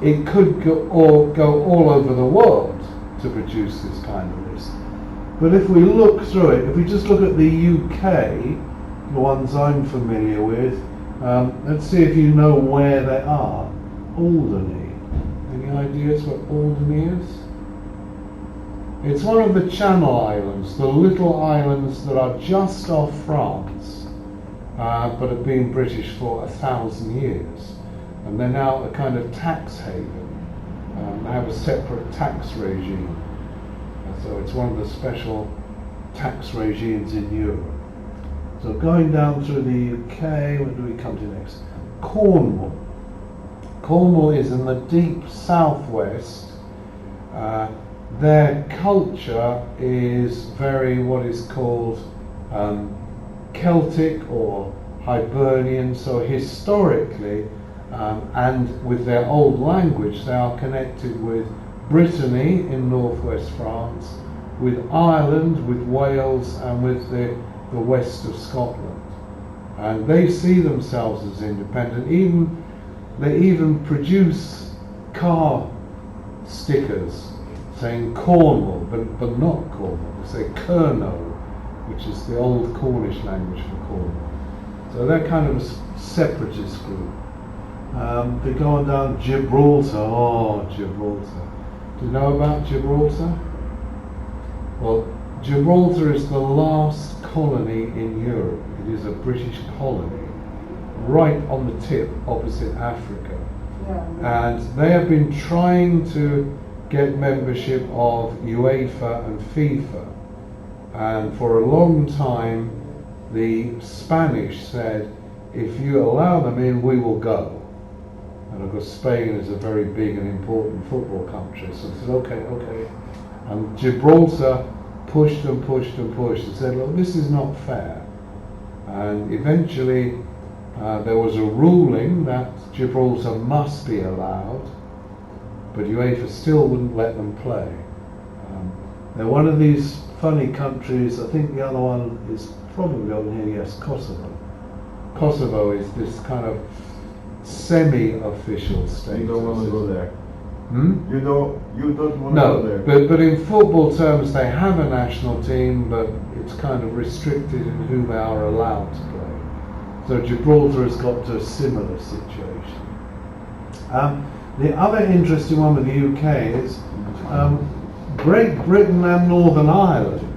It could go all over the world to produce this kind of list. But if we look through it, if we just look at the UK, the ones I'm familiar with, let's see if you know where they are. Alderney. Any ideas what Alderney is? It's one of the Channel Islands, the little islands that are just off France, but have been British for 1,000 years. And they're now a kind of tax haven. They have a separate tax regime. So it's one of the special tax regimes in Europe. So going down through the UK, what do we come to next? Cornwall. Cornwall is in the deep southwest. Their culture is very what is called Celtic or Hibernian. So historically, and with their old language, they are connected with Brittany in northwest France, with Ireland, with Wales, and with the west of Scotland. And they see themselves as independent. They even produce car stickers saying Cornwall, but not Cornwall. They say Kerno, which is the old Cornish language for Cornwall. So they're kind of a separatist group. They're going down Gibraltar. Oh, Gibraltar. Do you know about Gibraltar? Well, Gibraltar is the last colony in Europe. It is a British colony, right on the tip opposite Africa. Yeah. And they have been trying to get membership of UEFA and FIFA. And for a long time, the Spanish said, if you allow them in, we will go. And of course, Spain is a very big and important football country, so they said, okay. And Gibraltar pushed and said, look, this is not fair. And eventually, there was a ruling that Gibraltar must be allowed, but UEFA still wouldn't let them play. They're one of these funny countries. I think the other one is probably on here, yes, Kosovo. Kosovo is this kind of semi-official state. You don't want to go there. Hmm? You don't want to go there. No, but in football terms they have a national team, but it's kind of restricted in who they are allowed to play. So Gibraltar has got to a similar situation. The other interesting one with the UK is Great Britain and Northern Ireland.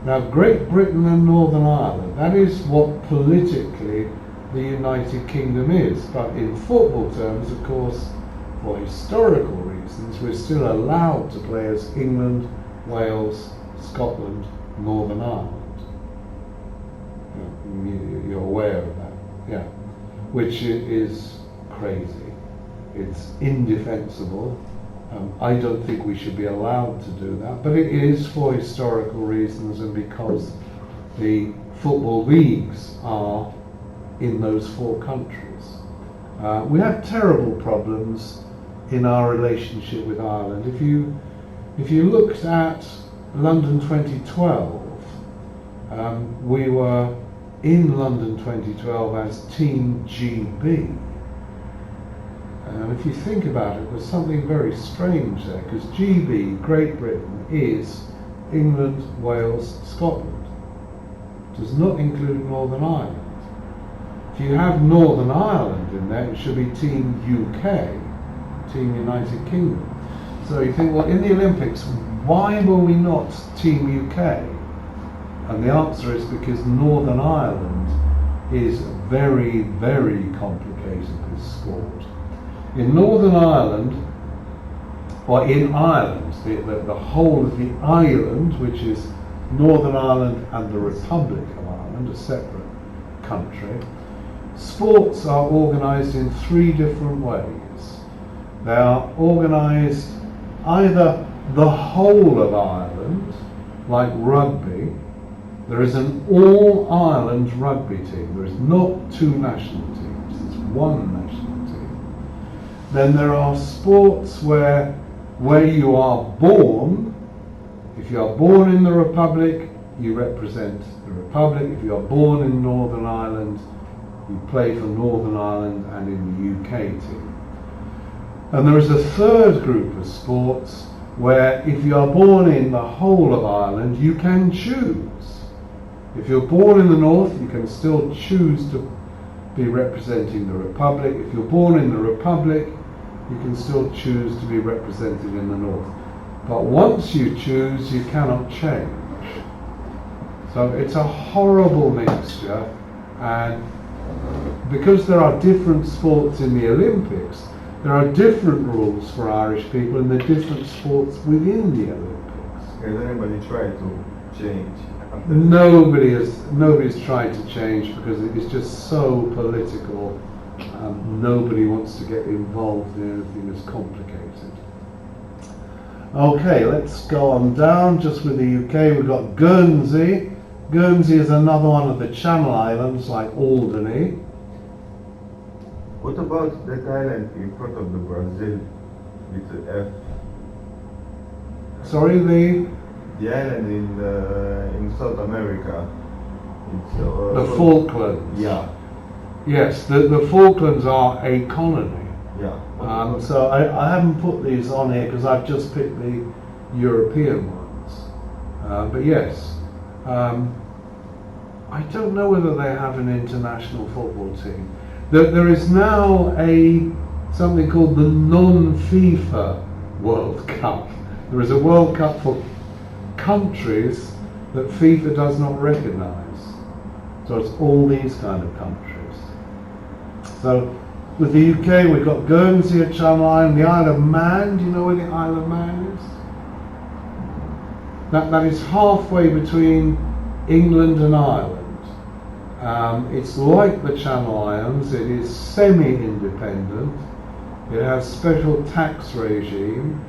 Now, Great Britain and Northern Ireland, that is what politically the United Kingdom is. But in football terms, of course, for historical reasons, we're still allowed to play as England, Wales, Scotland, Northern Ireland. You're aware of that, yeah. Which is crazy. It's indefensible. I don't think we should be allowed to do that, but it is for historical reasons and because the football leagues are in those four countries. We have terrible problems in our relationship with Ireland. If you looked at London 2012, we were in London 2012 as Team GB. And if you think about it, there's something very strange there, because GB, Great Britain, is England, Wales, Scotland. It does not include Northern Ireland. If you have Northern Ireland in there, it should be Team UK, Team United Kingdom. So you think, well, in the Olympics, why were we not Team UK? And the answer is because Northern Ireland is very, very complicated with sport. In Northern Ireland, or in Ireland, the whole of the island, which is Northern Ireland and the Republic of Ireland, a separate country, sports are organised in three different ways. They are organised either the whole of Ireland, like rugby. There is an all-Ireland rugby team. There is not two national teams, it's one national team. Then there are sports where you are born. If you are born in the Republic, you represent the Republic. If you are born in Northern Ireland, you play for Northern Ireland and in the UK team. And there is a third group of sports where if you are born in the whole of Ireland, you can choose. If you're born in the north, you can still choose to be representing the Republic. If you're born in the Republic, you can still choose to be represented in the north. But once you choose, you cannot change. So it's a horrible mixture, and because there are different sports in the Olympics, there are different rules for Irish people in the different sports within the Olympics. Has anybody tried to change? Nobody's tried to change because it is just so political. Nobody wants to get involved in anything that's complicated. Okay, let's go on down. Just with the UK, we've got Guernsey. Guernsey is another one of the Channel Islands, like Alderney. What about that island in front of the Brazil with the F? Sorry, The island in South America. It's the Falklands. Yeah, Yes, the Falklands are a colony. yeah. So I haven't put these on here because I've just picked the European ones. But yes, I don't know whether they have an international football team. There is now something called the non-FIFA World Cup. There is a World Cup for countries that FIFA does not recognise. So it's all these kind of countries. So with the UK, we've got Guernsey, a Channel Island, the Isle of Man. Do you know where the Isle of Man is? That is halfway between England and Ireland. It's like the Channel Islands. It is semi-independent. It has special tax regime.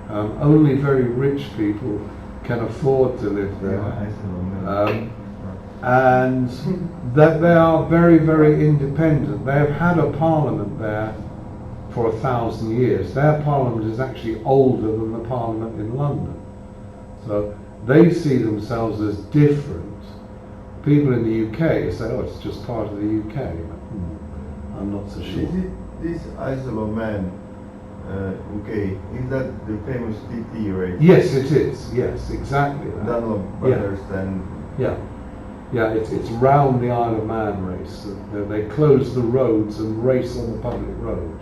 Only very rich people can afford to live there. And that they are very, very independent. They have had a parliament there for 1,000 years. Their parliament is actually older than the parliament in London. So they see themselves as different. People in the UK say, oh, it's just part of the UK. I'm not so sure. Is it this Isle of Man, UK, is that the famous TT race? Yes, it is. Yes, exactly that. Dunlop Brothers and... Yeah. Yeah, it's round the Isle of Man race. They close the roads and race on the public road.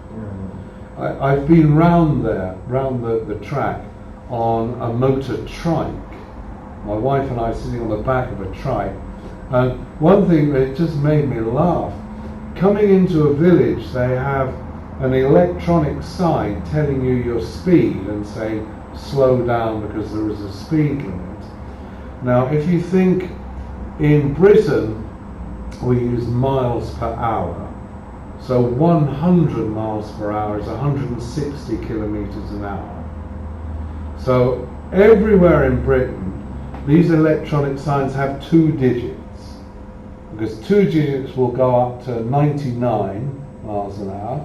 Yeah. I've been round there, round the track, on a motor trike. My wife and I sitting on the back of a trike. And one thing that just made me laugh, coming into a village, they have an electronic sign telling you your speed and saying slow down because there is a speed limit. Now, if you think in Britain, we use miles per hour. So 100 miles per hour is 160 kilometers an hour. So everywhere in Britain, these electronic signs have 2 digits. Because 2 digits will go up to 99 miles an hour,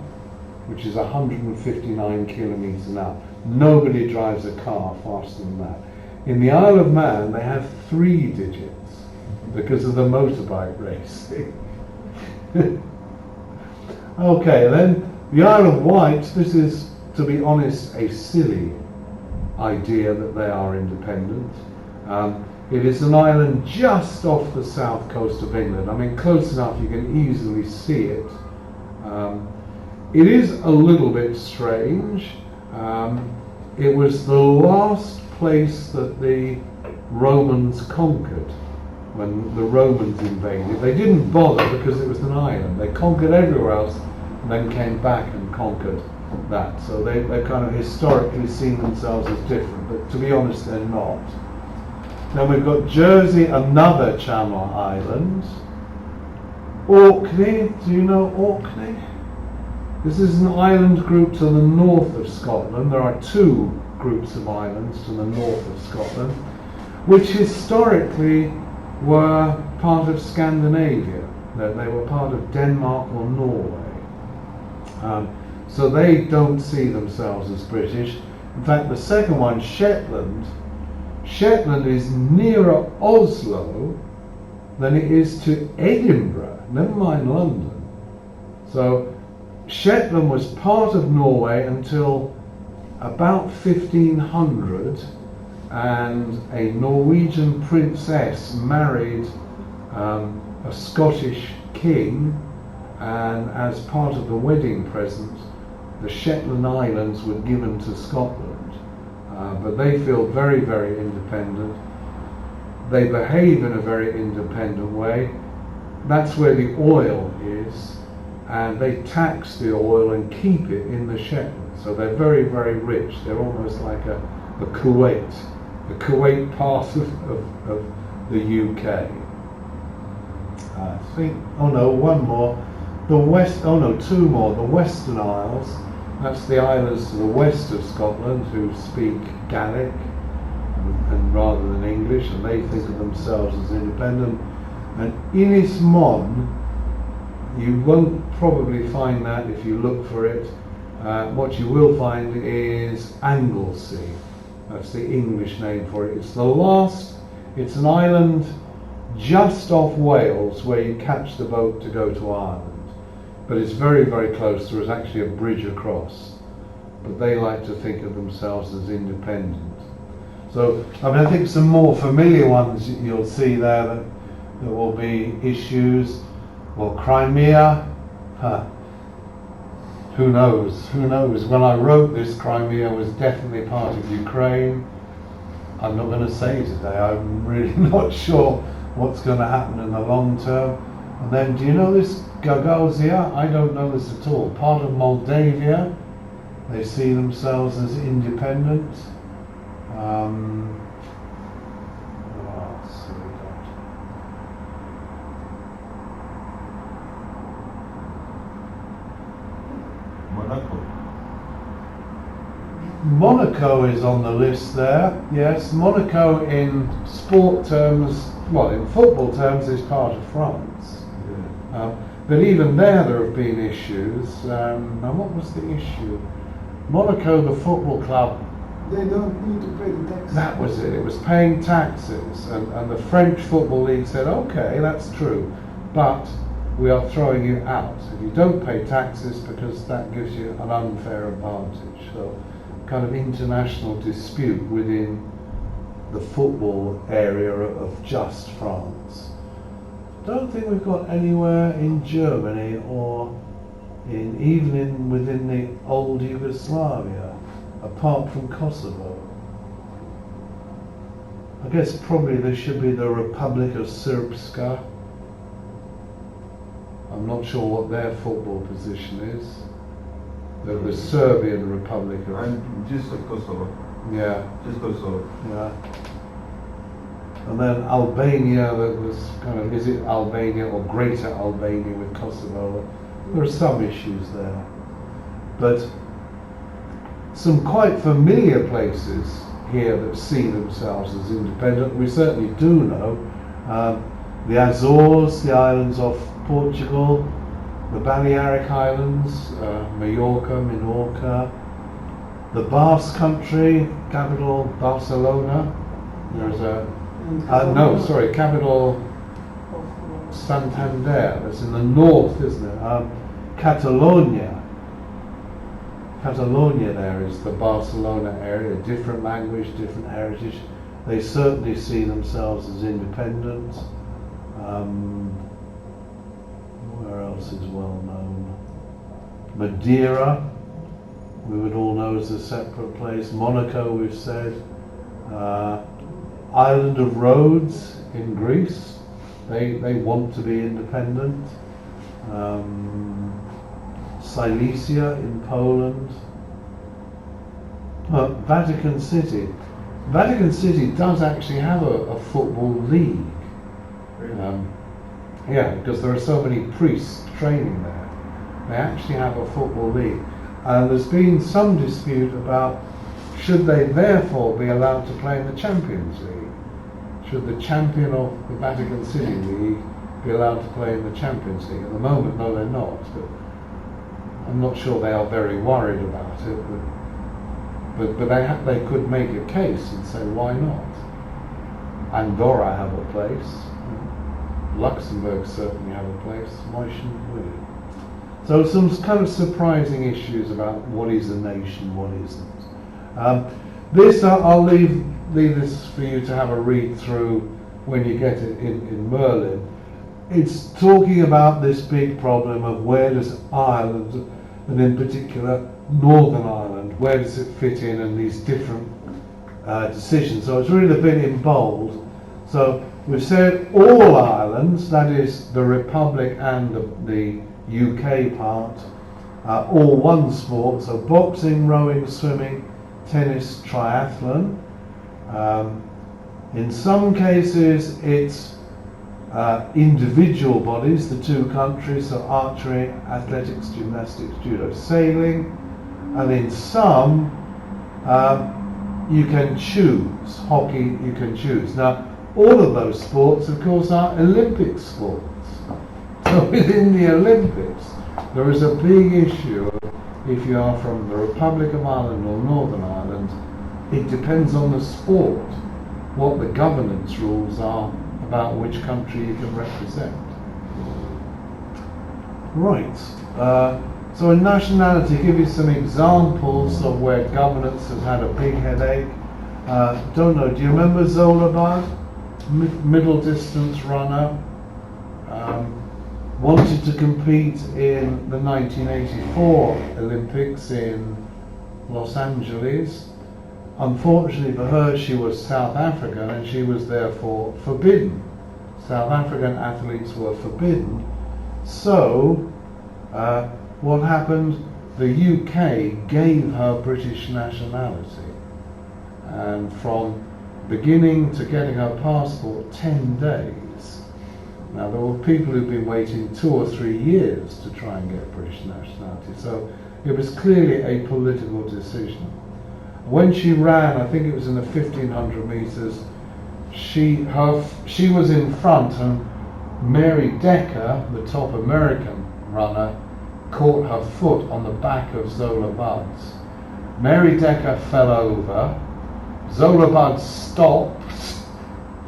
which is 159 kilometers an hour. Nobody drives a car faster than that. In the Isle of Man, they have 3 digits. Because of the motorbike racing. Okay, then the Isle of Wight, this is, to be honest, a silly idea that they are independent. It is an island just off the south coast of England. I mean, close enough you can easily see it. It is a little bit strange. It was the last place that the Romans conquered when the Romans invaded. They didn't bother because it was an island. They conquered everywhere else and then came back and conquered that. So they've kind of historically seen themselves as different, but to be honest, they're not. Then we've got Jersey, another Channel Island. Orkney, do you know Orkney? This is an island group to the north of Scotland. There are two groups of islands to the north of Scotland, which historically were part of Scandinavia. They were part of Denmark or Norway. So they don't see themselves as British. In fact, the second one, Shetland is nearer Oslo than it is to Edinburgh, never mind London. So Shetland was part of Norway until about 1500, and a Norwegian princess married a Scottish king, and as part of the wedding present, the Shetland Islands were given to Scotland. But they feel very, very independent. They behave in a very independent way. That's where the oil is, and they tax the oil and keep it in the Shetland. So they're very, very rich. They're almost like a Kuwait, the Kuwait part of the UK. I think, one more. Two more. The Western Isles. That's the islands to the west of Scotland who speak Gaelic and rather than English, and they think of themselves as independent. And Ynys Môn, you won't probably find that if you look for it. What you will find is Anglesey. That's the English name for it. It's an island just off Wales where you catch the boat to go to Ireland. But it's very, very close. There is actually a bridge across. But they like to think of themselves as independent. So, I think some more familiar ones you'll see there that will be issues. Well, Crimea, who knows? When I wrote this, Crimea was definitely part of Ukraine. I'm not going to say today. I'm really not sure what's going to happen in the long term. And then, do you know this Gagauzia? I don't know this at all. Part of Moldavia. They see themselves as independent. What else have we got? Monaco is on the list there. Yes, Monaco in sport terms, in football terms, is part of France. But even there have been issues. Now, what was the issue? Monaco, the football club. They don't need to pay the taxes. That was it. It was paying taxes, and the French Football League said, "Okay, that's true, but we are throwing you out if you don't pay taxes because that gives you an unfair advantage." So, kind of international dispute within the football area of just France. Don't think we've got anywhere in Germany or within the old Yugoslavia, apart from Kosovo. I guess probably there should be the Republic of Srpska. I'm not sure what their football position is. The Serbian Republic of... I'm just of Kosovo. Yeah. Just Kosovo. Yeah. And then Albania, that was is it Albania or Greater Albania with Kosovo? There are some issues there. But some quite familiar places here that see themselves as independent, we certainly do know. The Azores, the islands off Portugal, the Balearic Islands, Minorca, the Basque Country, capital Barcelona. There's capital Santander. That's in the north, isn't it? Catalonia there is the Barcelona area, different language, different heritage. They certainly see themselves as independent. Where else is well known? Madeira, we would all know as a separate place. Monaco, we've said. Island of Rhodes in Greece, they want to be independent. Silesia in Poland. Vatican City. Vatican City does actually have a football league. Yeah, because there are so many priests training there. They actually have a football league. And there's been some dispute about should they therefore be allowed to play in the Champions League? Should the champion of the Vatican City League be allowed to play in the Champions League? At the moment, no, they're not. But I'm not sure they are very worried about it. But they could make a case and say, why not? Andorra have a place. Luxembourg certainly have a place. Why shouldn't we? So some kind of surprising issues about what is a nation, what isn't. This I'll leave this for you to have a read through when you get it in Merlin. It's talking about this big problem of where does Ireland, and in particular Northern Ireland, where does it fit in, and these different decisions. So it's really a bit in bold. So we've said all islands, that is the Republic and the UK part, all one sport, so boxing, rowing, swimming, tennis, triathlon. In some cases it's individual bodies, the two countries, so archery, athletics, gymnastics, judo, sailing, and in some you can choose, hockey you can choose. Now all of those sports of course are Olympic sports. So within the Olympics, there is a big issue if you are from the Republic of Ireland or Northern Ireland. It depends on the sport, what the governance rules are about which country you can represent. Right, so in nationality, give you some examples of where governance has had a big headache. Don't know, do you remember Zola Budd? Middle distance runner. Wanted to compete in the 1984 Olympics in Los Angeles. Unfortunately for her, she was South African and she was therefore forbidden. South African athletes were forbidden. So, what happened? The UK gave her British nationality. And from beginning to getting her passport, 10 days. Now there were people who've been waiting 2 or 3 years to try and get British nationality, so it was clearly a political decision. When she ran, I think it was in the 1500 metres, she was in front and Mary Decker, the top American runner, caught her foot on the back of Zola Budd's. Mary Decker fell over, Zola Budd stopped,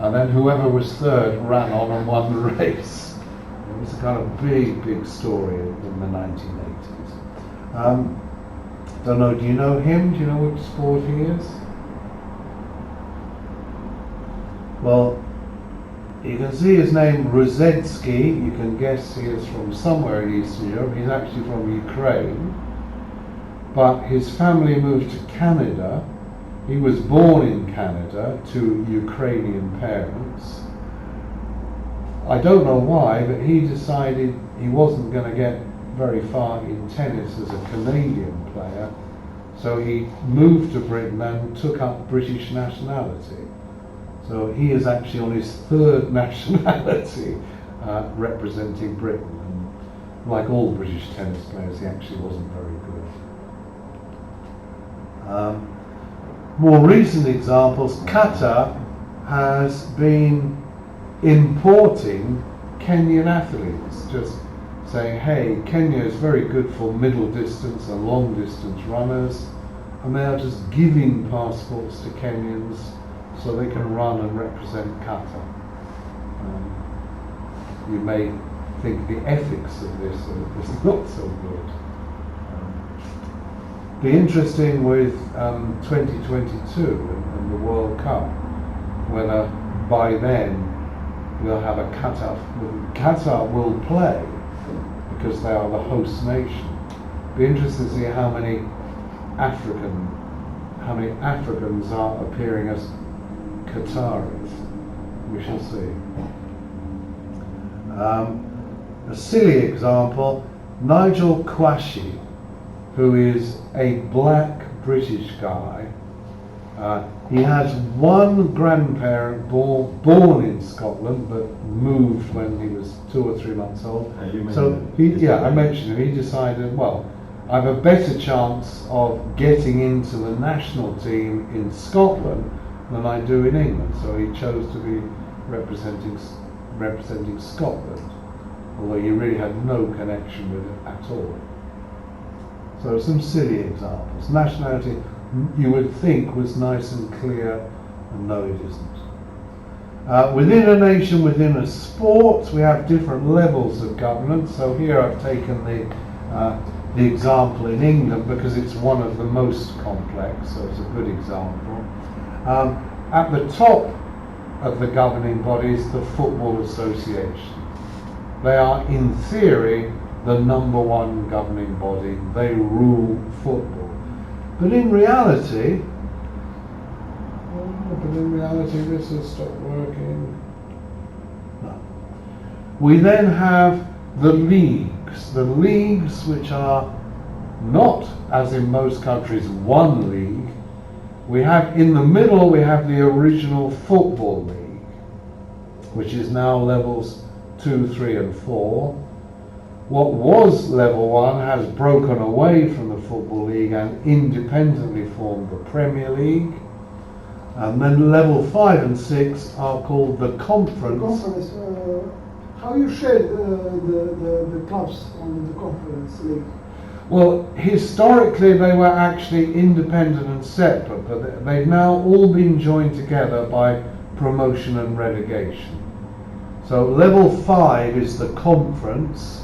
and then whoever was third ran on and won the race. It was a kind of big story in the 1980s. Don't know, do you know him? Do you know which sport he is? Well, you can see his name, Ruzetsky. You can guess he is from somewhere in Eastern Europe. He's actually from Ukraine. But his family moved to Canada. He was born in Canada to Ukrainian parents. I don't know why, but he decided he wasn't going to get very far in tennis as a Canadian player, so he moved to Britain and took up British nationality. So he is actually on his third nationality representing Britain. And like all British tennis players, he actually wasn't very good. More recent examples, Qatar has been importing Kenyan athletes, just saying, hey, Kenya is very good for middle distance and long distance runners, and they are just giving passports to Kenyans so they can run and represent Qatar. You may think the ethics of this is not so good. The interesting with 2022 and the World Cup, whether by then we'll have a Qatar. Qatar will play because they are the host nation. Be interested to see how many Africans are appearing as Qataris. We shall see. A silly example, Nigel Quashie, who is a black British guy. He has one grandparent born in Scotland but moved when he was 2 or 3 months old. So I mentioned him. He decided, well, I have a better chance of getting into the national team in Scotland than I do in England. So he chose to be representing Scotland, although he really had no connection with it at all. So some silly examples. Nationality, you would think, was nice and clear, and no, it isn't. Within a nation, within a sport, we have different levels of governance. So here I've taken the example in England because it's one of the most complex, so it's a good example. At the top of the governing body is the Football Association. They are, in theory, the number one governing body. They rule football. But in reality, this has stopped working. No. We then have the leagues which are not, as in most countries, one league. We have, in the middle, we have the original Football League, which is now levels 2, 3 and 4. What was level 1 has broken away from the Football League and independently formed the Premier League. And then level 5 and 6 are called the Conference. How you share the clubs on the Conference League? Well, historically they were actually independent and separate, but they've now all been joined together by promotion and relegation. So level 5 is the Conference,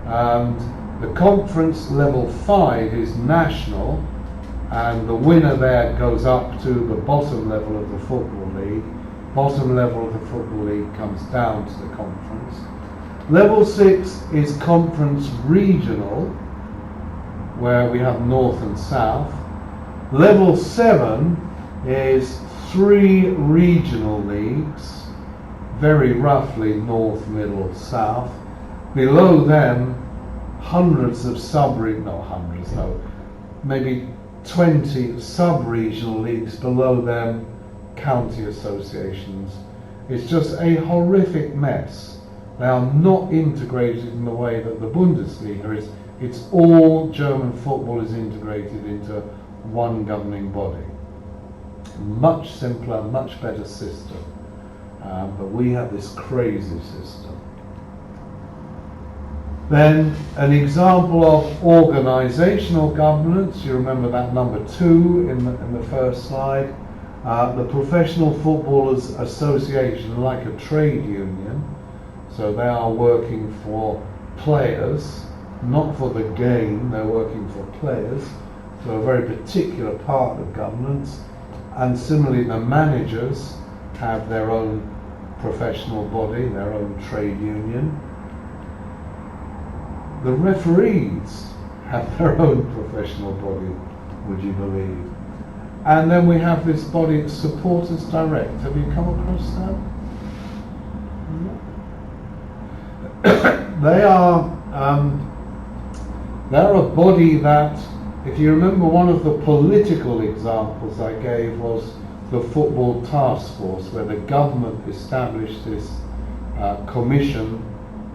and the Conference level 5 is national, and the winner there goes up to the bottom level of the Football League. Bottom level of the Football League comes down to the Conference. Level 6 is Conference Regional, where we have North and South. Level 7 is 3 regional leagues, very roughly North, Middle, South. Below them, maybe 20 sub-regional leagues. Below them, county associations. It's just a horrific mess. They are not integrated in the way that the Bundesliga is. It's all German football is integrated into one governing body. Much simpler, much better system. But we have this crazy system. Then an example of organisational governance. You remember that number 2 in the first slide. The Professional Footballers Association, like a trade union, so they are working for players, not for the game, they're working for players, so a very particular part of governance. And similarly, the managers have their own professional body, their own trade union. The referees have their own professional body, would you believe? And then we have this body, Supporters Direct. Have you come across that? They're a body that, if you remember, one of the political examples I gave was the Football Task Force, where the government established this commission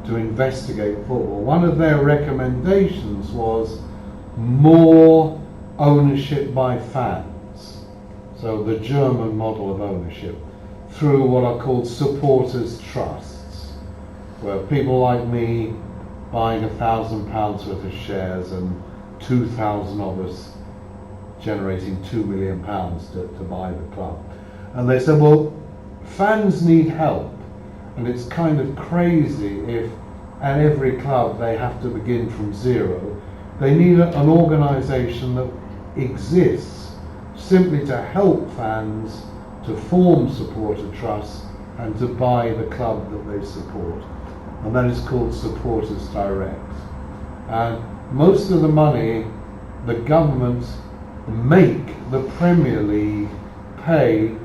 to investigate football. One of their recommendations was more ownership by fans, so the German model of ownership, through what are called supporters' trusts, where people like me buying £1,000 worth of shares and 2,000 of us generating £2 million to buy the club. And they said, well, fans need help, and it's kind of crazy if at every club they have to begin from zero. They need an organisation that exists simply to help fans to to form supporter trusts and to buy the club that they support. And that is called Supporters Direct. And most of the money the government make the Premier League pay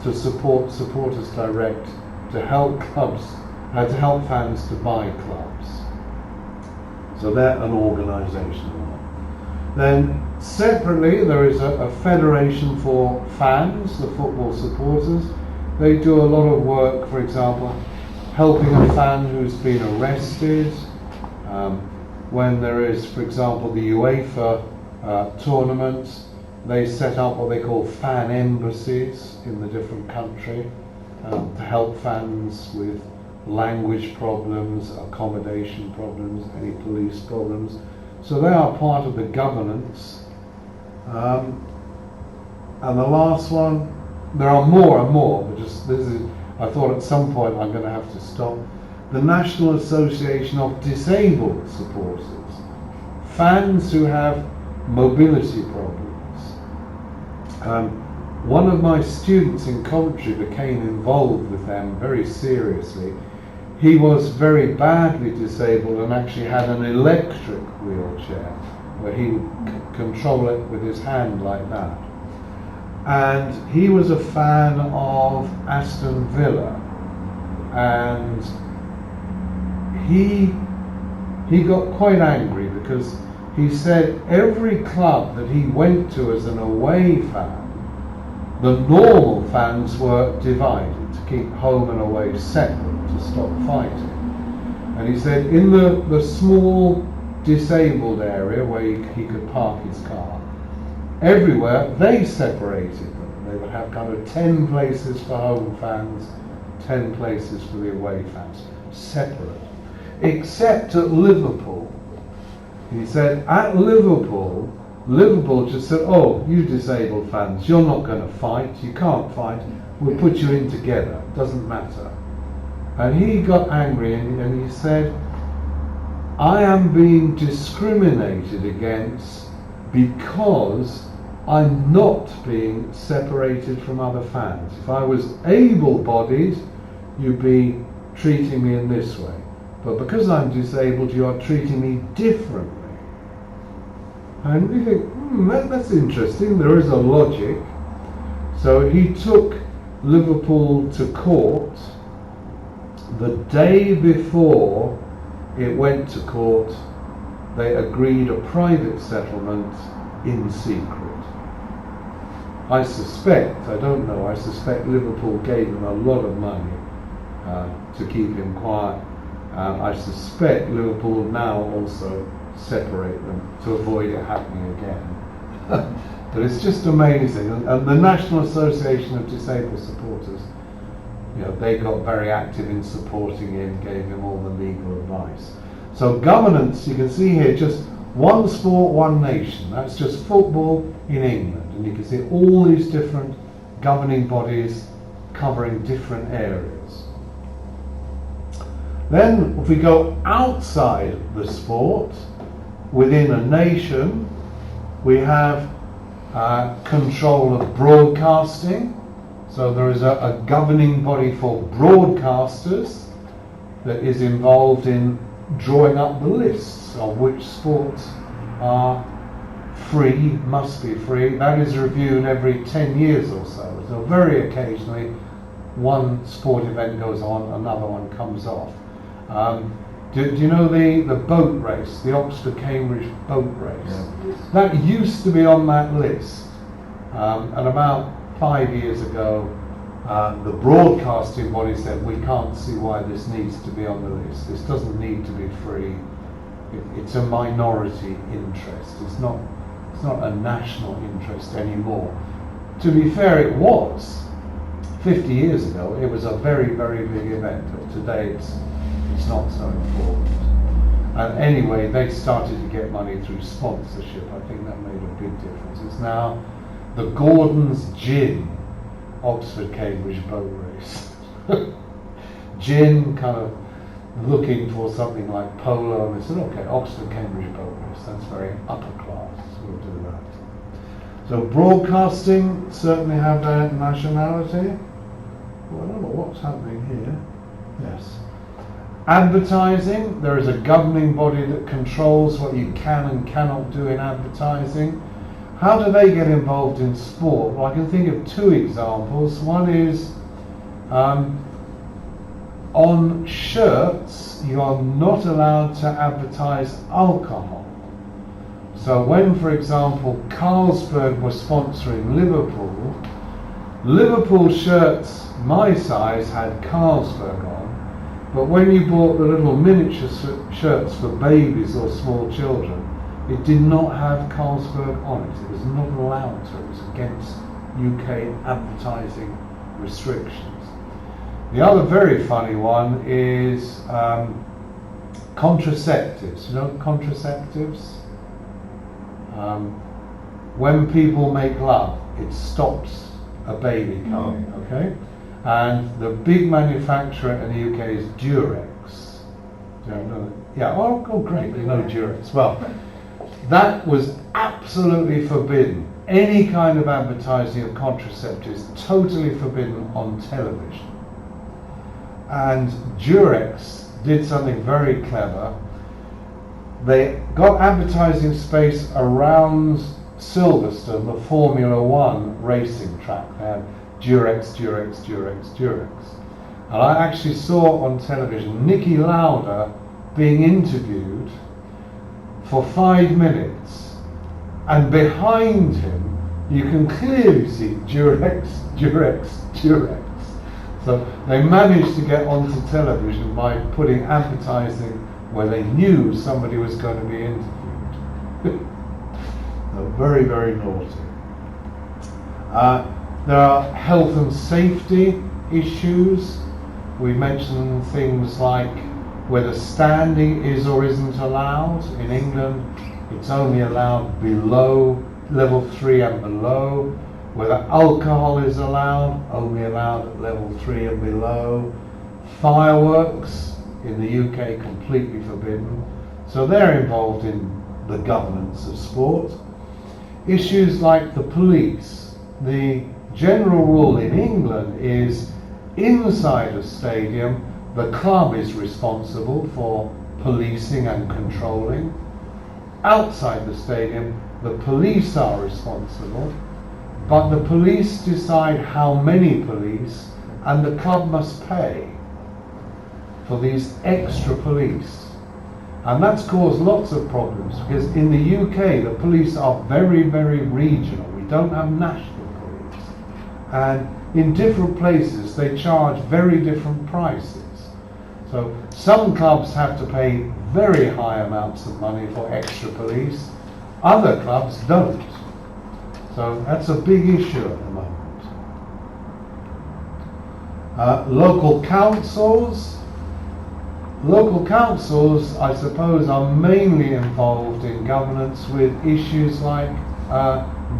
to support Supporters Direct, to help clubs, to help fans to buy clubs. So they're an organisation. Then separately there is a federation for fans, the football supporters. They do a lot of work, for example, helping a fan who's been arrested. When there is, for example, the UEFA tournaments, they set up what they call fan embassies in the different country to help fans with language problems, accommodation problems, any police problems. So they are part of the governance. And the last one, there are more and more, but just this is, I thought at some point I'm going to have to stop. The National Association of Disabled Supporters, fans who have mobility problems. One of my students in Coventry became involved with them very seriously. He was very badly disabled and actually had an electric wheelchair where he would control it with his hand like that. And he was a fan of Aston Villa, and he got quite angry because he said every club that he went to as an away fan, the normal fans were divided to keep home and away separate to stop fighting. And he said in the small disabled area where he could park his car, everywhere they separated them. They would have kind of 10 places for home fans, 10 places for the away fans, separate. Except at Liverpool. He said at Liverpool just said, oh, you disabled fans, you're not going to fight, you can't fight, we'll put you in together, doesn't matter. And he got angry and he said, I am being discriminated against because I'm not being separated from other fans. If I was able-bodied, you'd be treating me in this way. But because I'm disabled, you are treating me differently. And we think, that's interesting, there is a logic. So he took Liverpool to court. The day before it went to court, they agreed a private settlement in secret. I suspect Liverpool gave him a lot of money to keep him quiet. I suspect Liverpool now also separate them to avoid it happening again. But it's just amazing. And the National Association of Disabled Supporters, they got very active in supporting him, gave him all the legal advice. So governance, you can see here, just one sport, one nation. That's just football in England. And you can see all these different governing bodies covering different areas. Then, if we go outside the sport, within a nation, we have control of broadcasting. So there is a governing body for broadcasters that is involved in drawing up the lists of which sports are free, must be free. That is reviewed every 10 years or so. So very occasionally, one sport event goes on, another one comes off. Do you know the boat race, the Oxford-Cambridge boat race? Yeah. That used to be on that list. And about 5 years ago, the broadcasting body said, we can't see why this needs to be on the list. This doesn't need to be free. It's a minority interest. It's not a national interest anymore. To be fair, it was. 50 years ago, it was a very, very big event. But today, it's not so important. And anyway, they started to get money through sponsorship. I think that made a big difference. It's now the Gordon's Gin Oxford-Cambridge boat race. Gin kind of looking for something like polo, and they said, okay, Oxford-Cambridge boat race, that's very upper class, we'll do that. So broadcasting certainly have their nationality. Well, I don't know what's happening here. Yes. Advertising, there is a governing body that controls what you can and cannot do in advertising. How do they get involved in sport? Well, I can think of two examples. One is on shirts, you are not allowed to advertise alcohol. So when, for example, Carlsberg was sponsoring Liverpool shirts my size had Carlsberg on, but when you bought the little miniature shirts for babies or small children, it did not have Carlsberg on it. It was not allowed to. It was against UK advertising restrictions. The other very funny one is contraceptives. You know contraceptives? When people make love, it stops a baby coming, okay? And the big manufacturer in the UK is Durex. Do you know that? Yeah, oh great, you know Durex. Well, that was absolutely forbidden. Any kind of advertising of contraceptives, totally forbidden on television. And Durex did something very clever. They got advertising space around Silverstone, the Formula One racing track. They had Durex, Durex, Durex, Durex. And I actually saw on television Niki Lauda being interviewed for 5 minutes, and behind him you can clearly see Durex, Durex, Durex. So they managed to get onto television by putting advertising where they knew somebody was going to be interviewed. They're very, very naughty. There are health and safety issues. We mentioned things like whether standing is or isn't allowed. In England, it's only allowed below level 3 and below. Whether alcohol is allowed, only allowed at level 3 and below. Fireworks in the UK completely forbidden. So they're involved in the governance of sport. Issues like the police. The general rule in England is inside a stadium, the club is responsible for policing and controlling. Outside the stadium, the police are responsible, but the police decide how many police, and the club must pay for these extra police. And that's caused lots of problems, because in the UK the police are very, very regional. We don't have national police. And in different places they charge very different prices. So some clubs have to pay very high amounts of money for extra police, other clubs don't. So that's a big issue at the moment. Local councils. Local councils, I suppose, are mainly involved in governance with issues like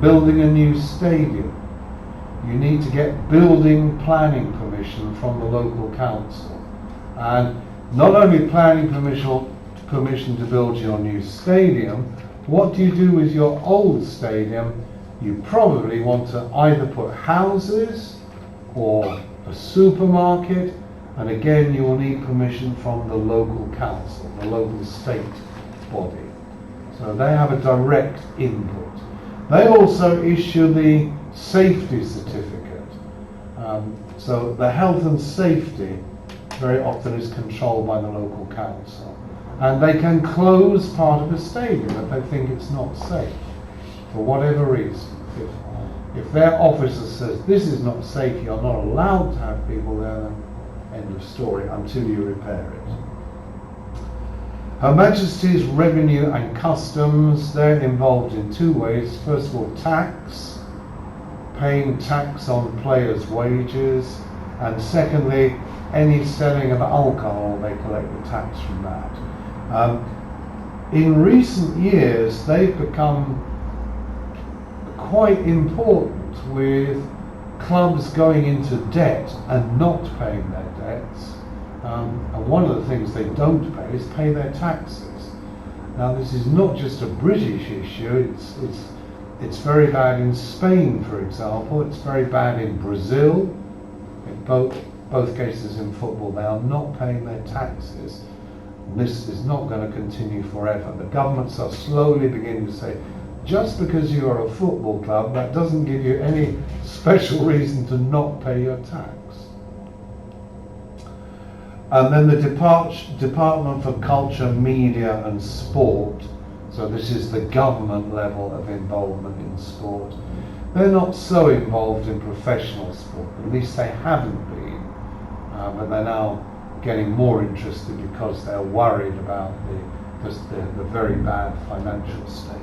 building a new stadium. You need to get building planning permission from the local council. And not only planning permission to build your new stadium, what do you do with your old stadium? You probably want to either put houses or a supermarket, and again you will need permission from the local council, the local state body. So they have a direct input. They also issue the safety certificate. So the health and safety very often is controlled by the local council. And they can close part of a stadium if they think it's not safe, for whatever reason. If their officer says this is not safe, you're not allowed to have people there, then end of story, until you repair it. Her Majesty's Revenue and Customs, they're involved in two ways. First of all, tax, paying tax on players' wages, and secondly, any selling of alcohol, they collect the tax from that. In recent years, they've become quite important with clubs going into debt and not paying their debts. And one of the things they don't pay is pay their taxes. Now, this is not just a British issue, it's It's very bad in Spain, for example. It's very bad in Brazil. In both cases in football, they are not paying their taxes. This is not going to continue forever. The governments are slowly beginning to say, just because you are a football club, that doesn't give you any special reason to not pay your tax. And then the Department for Culture, Media and Sport, so this is the government level of involvement in sport. They're not so involved in professional sport, at least they haven't been, but they're now getting more interested because they're worried about the very bad financial state.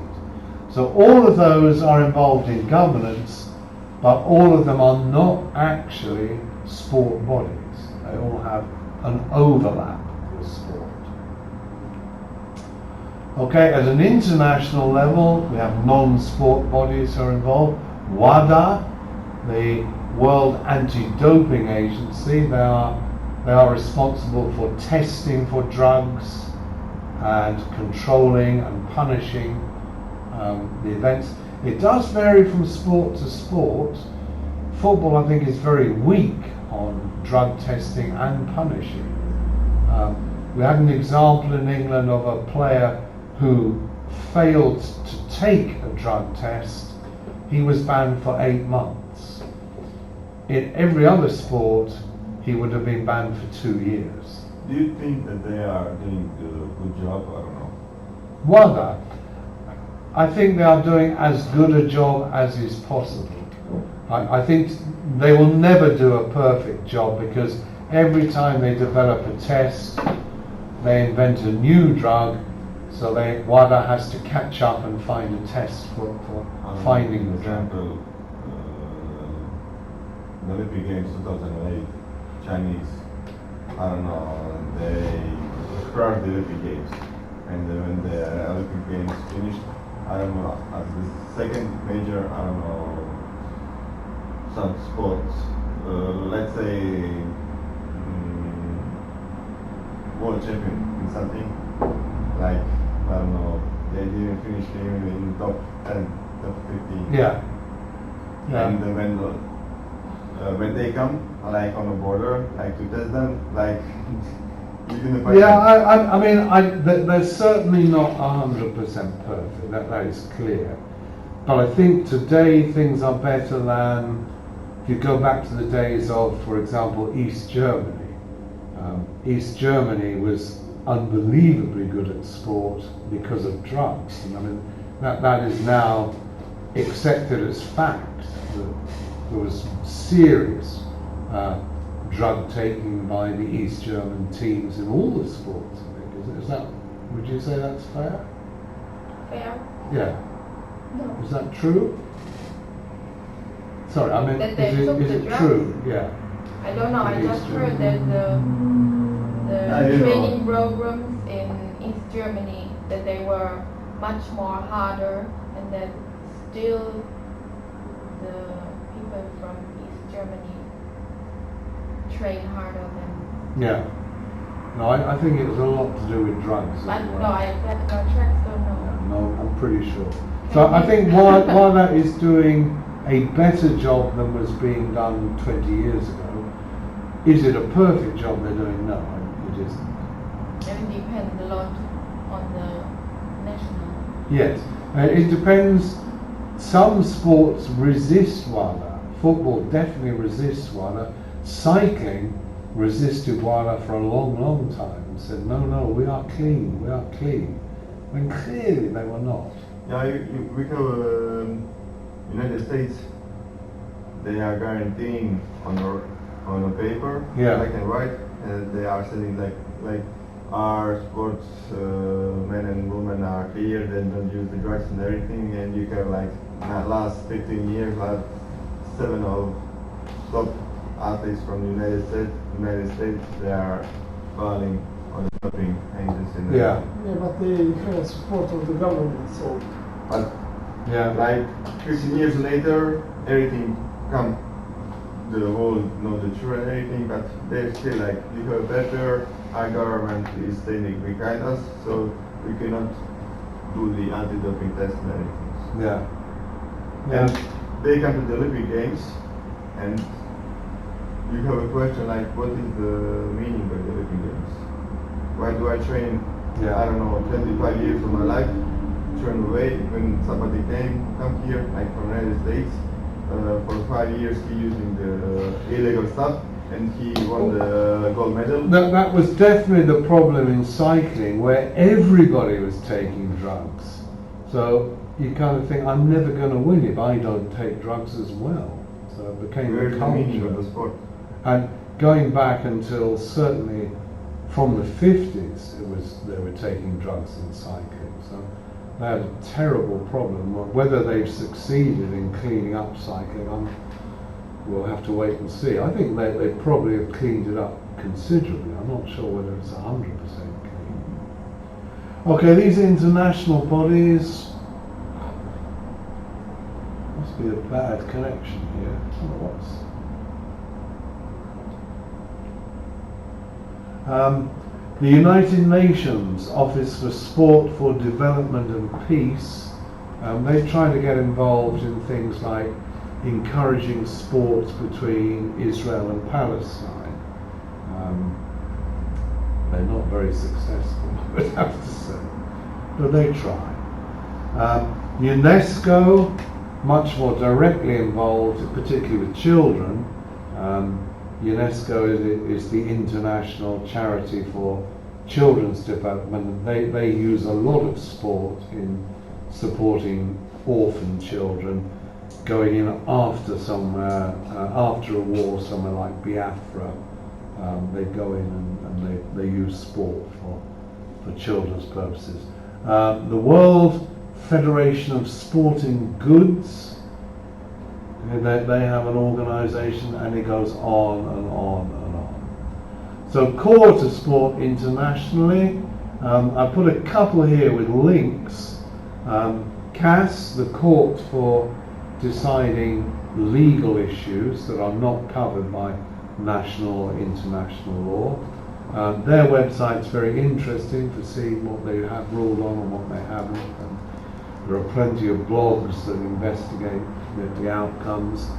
So all of those are involved in governance, but all of them are not actually sport bodies. They all have an overlap with sport. Okay, at an international level, we have non-sport bodies who are involved. WADA, the World Anti-Doping Agency, they are responsible for testing for drugs and controlling and punishing the events. It does vary from sport to sport. Football, I think, is very weak on drug testing and punishing. We had an example in England of a player who failed to take a drug test. He was banned for 8 months. In every other sport, he would have been banned for 2 years. Do you think that they are doing a good job? I don't know. WADA, I think they are doing as good a job as is possible. I think they will never do a perfect job because every time they develop a test, they invent a new drug, so WADA has to catch up and find a test for finding the drug. For example, the Olympic Games 2008, Chinese, I don't know, they crashed the Olympic Games. And when the Olympic Games finished, I don't know, as the second major, I don't know, some sports, let's say world champion in something, like, I don't know, they didn't finish even in top 10, top 15. Yeah. And when they come, like on the border, like to test them, like you can find Yeah, I mean, they're certainly not 100% perfect, that is clear. But I think today things are better than, if you go back to the days of, for example, East Germany. East Germany was unbelievably good at sport because of drugs. And I mean, that is now accepted as fact. That there was serious drug taking by the East German teams in all the sports. I think is that? Would you say that's fair? Fair? Yeah. No. Is that true? Sorry, I mean, That they is took it the drugs? true? Yeah. I don't know, I just heard that I the don't training know. programs in East Germany, that they were much more harder, and that still the people from East Germany train harder than. Yeah. No, I think it was a lot to do with drugs. But as no, well. I tracks don't know. Yeah, no, I'm pretty sure. So I think while that is doing a better job than was being done 20 years ago, is it a perfect job they're doing? No, it isn't. And it depends a lot on the national. Yes, it depends. Some sports resist WADA. Football definitely resists WADA. Cycling resisted WADA for a long, long time and said, no, we are clean, when clearly they were not. Yeah, we have United States. They are guaranteeing on a paper, Yeah. black and white, and they are saying like our sports men and women are clear. They don't use the drugs and everything, and you have like last 15 years, like 7 of top athletes from the United States, they are falling on the doping agency. Yeah. Yeah, but they have support of the government, so. But Yeah. like 15 years later, everything come, the whole know the truth and everything, but they're still like, we have better, our government is standing behind us, so we cannot do the anti-doping test and everything. Yeah. And they come to the Olympic Games, and you have a question like, what is the meaning of the Olympic Games? Why do I train, Yeah. I don't know, 25 years of my life, turn away when somebody come here, like from the United States, for 5 years he using the illegal stuff, and he won the gold medal. That was definitely the problem in cycling, where everybody was taking drugs. So you kind of think, I'm never going to win if I don't take drugs as well. So it became Where's a the meaning of culture. the sport? And going back until certainly from the 50s, they were taking drugs in cycling. So they had a terrible problem. Whether they've succeeded in cleaning up cycling, we'll have to wait and see. I think they probably have cleaned it up considerably. I'm not sure whether it's 100% clean. Okay, these international bodies. Must be a bad connection here. I don't know what's. The United Nations Office for Sport for Development and Peace, they try to get involved in things like encouraging sports between Israel and Palestine. They're not very successful, I would have to say, but they try. UNESCO, much more directly involved, particularly with children. UNESCO is the international charity for children's development, and they use a lot of sport in supporting orphan children going in after after a war somewhere like Biafra. They go in and they use sport for children's purposes. The World Federation of Sporting Goods, they have an organisation, and it goes on and on and on. So core to sport internationally, I put a couple here with links. CAS, the court for deciding legal issues that are not covered by national or international law. Their website's very interesting to see what they have ruled on and what they haven't. And there are plenty of blogs that investigate the outcomes.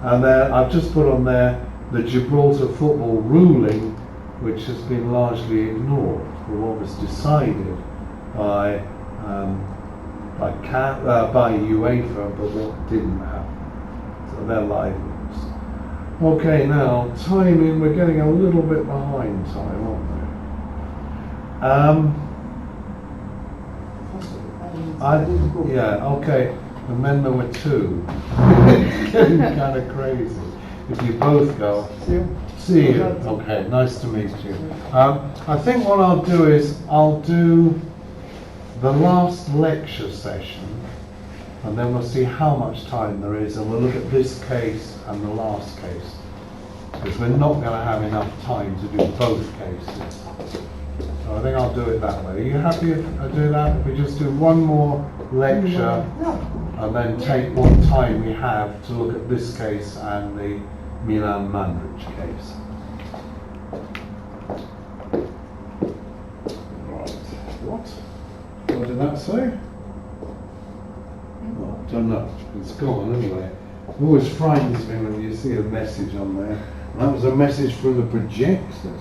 And I've just put on there the Gibraltar football ruling, which has been largely ignored, for what was decided by UEFA, but what didn't happen. So they're live links. Okay, now timing, we're getting a little bit behind time, aren't we? Yeah, okay, and then there were two. It's getting kind of crazy. If you both go, see you. Okay, nice to meet you. I think what I'll do is I'll do the last lecture session, and then we'll see how much time there is, and we'll look at this case and the last case, because we're not going to have enough time to do both cases. So I think I'll do it that way. Are you happy if I do that? If we just do one more lecture and then take what time we have to look at this case and the Milan Mandrich case. Right. What did that say? Oh, don't know. It's gone anyway. It always frightens me when you see a message on there. And that was a message from the projector.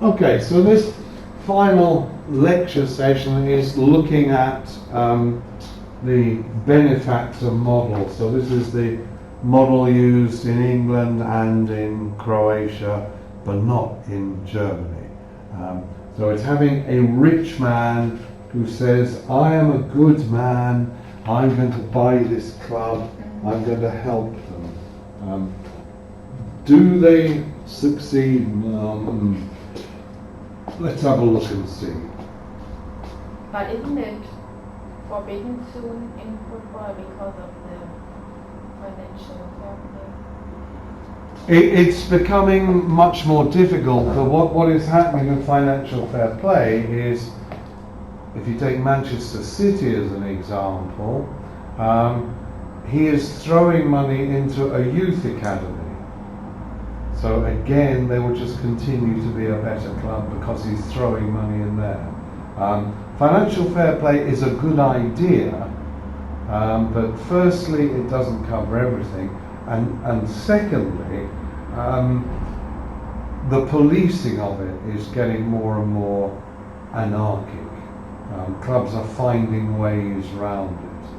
Okay, so this final lecture session is looking at the benefactor model. So this is the model used in England and in Croatia, but not in Germany. So it's having a rich man who says, I am a good man, I'm going to buy this club, I'm going to help them. Do they succeed? Let's have a look and see. But isn't it forbidden soon in football because of the financial fair play? It's becoming much more difficult, but what is happening with financial fair play is, if you take Manchester City as an example, he is throwing money into a youth academy. So again, they will just continue to be a better club because he's throwing money in there. Financial fair play is a good idea, but firstly, it doesn't cover everything, and secondly, the policing of it is getting more and more anarchic. Clubs are finding ways round it,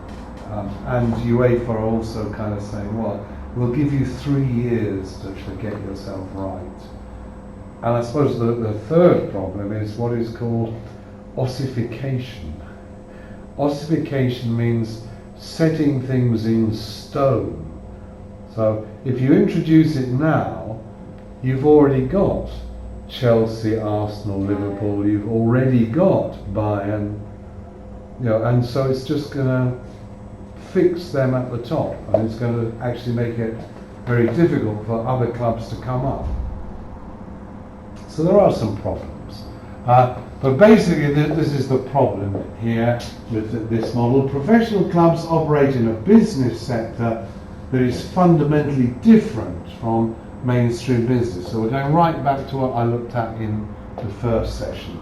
and UEFA are also kind of saying, well, we'll give you 3 years to get yourself right. And I suppose the third problem is what is called ossification. Ossification means setting things in stone. So if you introduce it now, you've already got Chelsea, Arsenal, Liverpool, you've already got Bayern, and so it's just going to fix them at the top, and it's going to actually make it very difficult for other clubs to come up. So there are some problems. But basically this is the problem here with this model. Professional clubs operate in a business sector that is fundamentally different from mainstream business. So we're going right back to what I looked at in the first session.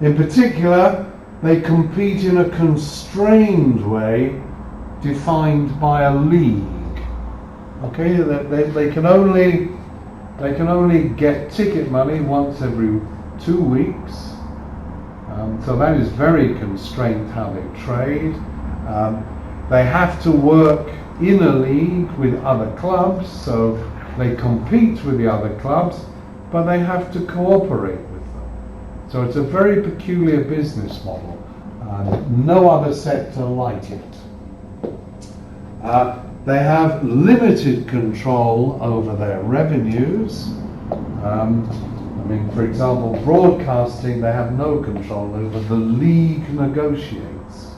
In particular, they compete in a constrained way defined by a league. Okay, they can only get ticket money once every 2 weeks. So that is very constrained how they trade. They have to work in a league with other clubs, so they compete with the other clubs, but they have to cooperate with them. So it's a very peculiar business model. No other sector like it. They have limited control over their revenues. For example, broadcasting, they have no control over. The league negotiates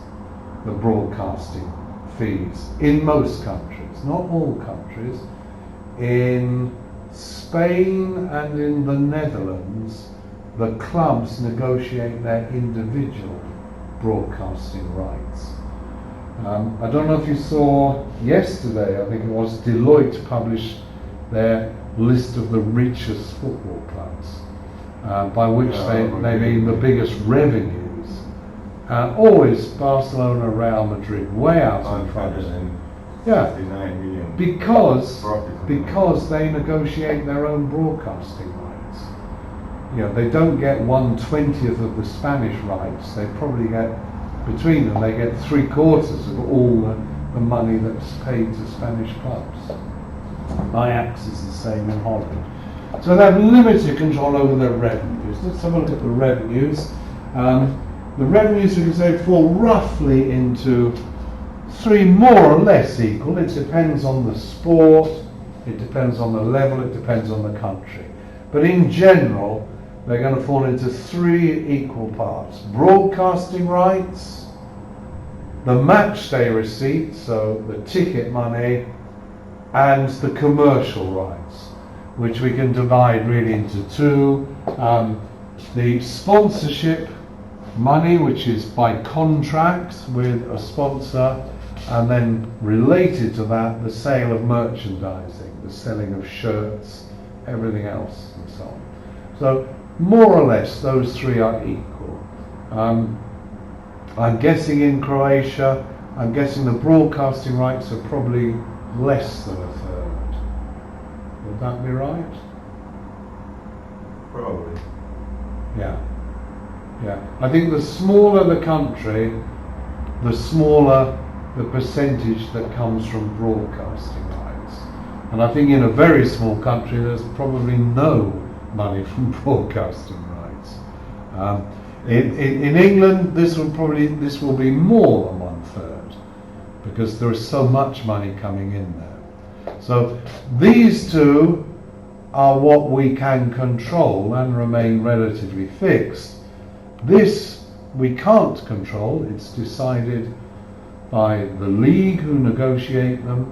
the broadcasting fees in most countries, not all countries. In Spain and in the Netherlands, the clubs negotiate their individual broadcasting rights. I don't know if you saw yesterday, I think it was, Deloitte published their list of the richest football clubs, by which they mean the biggest revenues. Always Barcelona, Real Madrid, way out in front of them. Yeah, 59 million. Because they negotiate their own broadcasting rights. They don't get 1/20th of the Spanish rights. They probably get, between them, they get 3/4 of all the money that's paid to Spanish clubs. Ajax is the same in Holland. So they have limited control over their revenues. Let's have a look at the revenues. The revenues, we can say, fall roughly into 3 more or less equal. It depends on the sport, it depends on the level, it depends on the country. But in general, they're going to fall into 3 equal parts. Broadcasting rights, the match day receipts, so the ticket money, and the commercial rights, which we can divide really into 2. The sponsorship money, which is by contract with a sponsor, and then related to that, the sale of merchandising, the selling of shirts, everything else, and so on. So more or less those 3 are equal. I'm guessing in Croatia, I'm guessing the broadcasting rights are probably less than 1/3. Would that be right? Probably. Yeah. I think the smaller the country, the smaller the percentage that comes from broadcasting rights. And I think in a very small country there's probably no money from broadcasting rights. In England this will be more than 1/3, because there is so much money coming in there. So these 2 are what we can control and remain relatively fixed. This we can't control, it's decided by the league who negotiate them,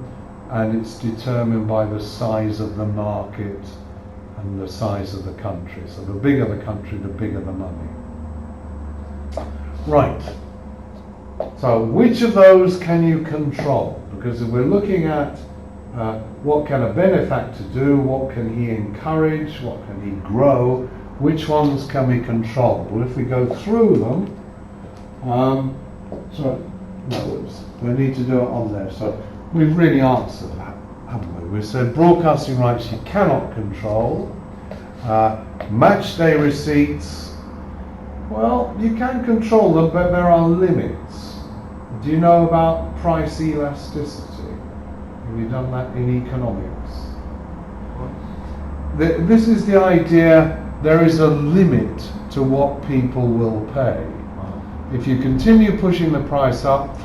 and it's determined by the size of the market and the size of the country. So the bigger the country, the bigger the money. Right. So which of those can you control? Because if we're looking at what can a benefactor do, what can he encourage, what can he grow, which ones can we control? Well, if we go through them, we need to do it on there. So we've really answered that, haven't we? We said broadcasting rights you cannot control. Match day receipts, well, you can control them, but there are limits. Do you know about price elasticity? Have you done that in economics? This is the idea, there is a limit to what people will pay. If you continue pushing the price up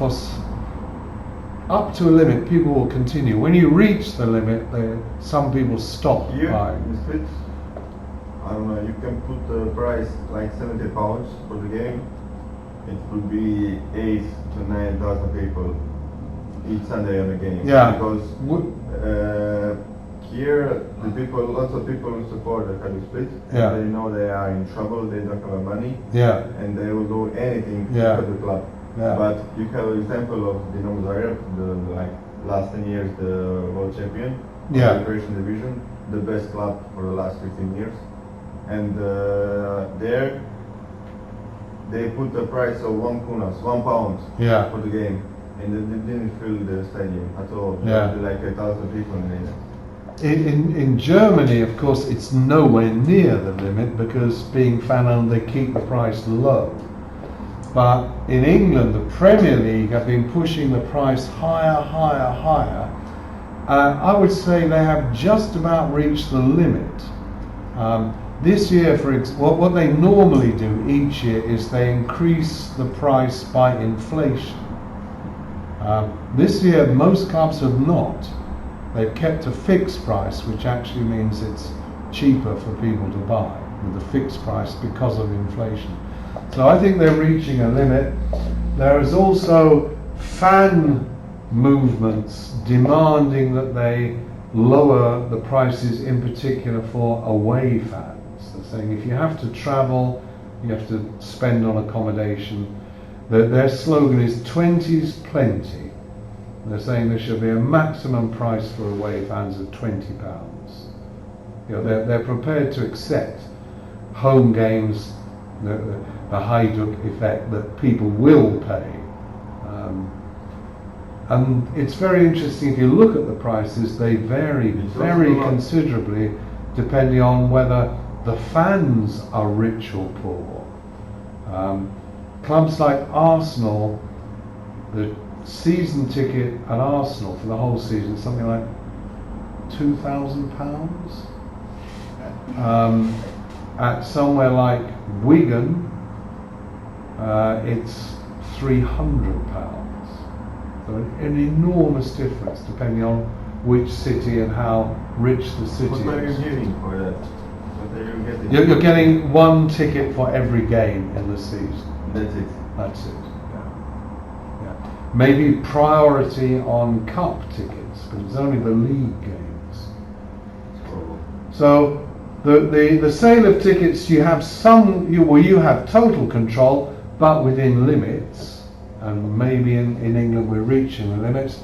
up to a limit, people will continue. When you reach the limit, some people stop Here, buying. in the States, I don't know, you can put the price like 70 pounds for the game. It would be 8 to 9,000 people each Sunday on the game. Yeah. Because here, lots of people support the Cardiff Split. Yeah. They know they are in trouble, they don't have money, Yeah, and they will do anything Yeah. for the club. Yeah. But you have an example of Dinamo Zagreb, last 10 years the world champion, Yeah. of the Croatian division, the best club for the last 15 years. And there they put the price of £1 pound Yeah. for the game, and they didn't fill the stadium at all. Yeah. There were like 1,000 people in it. In Germany, of course, it's nowhere near the limit because being fan-owned, they keep the price low. But in England, the Premier League have been pushing the price higher. I would say they have just about reached the limit. This year, what they normally do each year is they increase the price by inflation. This year, most clubs have not. They've kept a fixed price, which actually means it's cheaper for people to buy with a fixed price because of inflation. So I think they're reaching a limit. There is also fan movements demanding that they lower the prices, in particular for away fans. They're saying if you have to travel, you have to spend on accommodation. Their slogan is 20's plenty. They're saying there should be a maximum price for away fans of £20. They're prepared to accept home games, the Hajduk effect that people will pay. And it's very interesting, if you look at the prices, they vary very considerably depending on whether the fans are rich or poor. Clubs like Arsenal, the season ticket at Arsenal for the whole season is something like £2,000. At somewhere like Wigan, it's £300. So an enormous difference depending on which city and how rich the city What are you is. giving for that? What are you getting? You're getting one ticket for every game in the season. That's it. That's it. Yeah. Maybe priority on cup tickets, but it's only the league games. So the sale of tickets, you have you have total control, but within limits. And maybe in England we're reaching the limits.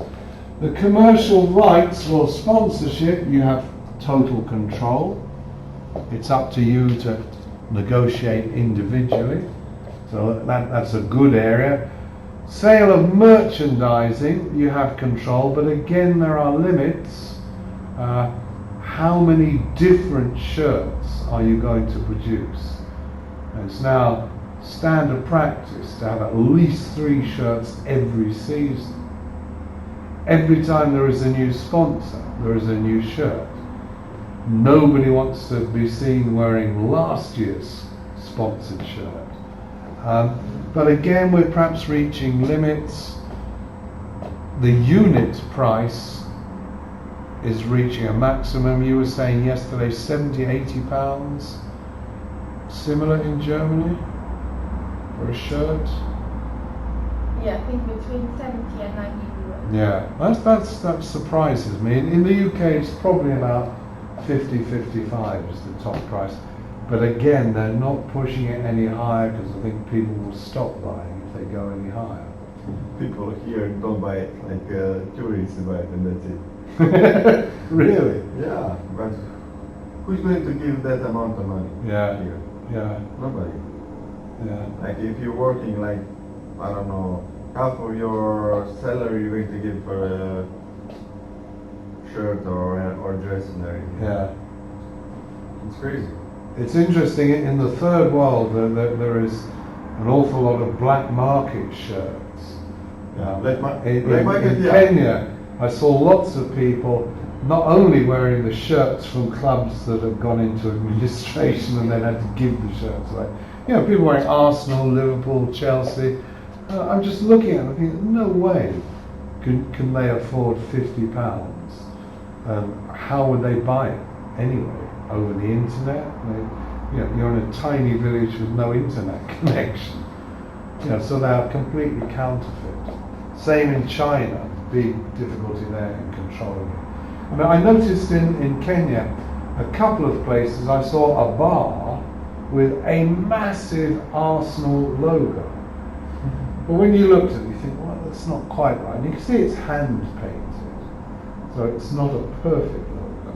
The commercial rights or sponsorship, you have total control. It's up to you to negotiate individually. So that's a good area. Sale of merchandising, you have control, but again there are limits. How many different shirts are you going to produce? And it's now standard practice to have at least 3 shirts every season. Every time there is a new sponsor, there is a new shirt. Nobody wants to be seen wearing last year's sponsored shirt. But again, we're perhaps reaching limits. The unit price is reaching a maximum. You were saying yesterday £70-80. Similar in Germany for a shirt? Yeah, I think between 70 and 90 euros. Yeah, that surprises me. In the UK, it's probably about 50-55 is the top price. But again, they're not pushing it any higher because I think people will stop buying if they go any higher. People here don't buy it, like tourists buy it and that's it. Really? Yeah, but who's going to give that amount of money Yeah. here? Yeah, Nobody. yeah. Like if you're working like, I don't know, half of your salary you're going to give for a shirt or dress and everything. Yeah. It's crazy. It's interesting, in the third world there is an awful lot of black market shirts. Yeah, black market, In yeah. Kenya, I saw lots of people not only wearing the shirts from clubs that have gone into administration and then had to give the shirts away. You know, people wearing Arsenal, Liverpool, Chelsea. I'm just looking at them and thinking, no way can they afford £50. How would they buy it anyway? Over the internet? You're in a tiny village with no internet connection. So they are completely counterfeit. Same in China, big difficulty there in controlling it. I noticed in Kenya, a couple of places I saw a bar with a massive Arsenal logo. But when you looked at it, you think, well, that's not quite right. And you can see it's hand painted, so it's not a perfect logo.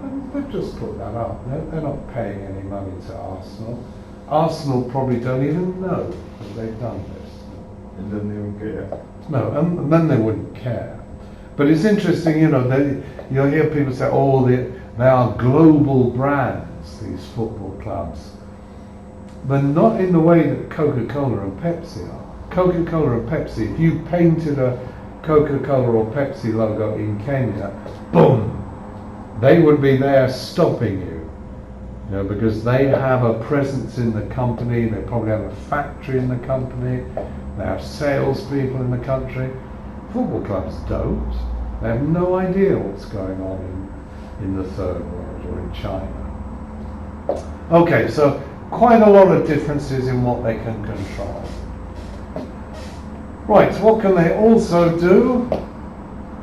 And they've just put that up. They're not paying any money to Arsenal. Arsenal probably don't even know that they've done this. And then they don't care. No, and then they wouldn't care. But it's interesting, you'll hear people say, they are global brands, these football clubs. But not in the way that Coca-Cola and Pepsi are. Coca-Cola and Pepsi, if you painted a Coca-Cola or Pepsi logo in Kenya, boom, they would be there stopping you. Because they have a presence in the company, they probably have a factory in the company, they have salespeople in the country. Football clubs don't. They have no idea what's going on in the third world or in China. Okay, so quite a lot of differences in what they can control. Right, what can they also do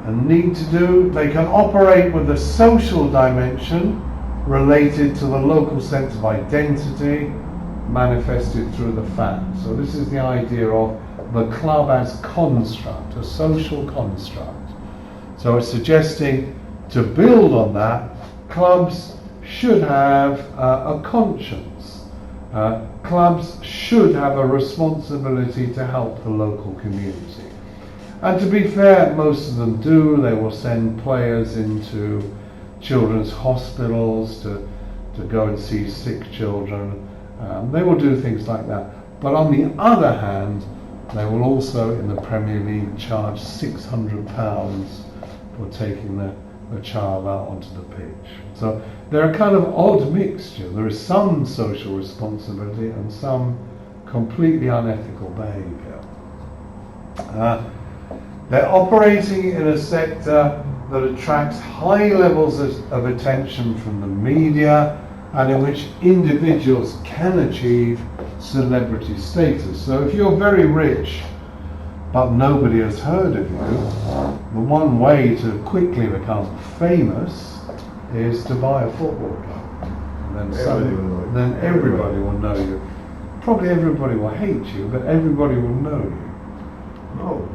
and need to do? They can operate with a social dimension related to the local sense of identity manifested through the fans. So this is the idea of the club as construct, a social construct. So it's suggesting to build on that, clubs should have a conscience. Clubs should have a responsibility to help the local community. And to be fair, most of them do. They will send players into children's hospitals to go and see sick children. They will do things like that. But on the other hand, they will also, in the Premier League, charge £600 for taking the child out onto the pitch. So they're a kind of odd mixture. There is some social responsibility and some completely unethical behaviour. They're operating in a sector that attracts high levels of attention from the media and in which individuals can achieve celebrity status. So if you're very rich but nobody has heard of you, the one way to quickly become famous is to buy a football club. And then everybody will know you. Probably everybody will hate you, but everybody will know you. No.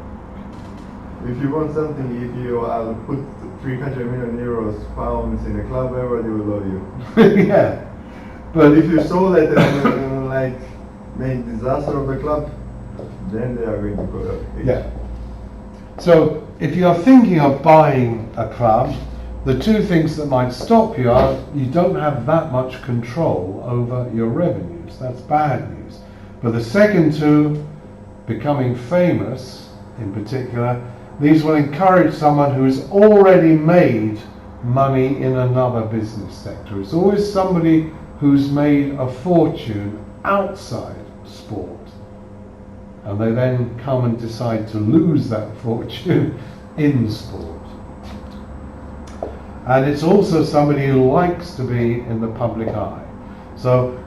If you want something, if you put 300 million euros, pounds in a club, everybody will love you. Yeah. But if you sold it and make disaster of the club, then they are going to go up. Yeah. So if you're thinking of buying a club, the two things that might stop you are you don't have that much control over your revenues. That's bad news. But the second two, becoming famous in particular, these will encourage someone who's already made money in another business sector. It's always somebody who's made a fortune outside sport. And they then come and decide to lose that fortune in sport. And it's also somebody who likes to be in the public eye. So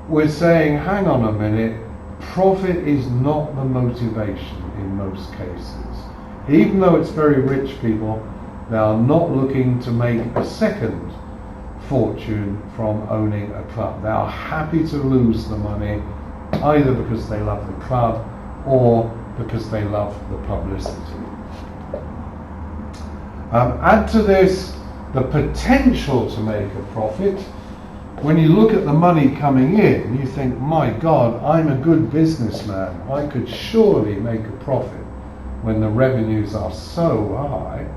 we're saying, hang on a minute, profit is not the motivation in most cases. Even though it's very rich people, they are not looking to make a second fortune from owning a club. They are happy to lose the money either because they love the club or because they love the publicity. Add to this the potential to make a profit. When you look at the money coming in, you think, my God, I'm a good businessman. I could surely make a profit when the revenues are so high.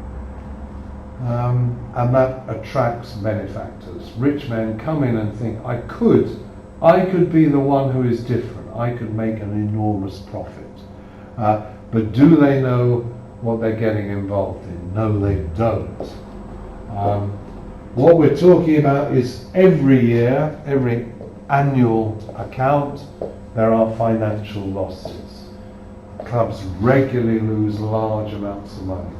And that attracts benefactors. Rich men come in and think, I could be the one who is different. I could make an enormous profit. But do they know what they're getting involved in? No, they don't. What we're talking about is every year, every annual account, there are financial losses. Clubs regularly lose large amounts of money.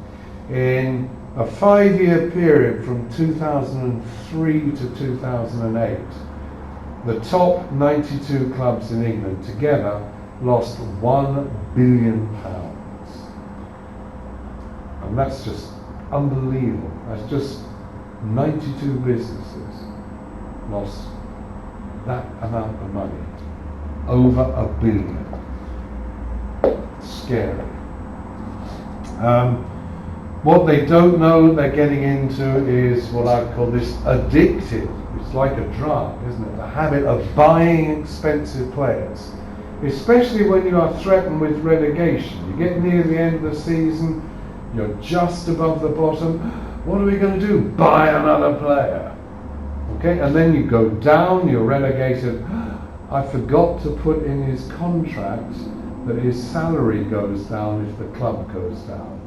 In a 5-year period from 2003 to 2008, the top 92 clubs in England together lost £1 billion. And that's just unbelievable. That's just 92 businesses lost that amount of money. Over £1 billion. Scary. What they don't know they're getting into is what I call this addictive. It's like a drug, isn't it? The habit of buying expensive players. Especially when you are threatened with relegation. You get near the end of the season, you're just above the bottom. What are we going to do? Buy another player. Okay, and then you go down, you're relegated. I forgot to put in his contract that his salary goes down if the club goes down.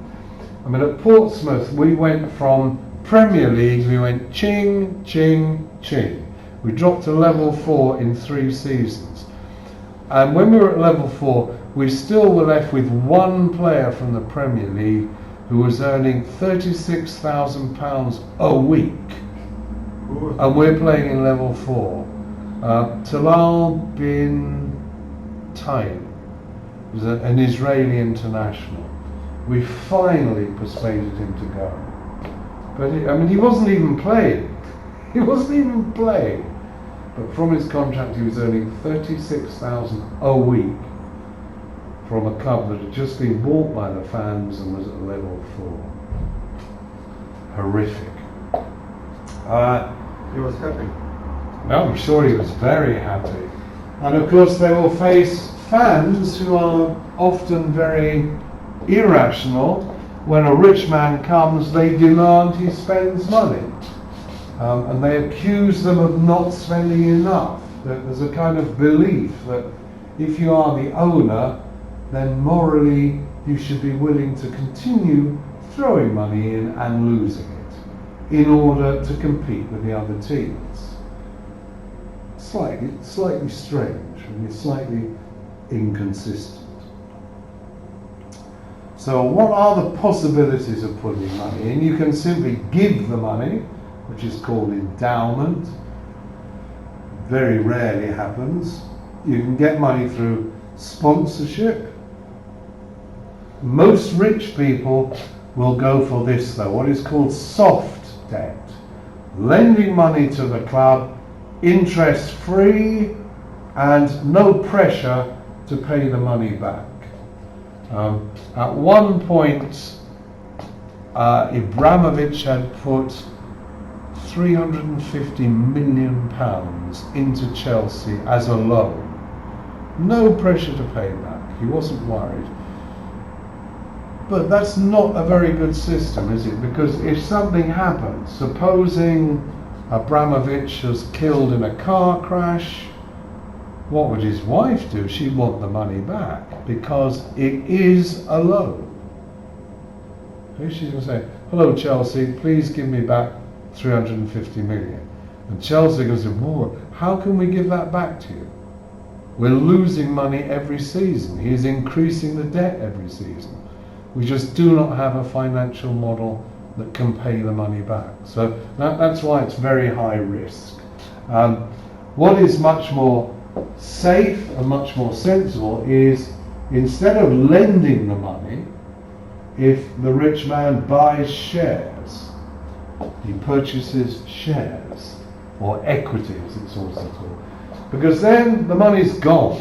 I mean, at Portsmouth, we went from Premier League, we went ching, ching, ching. We dropped to level 4 in 3 seasons. And when we were at level 4, we still were left with one player from the Premier League who was earning £36,000 a week. And we're playing in level 4. Talal bin Taim was an Israeli international. We finally persuaded him to go. But he wasn't even playing. He wasn't even playing. But from his contract he was earning £36,000 a week from a club that had just been bought by the fans and was at level 4. Horrific. He was happy. No, I'm sure he was very happy. And of course they will face fans who are often very irrational. When a rich man comes, they demand he spends money. And they accuse them of not spending enough. There's a kind of belief that if you are the owner, then morally you should be willing to continue throwing money in and losing it in order to compete with the other teams. Slightly strange, and it's slightly inconsistent. So what are the possibilities of putting money in? You can simply give the money, which is called endowment. Very rarely happens. You can get money through sponsorship. Most rich people will go for this though, what is called soft debt. Lending money to the club, interest free, and no pressure to pay the money back. At one point, Ibrahimovic had put £350 million into Chelsea as a loan. No pressure to pay back. He wasn't worried. But that's not a very good system, is it? Because if something happens, supposing Abramovich was killed in a car crash, what would his wife do? She'd want the money back because it is a loan. She's going to say, hello Chelsea, please give me back 350 million. And Chelsea goes, well, how can we give that back to you? We're losing money every season. He is increasing the debt every season. We just do not have a financial model that can pay the money back. So that's why it's very high risk. What is much more safe and much more sensible is, instead of lending the money, if the rich man buys shares, he purchases shares, or equity as it's also called, because then the money's gone.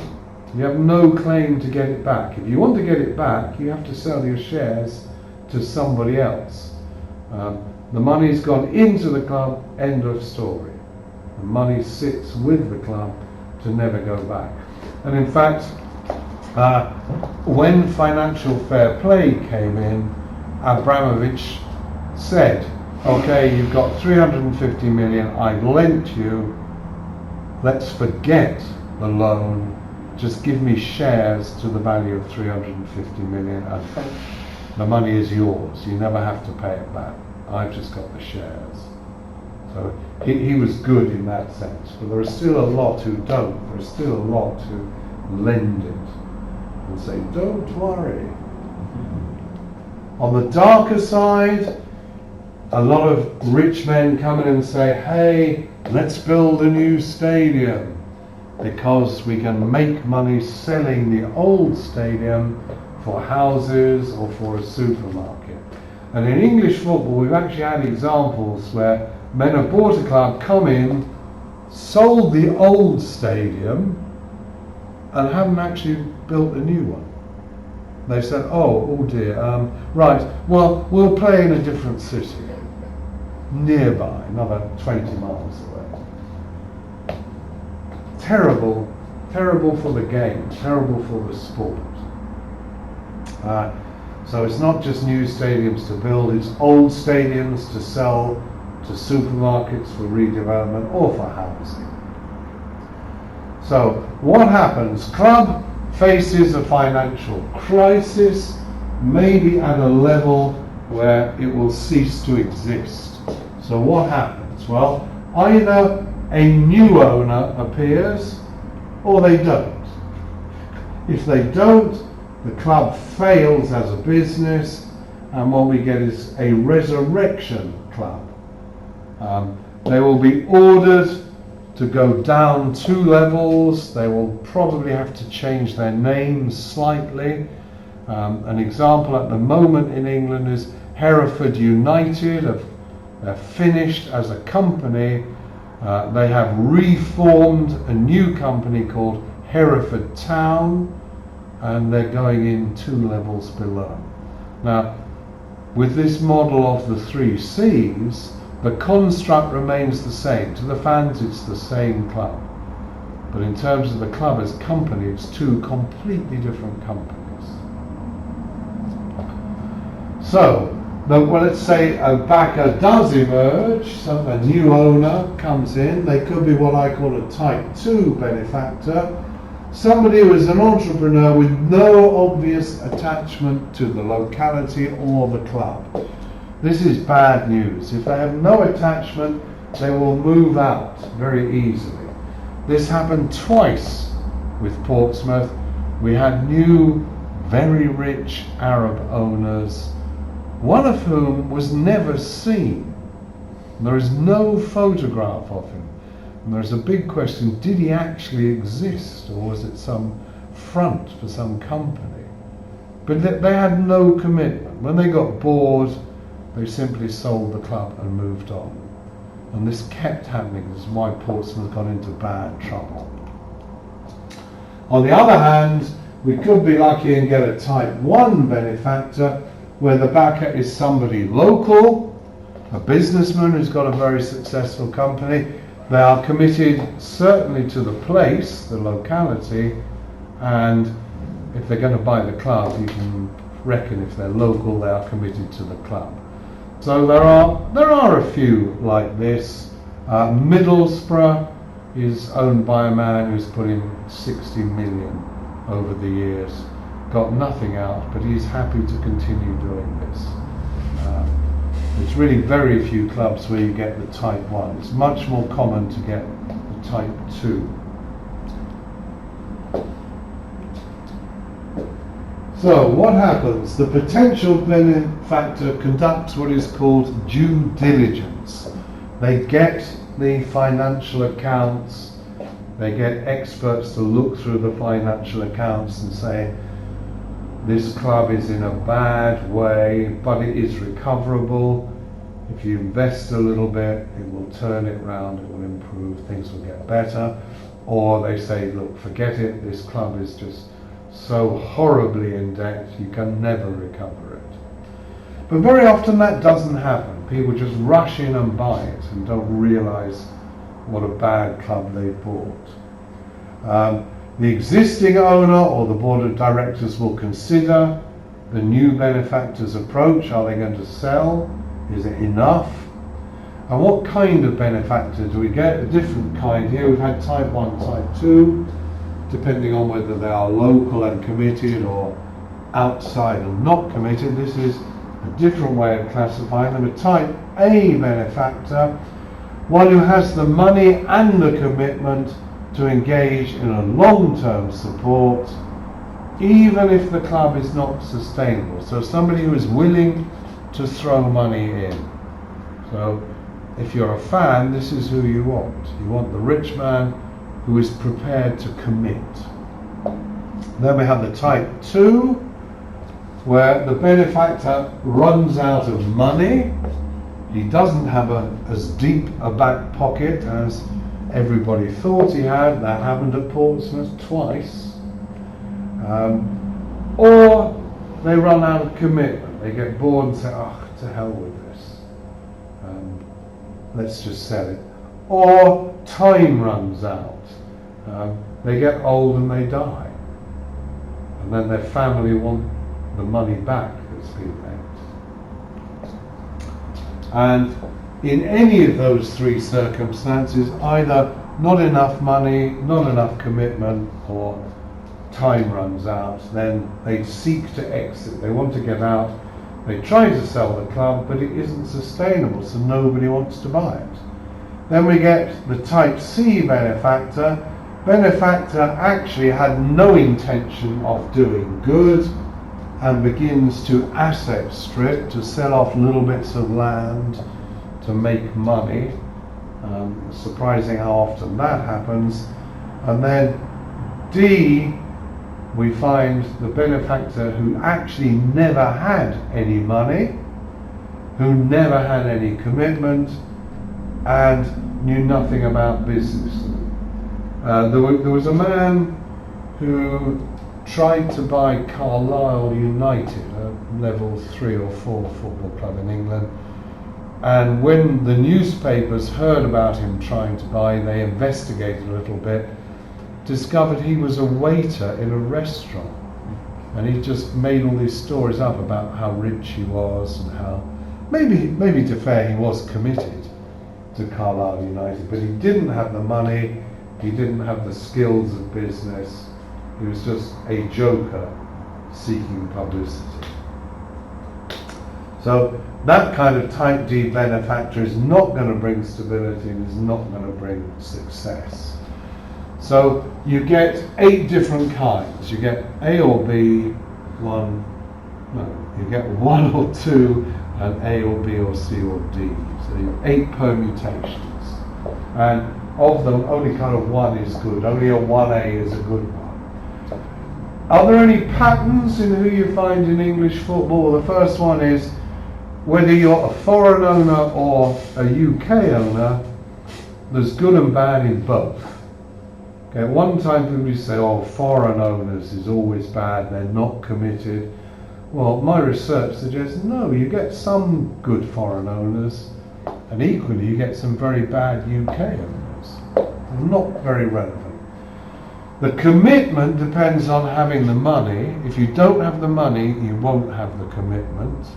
You have no claim to get it back. If you want to get it back, you have to sell your shares to somebody else. The money's gone into the club, end of story. The money sits with the club to never go back. And in fact, when financial fair play came in, Abramovich said, okay, you've got 350 million, I've lent you, let's forget the loan, just give me shares to the value of 350 million and the money is yours, you never have to pay it back, I've just got the shares. So he was good in that sense, but there are still a lot who don't, there's still a lot who lend it and say, don't worry. On the darker side, a lot of rich men come in and say, hey, let's build a new stadium because we can make money selling the old stadium for houses or for a supermarket. And in English football, we've actually had examples where men have bought a club, come in, sold the old stadium, and haven't actually built a new one. They said, oh dear, right, well, we'll play in a different city, nearby, another 20 miles away. Terrible, terrible for the game, terrible for the sport. So it's not just new stadiums to build, it's old stadiums to sell to supermarkets for redevelopment or for housing. So what happens? Club faces a financial crisis, maybe at a level where it will cease to exist. So what happens? Well, either a new owner appears or they don't. If they don't, the club fails as a business, and what we get is a resurrection club. They will be ordered to go down 2 levels. They will probably have to change their names slightly. An example at the moment in England is Hereford United. They're finished as a company. They have reformed a new company called Hereford Town, and they're going in 2 levels below. Now, with this model of the 3 C's, the construct remains the same. To the fans, it's the same club. But in terms of the club as company, it's 2 completely different companies. So, well, let's say a backer does emerge, so a new owner comes in. They could be what I call a type 2 benefactor. Somebody who is an entrepreneur with no obvious attachment to the locality or the club. This is bad news. If they have no attachment, they will move out very easily. This happened twice with Portsmouth. We had new, very rich Arab owners, one of whom was never seen. There is no photograph of him. And there's a big question, did he actually exist, or was it some front for some company? But they had no commitment. When they got bored, they simply sold the club and moved on. And this kept happening. This is why Portsmouth got into bad trouble. On the other hand, we could be lucky and get a type 1 benefactor, where the backer is somebody local, a businessman who's got a very successful company. They are committed certainly to the place, the locality, and if they're going to buy the club, you can reckon if they're local, they are committed to the club. So there are a few like this. Middlesbrough is owned by a man who's put in 60 million over the years. Got nothing out, but he's happy to continue doing this. It's really very few clubs where you get the type 1. It's much more common to get the type 2. So what happens? The potential benefactor conducts what is called due diligence. They get the financial accounts, They get experts to look through the financial accounts and say, this club is in a bad way, but it is recoverable. If you invest a little bit, it will turn it round, it will improve, things will get better. Or they say, look, forget it, this club is just so horribly in debt, you can never recover it. But very often that doesn't happen. People just rush in and buy it and don't realise what a bad club they've bought. The existing owner or the board of directors will consider the new benefactor's approach. Are they going to sell? Is it enough? And what kind of benefactor do we get? A different kind here. We've had type 1, type 2, depending on whether they are local and committed or outside and not committed. This is a different way of classifying them. A type A benefactor, one who has the money and the commitment to engage in a long-term support, even if the club is not sustainable. So somebody who is willing to throw money in. So if you're a fan, this is who you want. You want the rich man who is prepared to commit. Then we have the type 2, where the benefactor runs out of money. He doesn't have as deep a back pocket as everybody thought he had. That happened at Portsmouth twice. Or they run out of commitment. They get bored and say, oh, to hell with this. Let's just sell it. Or time runs out. They get old and they die. And then their family want the money back that's been lent. And in any of those three circumstances, either not enough money, not enough commitment, or time runs out, then they seek to exit. They want to get out. They try to sell the club, but it isn't sustainable, so nobody wants to buy it. Then we get the type C benefactor. Benefactor actually had no intention of doing good and begins to asset strip, to sell off little bits of land to make money. Surprising how often that happens. And then D, we find the benefactor who actually never had any money, who never had any commitment, and knew nothing about business. There was a man who tried to buy Carlisle United, a level 3 or 4 football club in England, and when the newspapers heard about him trying to buy, they investigated a little bit, discovered he was a waiter in a restaurant, and he just made all these stories up about how rich he was and how maybe to fair he was committed to Carlisle United, but he didn't have the money, he didn't have the skills of business, he was just a joker seeking publicity. So that kind of type D benefactor is not going to bring stability and is not going to bring success. So you get 8 different kinds. You get A or B, you get 1 or 2, and A or B or C or D. So you have 8 permutations. And of them, only kind of 1 is good. Only a 1A is a good one. Are there any patterns in who you find in English football? The first one is whether you're a foreign owner or a UK owner, there's good and bad in both. Okay, one time people used to say, oh, foreign owners is always bad, they're not committed. Well, my research suggests no, you get some good foreign owners, and equally you get some very bad UK owners. They're not very relevant. The commitment depends on having the money. If you don't have the money, you won't have the commitment.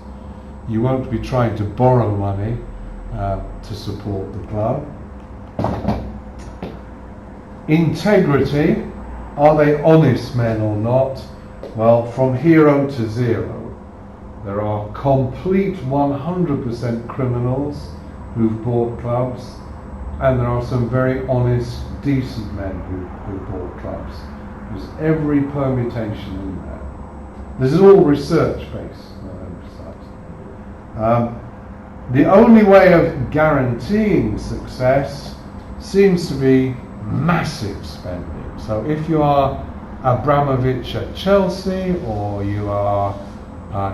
You won't be trying to borrow money to support the club. Integrity, are they honest men or not? Well, from hero to zero, there are complete 100% criminals who've bought clubs, and there are some very honest, decent men who bought clubs. There's every permutation in there. This is all research-based. The only way of guaranteeing success seems to be massive spending. So if you are Abramovich at Chelsea or you are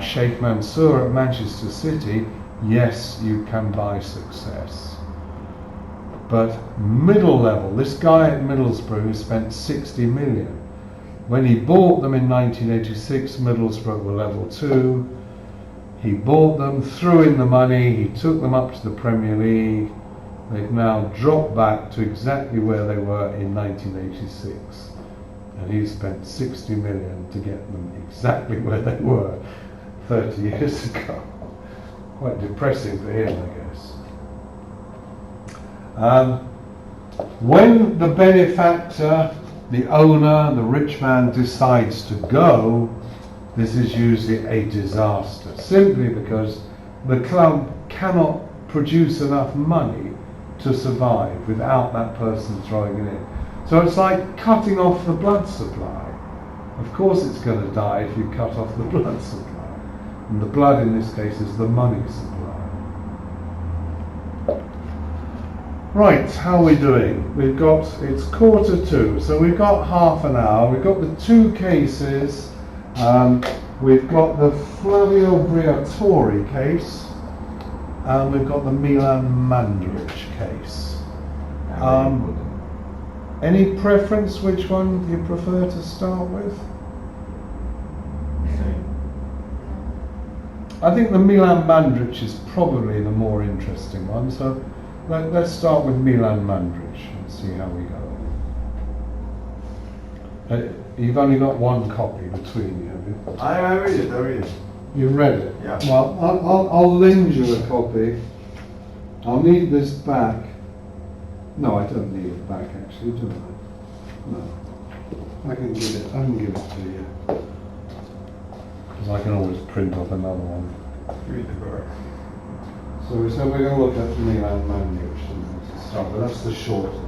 Sheikh Mansour at Manchester City, yes, you can buy success. But middle level, this guy at Middlesbrough who spent 60 million, when he bought them in 1986, Middlesbrough were level 2. He bought them, threw in the money, he took them up to the Premier League. They've now dropped back to exactly where they were in 1986. And he spent 60 million to get them exactly where they were 30 years ago. Quite depressing for him, I guess. When the benefactor, the owner, the rich man decides to go, this is usually a disaster, simply because the club cannot produce enough money to survive without that person throwing it in. So it's like cutting off the blood supply. Of course it's going to die if you cut off the blood supply. And the blood in this case is the money supply. Right, how are we doing? We've got, it's 1:45, so we've got half an hour. We've got the two cases. We've got the Flavio Briatore case, and we've got the Milan Mandaric case. Any preference which one you prefer to start with? I think the Milan Mandaric is probably the more interesting one, so let's start with Milan Mandaric and see how we go. You've only got one copy between you, have you? I read it. You read it? Yeah. Well, I'll lend you a copy. I'll need this back. No, I don't need it back actually, do I? No. I can give it to you. Because I can always print off another one. Give it to her. So we're going to look at Milan Mandaric to start with. That's the shorter one.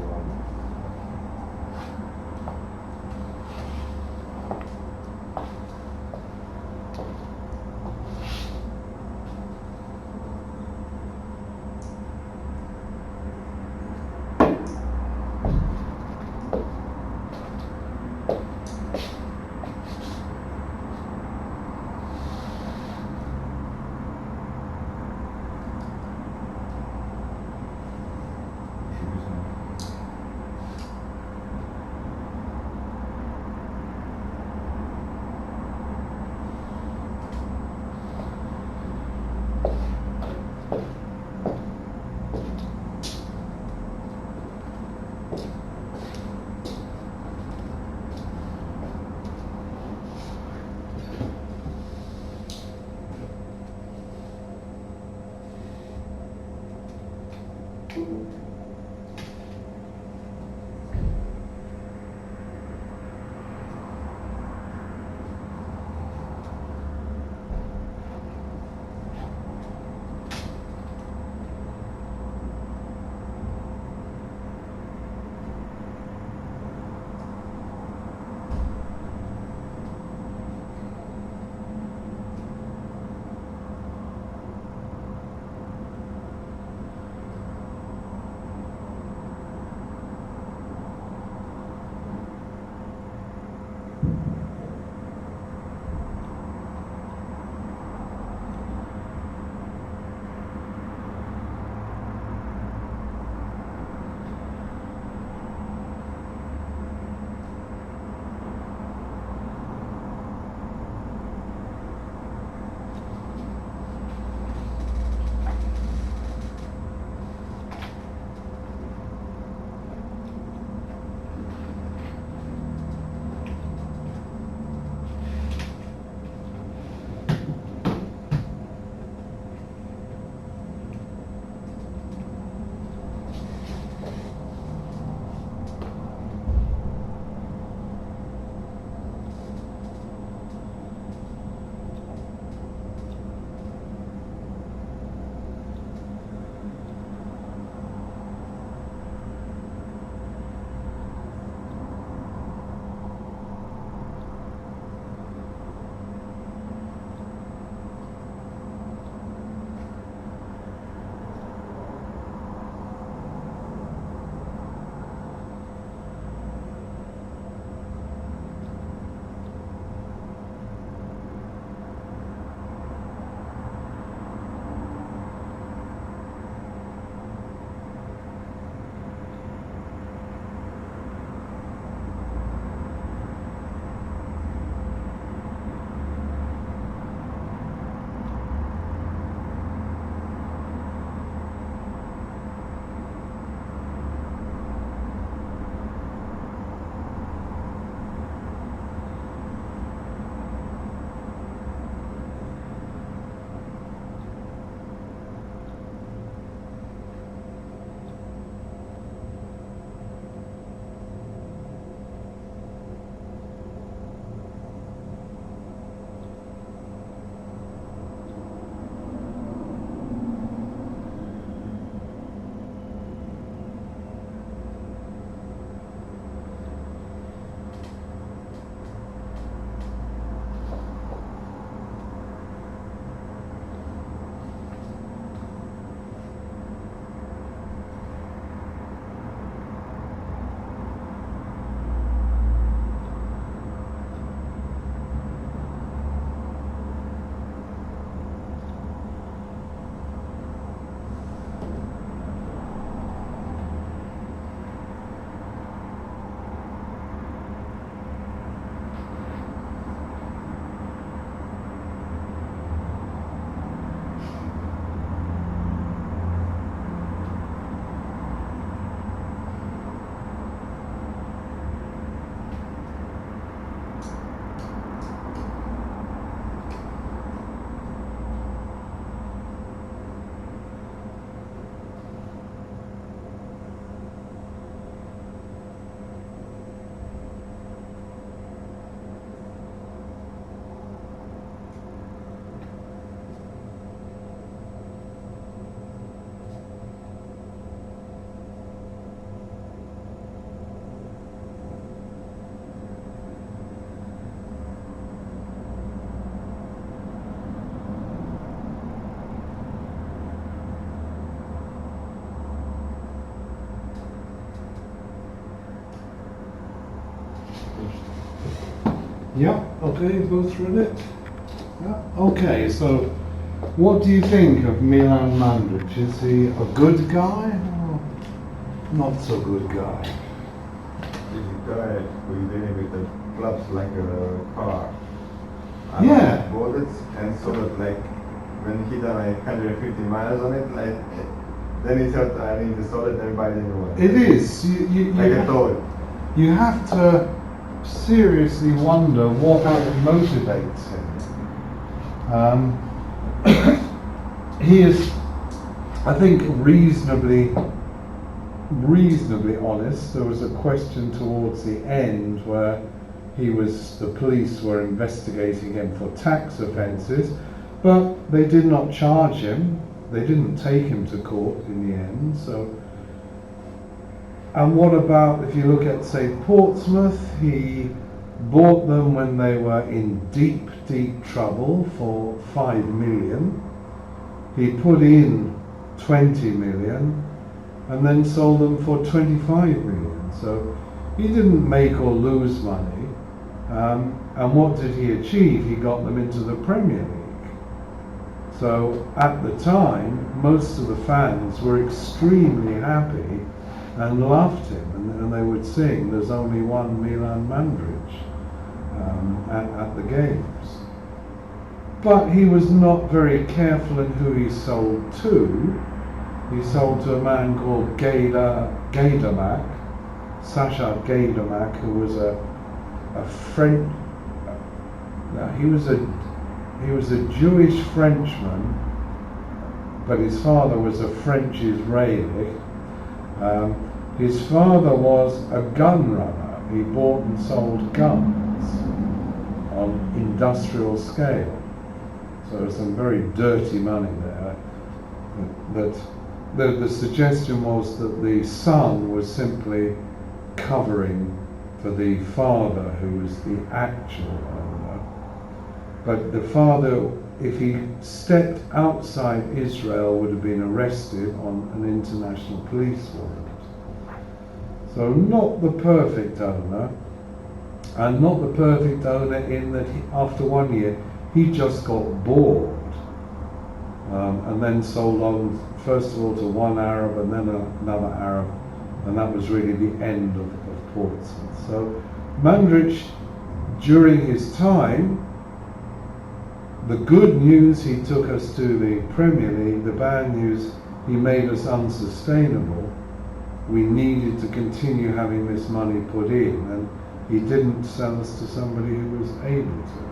Yeah, okay, go through it. Yeah, okay, so what do you think of Milan Mandrić? Is he a good guy or not so good guy? This guy who is dealing with the clubs like a car. Yeah. Bought it and sold it like when he done like 150 miles on it, like then he thought I need to sell it and buy the new one. It is. Like a toy. You have to seriously wonder what motivates him. He is, I think, reasonably honest. There was a question towards the end where the police were investigating him for tax offences, but they did not charge him. They didn't take him to court in the end. So, and what about if you look at, say, Portsmouth? He bought them when they were in deep, deep trouble for 5 million. He put in 20 million and then sold them for 25 million. So he didn't make or lose money. And what did he achieve? He got them into the Premier League. So at the time, most of the fans were extremely happy and loved him, and they would sing, "There's only one Milan Mandrić," at the games. But he was not very careful in who he sold to. He sold to a man called Gaidamak, Sasha Gaidamak, who was a French. He was a Jewish Frenchman, but his father was a French Israeli. His father was a gun runner. He bought and sold guns on industrial scale. So there's some very dirty money there. The suggestion was that the son was simply covering for the father, who was the actual owner. But the father, if he stepped outside Israel, would have been arrested on an international police warrant. So not the perfect owner, and not the perfect owner in that after 1 year he just got bored, and then sold on first of all to one Arab and then another Arab, and that was really the end of Portsmouth. So Mandrić, during his time, the good news, he took us to the Premier League. The bad news, he made us unsustainable. We needed to continue having this money put in, and he didn't sell us to somebody who was able to.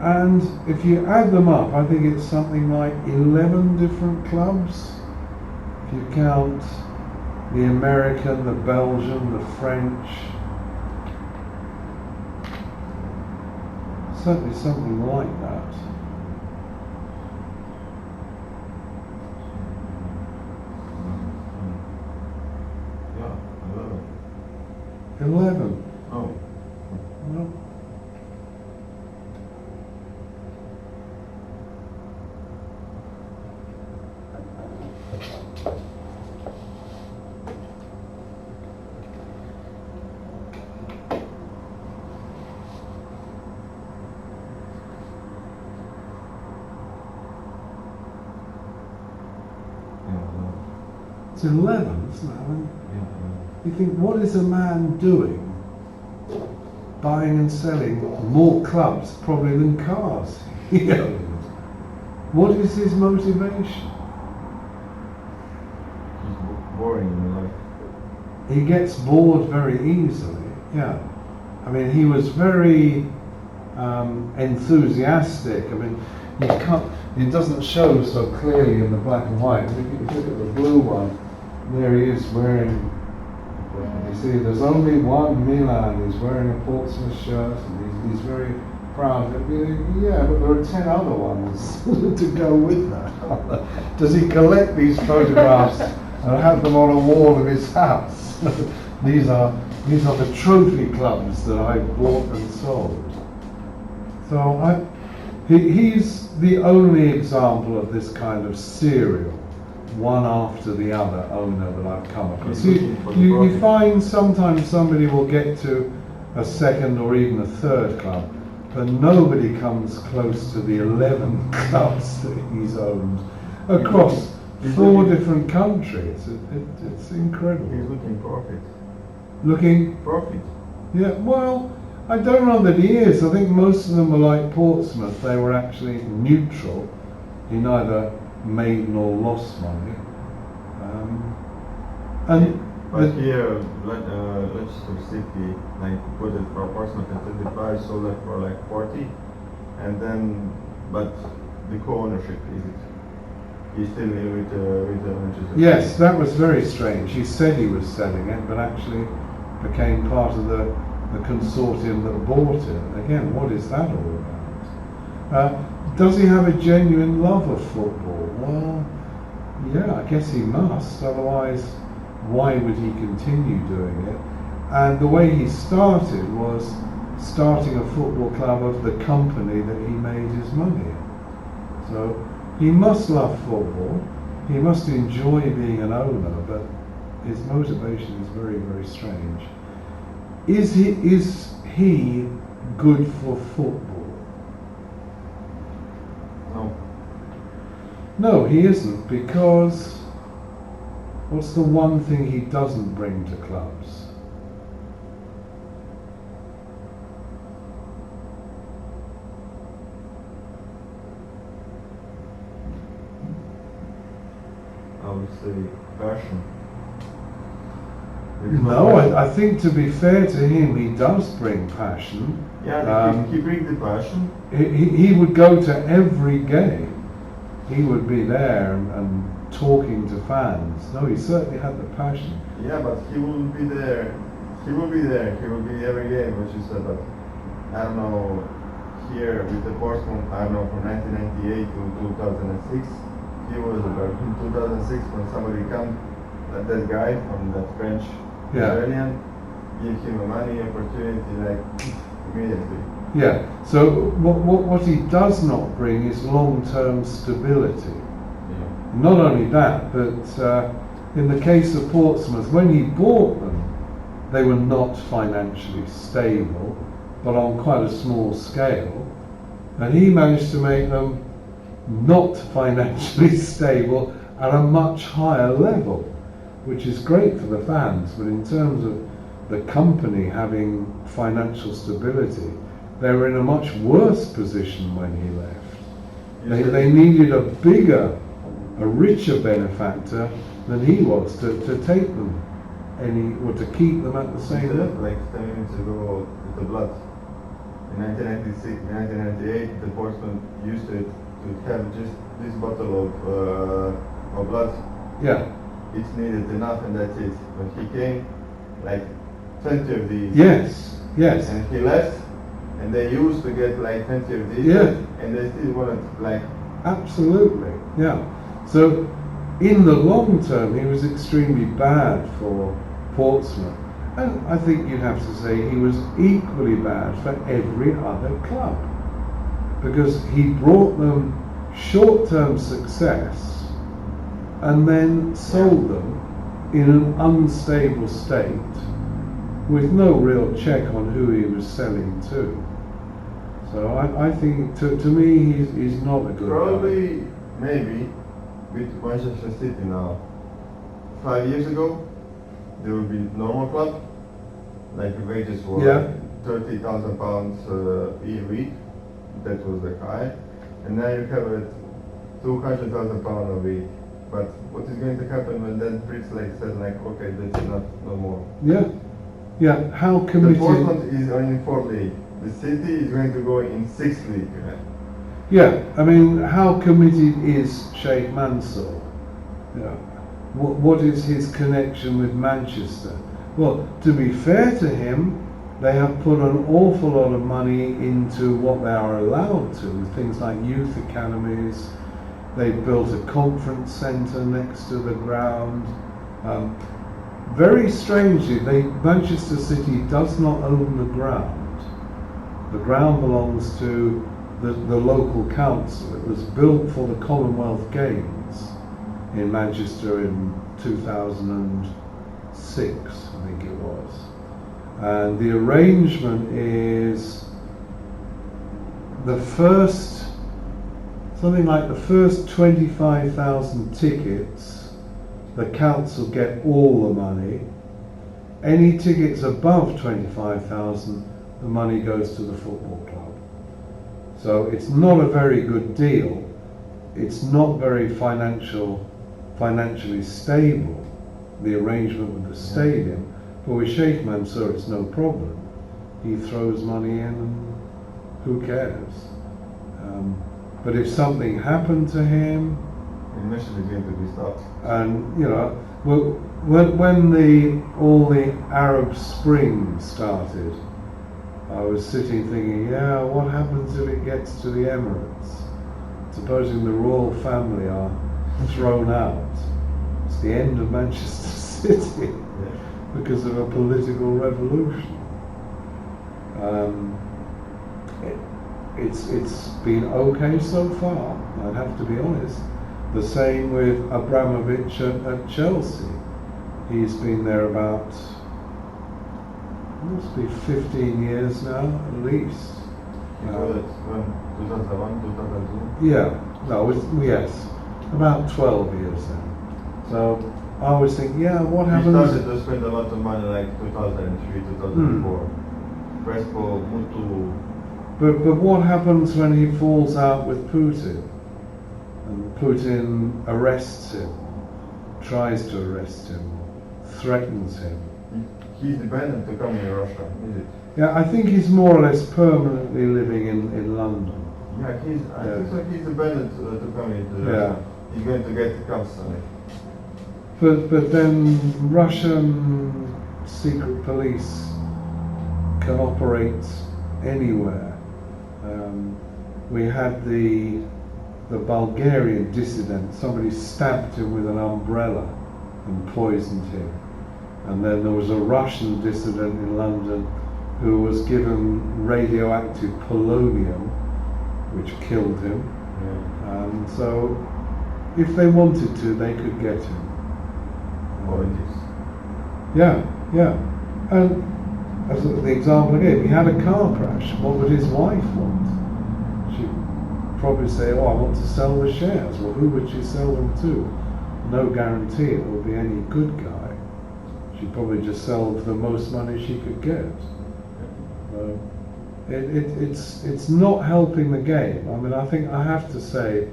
And if you add them up, I think it's something like 11 different clubs. If you count the American, the Belgian, the French, certainly something like that. Yeah, 11. Oh. Well, it's 11, isn't it? I mean, you think, what is a man doing buying and selling more clubs probably than cars he owns? What is his motivation? Boring in life. He gets bored very easily, yeah. I mean, he was very enthusiastic. I mean, you can't, it doesn't show so clearly in the black and white. If you look at the blue one, there he is wearing, you see, there's only one Milan. He's wearing a Portsmouth shirt, and he's very proud of it. Yeah, but there are 10 other ones to go with that. Does he collect these photographs and have them on a wall of his house? These are the trophy clubs that I bought and sold. So he's the only example of this kind of serial, one after the other owner that I've come across. You find sometimes somebody will get to a second or even a third club, but nobody comes close to the 11 clubs that he's owned across 4 different countries. It's incredible. He's looking profit. Looking, Profit. yeah, well, I don't know that he is. I think most of them were like Portsmouth. They were actually neutral. He neither made nor lost money. But here, Leicester City, like put it for Portsmouth at 35, sold it for like 40, and then, but the co-ownership is it? He's still with Manchester. Yes, that was very strange. He said he was selling it, but actually became part of the consortium that bought it. Again, what is that all about? Does he have a genuine love of football? Well, yeah, I guess he must. Otherwise, why would he continue doing it? And the way he started was starting a football club of the company that he made his money in. So he must love football. He must enjoy being an owner, but his motivation is very, very strange. Is he good for football? No. No, he isn't, because what's the one thing he doesn't bring to clubs? I would say passion. No, I think to be fair to him, he does bring passion. Yeah, he brings the passion. He would go to every game. He would be there and talking to fans. No, he certainly had the passion. Yeah, but he will be there. He will be there. He will be every game, what you said. But I don't know. Here with the Portsmouth, I don't know, from 1998 to 2006, he was about in 2006 when somebody come, that guy from that French Australian, give him a money opportunity like immediately. Yeah. So what he does not bring is long-term stability. Not only that, but in the case of Portsmouth, when he bought them, they were not financially stable, but on quite a small scale, and he managed to make them not financially stable at a much higher level, which is great for the fans, but in terms of the company having financial stability, they were in a much worse position when he left. They needed a bigger, a richer benefactor than he was to take them or to keep them at the same level. Like 10 minutes ago with the blood. In 1996, 1998, the Portsmouth used to have just this bottle of blood. Yeah. It's needed enough and that's it. When he came, like 20 of these. Yes, yes. And he left, and they used to get like 20 of these. Yeah. And they still wanted like. Absolutely, yeah. So in the long term, he was extremely bad for Portsmouth. And I think you'd have to say he was equally bad for every other club, because he brought them short-term success and then sold them in an unstable state with no real check on who he was selling to. So I think, to me, he's not a good Probably, guy. maybe, with Manchester City now. 5 years ago, there would be normal club, like the wages were like £30,000 a week. That was the high, and now you have it £200,000 a week. But what is going to happen when then Fritz like said like, okay, that's enough, no more. Yeah, yeah. How The committed? Portland is only in 4th league. The City is going to go in 6th league. Yeah, I mean, how committed is Sheikh Mansour? Yeah. What is his connection with Manchester? Well, to be fair to him, they have put an awful lot of money into what they are allowed to, things like youth academies. They've built a conference centre next to the ground. Very strangely, Manchester City does not own the ground. The ground belongs to the local council. It was built for the Commonwealth Games in Manchester in 2006, I think it was. And the arrangement is the first, something like the first 25,000 tickets, the council get all the money. Any tickets above 25,000, the money goes to the football club. So it's not a very good deal. It's not very financially stable, the arrangement with the stadium. But with Sheikh Mansour, it's no problem. He throws money in and who cares? But if something happened to him, The match is going to be stopped. and you know, when all the Arab Spring started, I was sitting thinking, yeah, what happens if it gets to the Emirates? Supposing the royal family are thrown out, it's the end of Manchester City because of a political revolution. It's been okay so far, I'd have to be honest. The same with Abramovich at Chelsea. He's been there about, must be 15 years now, at least. Before that, 2001, 2002. Yeah, yes, about 12 years then. So I always think, yeah, what We happens? started to spend a lot of money like 2003, 2004. Crespo moved to... But what happens when he falls out with Putin? And Putin arrests him, tries to arrest him, threatens him. He's dependent to come in Russia, is it? Yeah, I think he's more or less permanently living in London. Yeah, I think so. He's dependent to come into Yeah. Russia. He's going to get constantly. But then Russian secret police can operate anywhere. We had the Bulgarian dissident, somebody stabbed him with an umbrella and poisoned him. And then there was a Russian dissident in London who was given radioactive polonium, which killed him. Yeah. And so if they wanted to, they could get him. Politics. Yeah. And as the example again, he had a car crash. What would his wife want? She'd probably say, oh, I want to sell the shares. Well, who would she sell them to? No guarantee it will be any good guy. She'd probably just sell for the most money she could get. It's not helping the game. I mean, I think I have to say,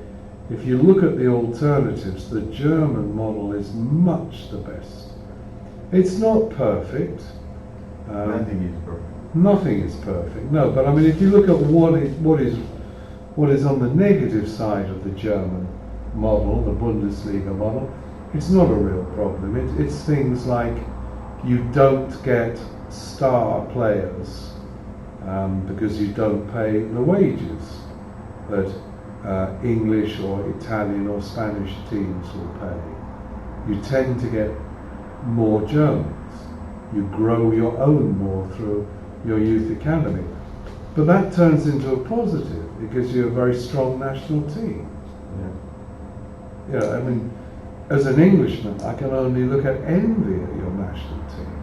if you look at the alternatives, the German model is much the best. It's not perfect. Nothing is perfect. Nothing is perfect. No, but I mean, if you look at what is on the negative side of the German model, the Bundesliga model, it's not a real problem. It's things like you don't get star players because you don't pay the wages that English or Italian or Spanish teams will pay. You tend to get more Germans. You grow your own more through your youth academy. But that turns into a positive because you're a very strong national team. Yeah, I mean, as an Englishman, I can only look at envy at your national team.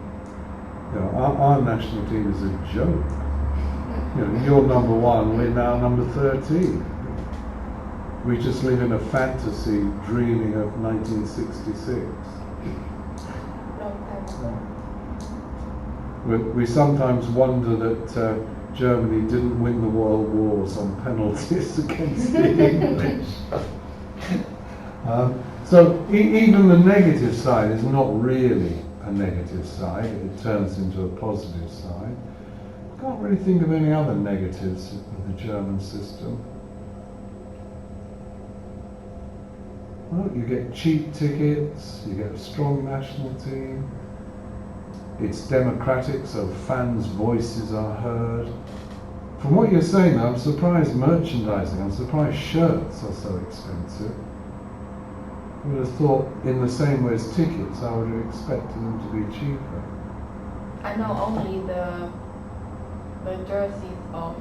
You know, our national team is a joke. You know, you're number one, we're now number 13. We just live in a fantasy dreaming of 1966. We sometimes wonder that Germany didn't win the world wars on penalties against the English. So even the negative side is not really a negative side, it turns into a positive side. I can't really think of any other negatives of the German system. Well, you get cheap tickets, you get a strong national team. It's democratic, so fans' voices are heard. From what you're saying, I'm surprised merchandising, I'm surprised shirts are so expensive. I would have thought, in the same way as tickets, I would have expected them to be cheaper. I know only the jerseys of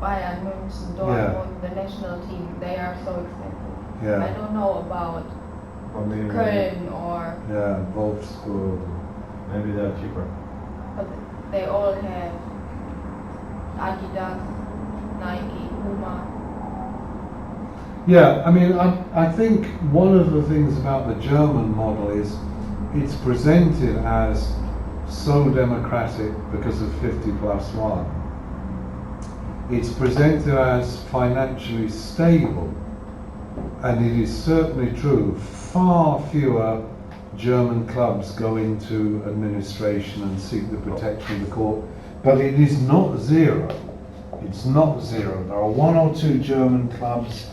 Bayern München, Dortmund, the national team, they are so expensive. Yeah. I don't know about Köln or... Yeah, Wolfsburg. Maybe they're cheaper. But they all have Adidas, Nike, Puma. Yeah, I mean, I think one of the things about the German model is it's presented as so democratic because of 50+1. It's presented as financially stable, and it is certainly true. Far fewer German clubs go into administration and seek the protection of the court, but it is not zero. It's not zero. There are one or two German clubs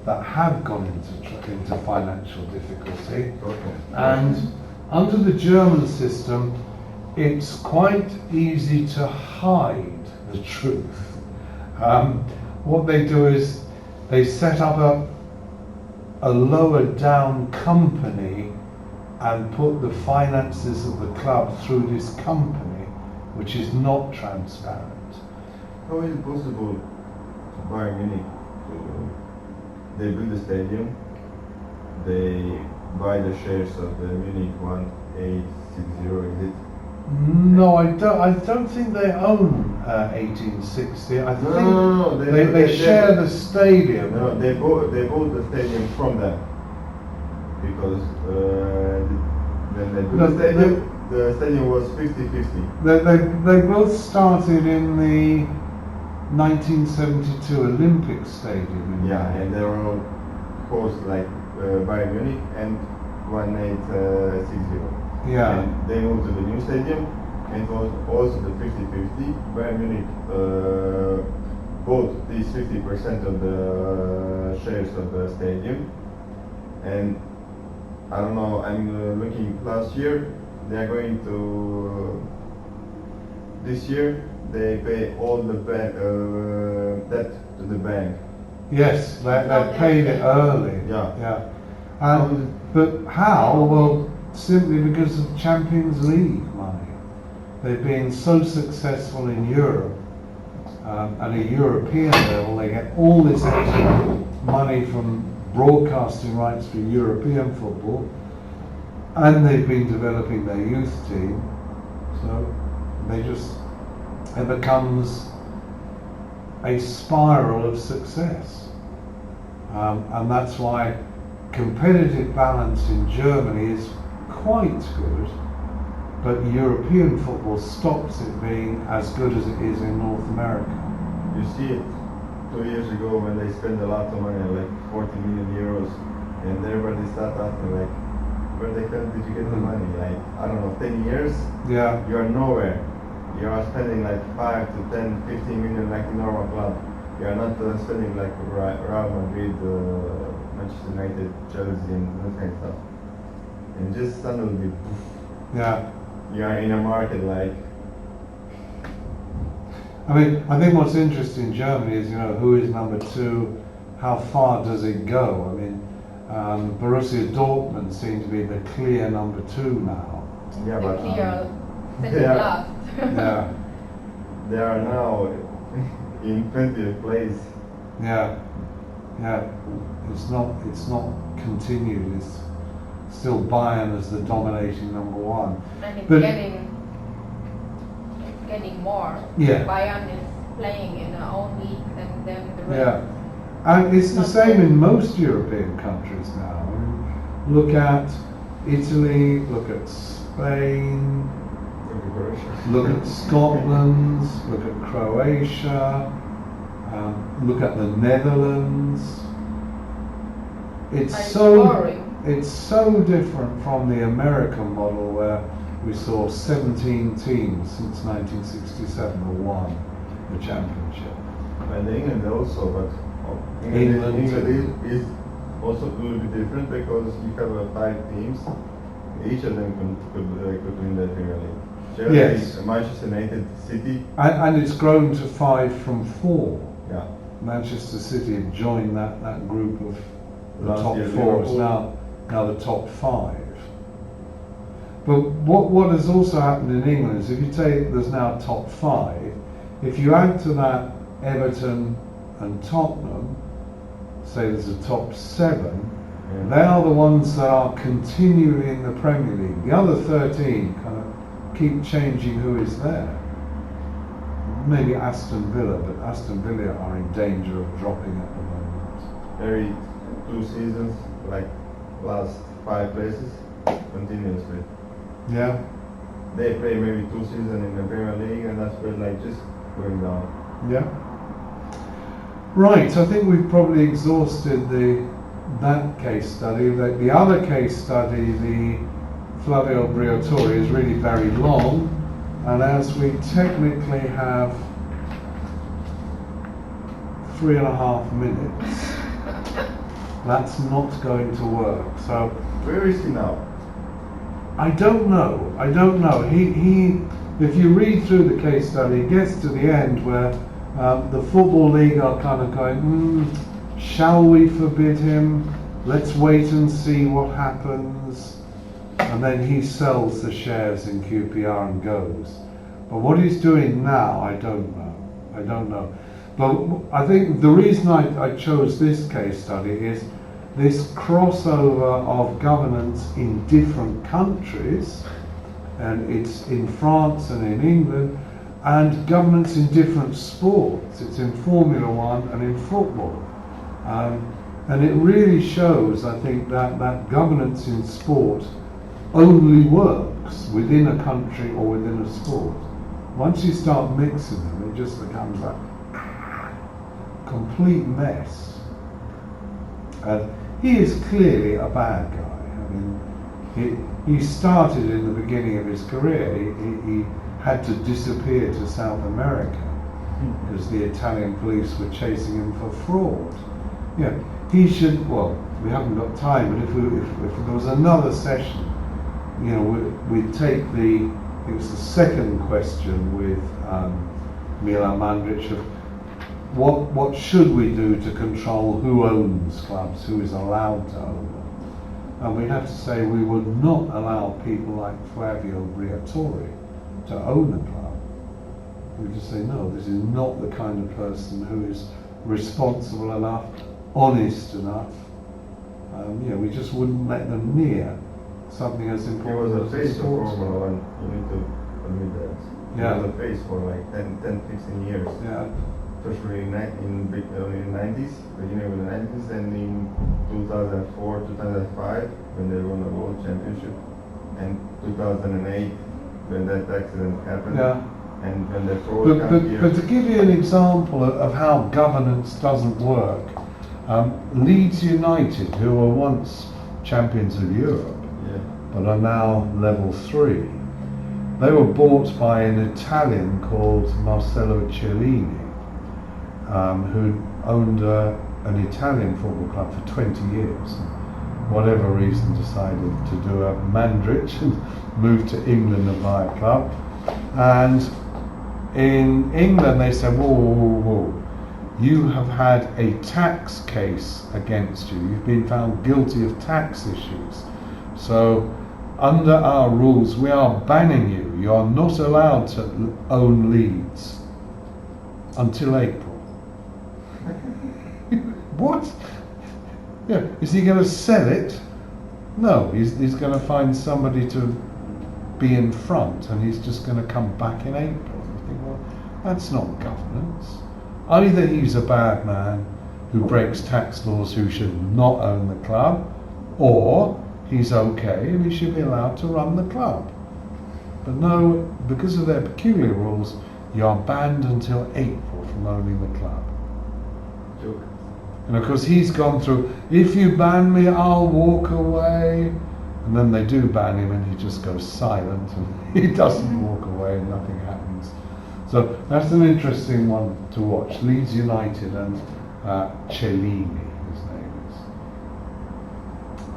that have gone into financial difficulty, and under the German system, it's quite easy to hide the truth. What they do is they set up a lower down company and put the finances of the club through this company, which is not transparent. How is it possible to Bayern Munich? They build a stadium, they buy the shares of the Munich 1860, is it? No, I don't think they own 1860. I think No, they share the stadium. No, they bought the stadium from them because when they built the stadium was 50-50. They both started in the 1972 Olympic Stadium. Yeah, and they were all host like Bayern Munich and 1860. Yeah. And they moved to the new stadium, and it was also the 50-50. Bayern Munich bought these 50% of the shares of the stadium, and I don't know, I'm looking last year, they are going to, this year, they pay all the debt to the bank. Yes, they paid it early. Yeah. But how? Well, simply because of Champions League money. They've been so successful in Europe, at a European level, they get all this extra money from broadcasting rights for European football, and they've been developing their youth team, so it becomes a spiral of success. And that's why competitive balance in Germany is quite good, but European football stops it being as good as it is in North America. You see it 2 years ago when they spent a lot of money, like 40 million euros, and everybody started asking like, where the hell did you get the money? Like, I don't know, 10 years? Yeah. You are nowhere. You are spending like 5 to 10, 15 million like a normal club. You are not spending like Real Madrid, Manchester United, Chelsea, and that kind of stuff. And just suddenly, poof, Yeah. you are in a market like. I mean, I think what's interesting in Germany is, who is number two, how far does it go? I mean, Borussia Dortmund seem to be the clear number two now. Yeah, The but clear second they are- last. Yeah, they are now in 20th place. yeah. It's not continued. It's still Bayern as the dominating number one. And it's But- getting more. Yeah. Bayern is playing in their own league and then the rest. Yeah, and it's the same in most European countries now. I mean, look at Italy, look at Spain, look at Scotland, look at Croatia, look at the Netherlands. It's It's so boring. it's so different from the American model where we saw 17 teams since 1967 who won the championship. And England also, but England England is also a little bit different because you have 5 teams. Each of them could win the Premier League. Chelsea, Yes. Manchester United, City. And it's grown to 5 from 4. Yeah. Manchester City have joined that group of the Last top year, 4 is Liverpool. now the top 5. But what has also happened in England is if you take there's now top 5, if you add to that Everton and Tottenham, say there's a top 7, Yeah. they are the ones that are continuing in the Premier League. The other 13 kind of keep changing who is there. maybe Aston Villa, but Aston Villa are in danger of dropping at the moment. Every 2 seasons, like last 5 places, continuously. Yeah. They play maybe 2 seasons in the Premier League, and that's where like just going down. Yeah. Right, I think we've probably exhausted that case study. The other case study, the Flavio Briatore, is really very long, and as we technically have 3.5 minutes, that's not going to work. So Where is he now? I don't know. He if you read through the case study, it gets to the end where the Football League are kind of going, shall we forbid him? Let's wait and see what happens. And then he sells the shares in QPR and goes. But what he's doing now, I don't know. But I think the reason I chose this case study is this crossover of governance in different countries, and it's in France and in England, and governance in different sports. It's in Formula One and in football. And it really shows, I think, that governance in sport only works within a country or within a sport. Once you start mixing them, it just becomes a complete mess. He is clearly a bad guy. I mean, he started in the beginning of his career. He had to disappear to South America because the Italian police were chasing him for fraud. Yeah, he should. Well, we haven't got time, but if there was another session, you know, we'd take it was the second question with Milan Mandrić of what should we do to control who owns clubs, who is allowed to own them. And we have to say we would not allow people like Flavio Briatore to own a club. We just say no, this is not the kind of person who is responsible enough, honest enough. We just wouldn't let them near something as He important was as a face of sports. Formula One, you need to admit that. Yeah. He was a face for like 10, 15 years. Yeah. Especially in 90s, beginning of the 90s, and in 2004, 2005, when they won the World Championship, and 2008, when that accident happened, Yeah. and when the fraud came here. But to give you an example of how governance doesn't work, Leeds United, who were once champions of Europe, Yeah. but are now level 3, they were bought by an Italian called Marcello Cellini, who owned an Italian football club for 20 years. Whatever reason, decided to do a Mandrić and moved to England and buy a club. And in England they said, whoa, you have had a tax case against you. You've been found guilty of tax issues. So under our rules, we are banning you. You are not allowed to own Leeds until April. What? Yeah, is he going to sell it? No, he's going to find somebody to be in front, and he's just going to come back in April. You think, well, that's not governance. Either he's a bad man who breaks tax laws who should not own the club, or he's okay and he should be allowed to run the club. But no, because of their peculiar rules, you are banned until April from owning the club. Joke. And of course he's gone through, if you ban me, I'll walk away. And then they do ban him and he just goes silent and he doesn't walk away and nothing happens. So that's an interesting one to watch. Leeds United and Cellini, his name is.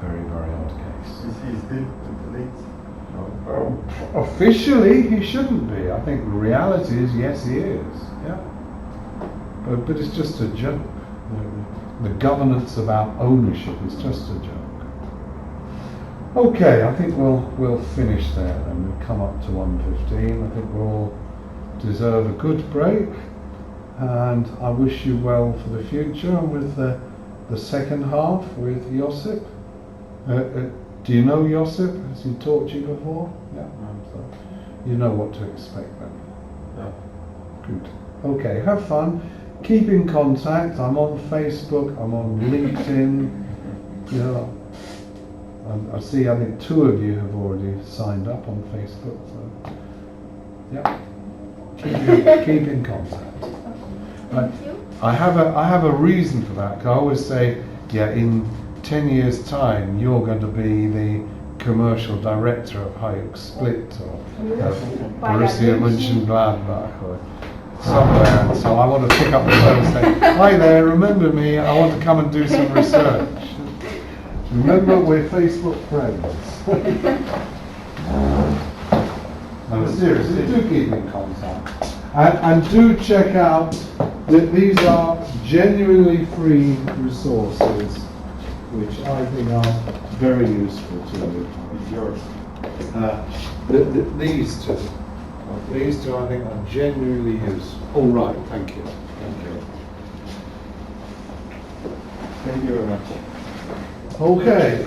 Very, very odd case. Is he still with the Leeds? No. Officially, he shouldn't be. I think the reality is, yes, he is. Yeah. But it's just a joke. The governance about ownership is just a joke. Okay, I think we'll finish there and we'll come up to 1:15. I think we all deserve a good break, and I wish you well for the future and with the second half with Josip. Do you know Josip? Has he taught you before? Yeah. So you know what to expect then. Yeah. Good. Okay, have fun. Keep in contact. I'm on Facebook. I'm on LinkedIn. You know, I see. I think 2 of you have already signed up on Facebook. So, yeah. Keep in contact. Thank you. I have a reason for that. 'Cause I always say, yeah, in 10 years' time, you're going to be the commercial director of Hayek Split or Borussia Mönchengladbach or somewhere. And so I want to pick up the phone and say, hi there, remember me? I want to come and do some research. Remember, we're Facebook friends. No, seriously, do keep in contact. And do check out that these are genuinely free resources, which I think are very useful to you. Yours. These two. These two I think are genuinely useful. All right, thank you. Thank you. Thank you very much. Okay,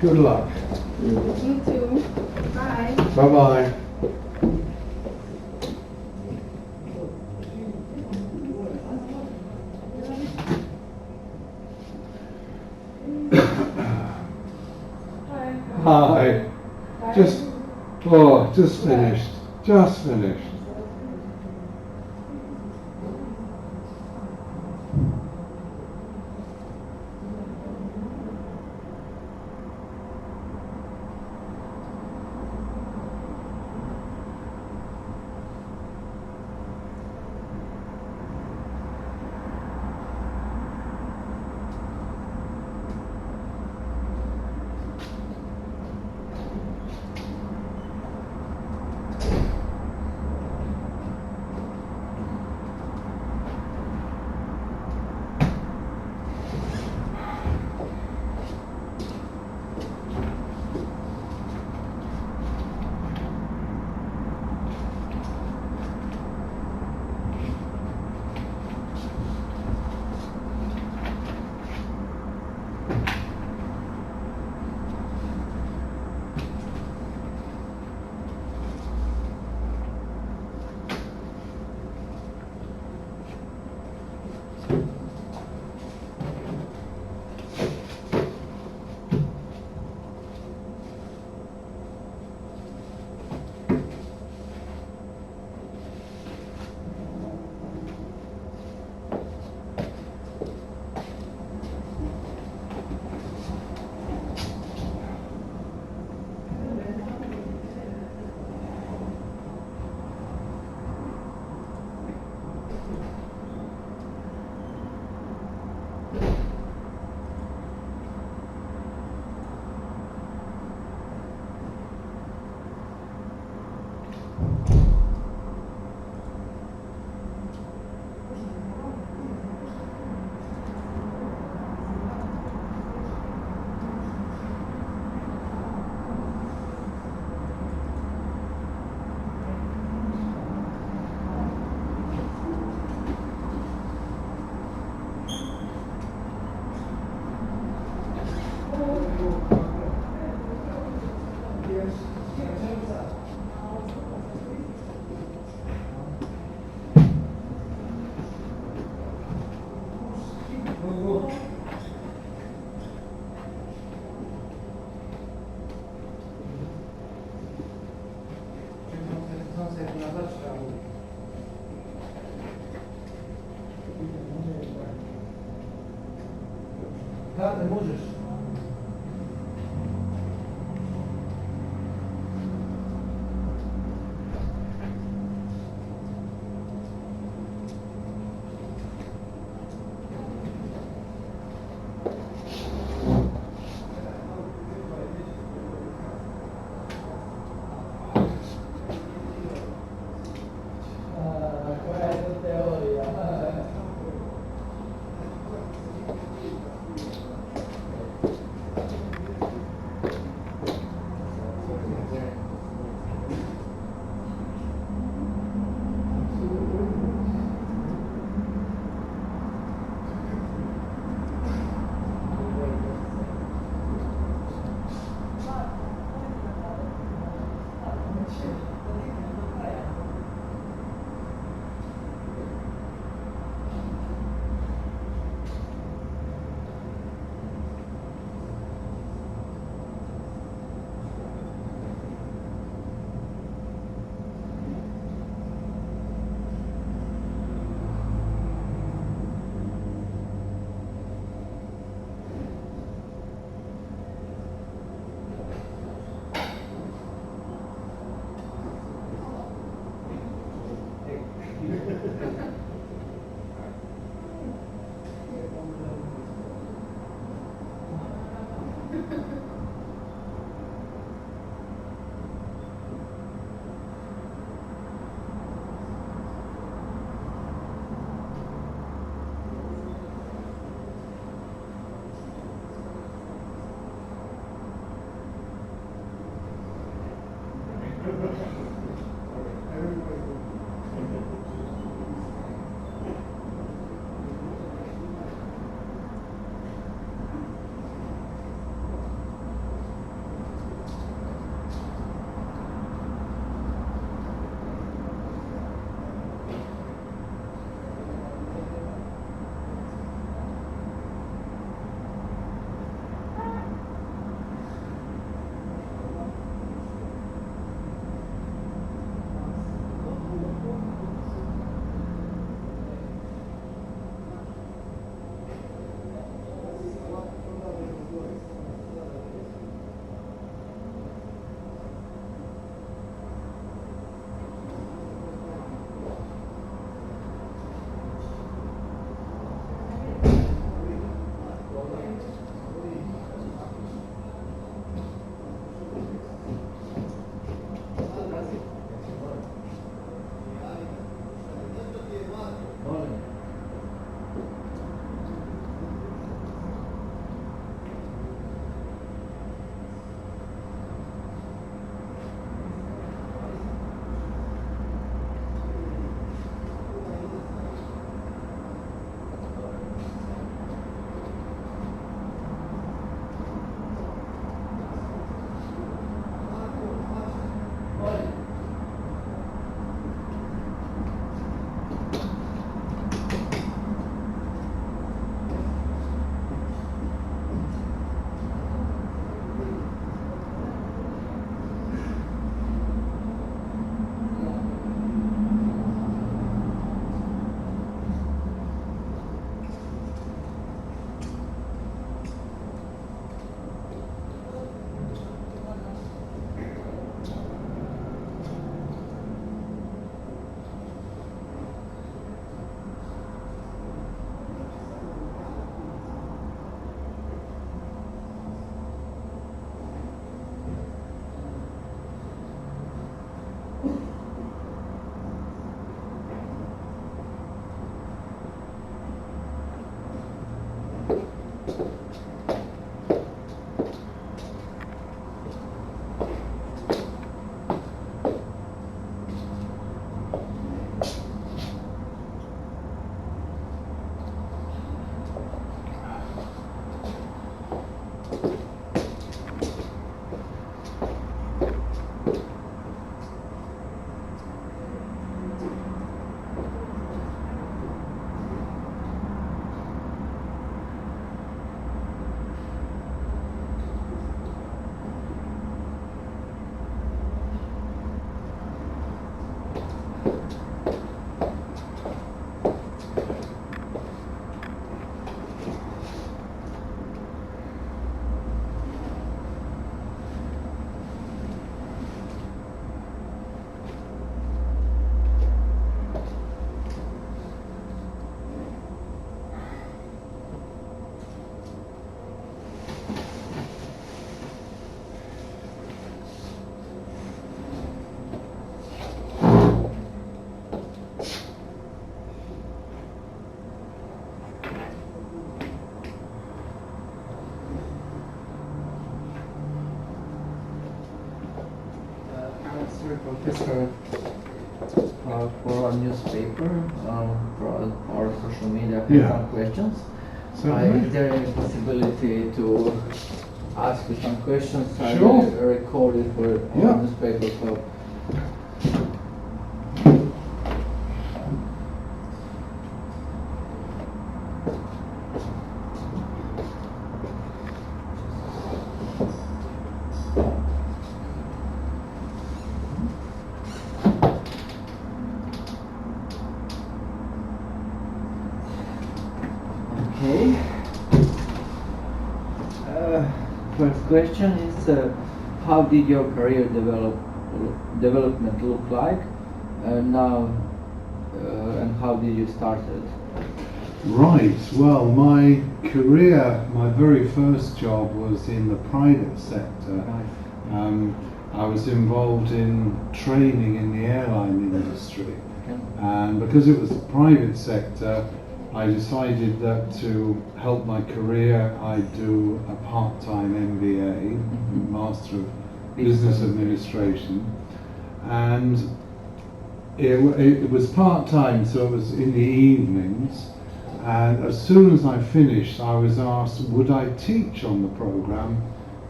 good luck. You too. Bye. Bye-bye. Hi. Just finished. Just finished. Tak, nie możesz. Professor for our newspaper, for our social media, have some questions. Is there any possibility to ask you some questions? Sure. I record it for our newspaper club. Okay. First question is, how did your career development look like now, and how did you start it? Right, well, my career, my very first job was in the private sector. I was involved in training in the airline industry, and because it was the private sector, I decided that to help my career, I'd do a part-time MBA, Master of Business Administration, and it was part-time, so it was in the evenings. And as soon as I finished, I was asked, would I teach on the program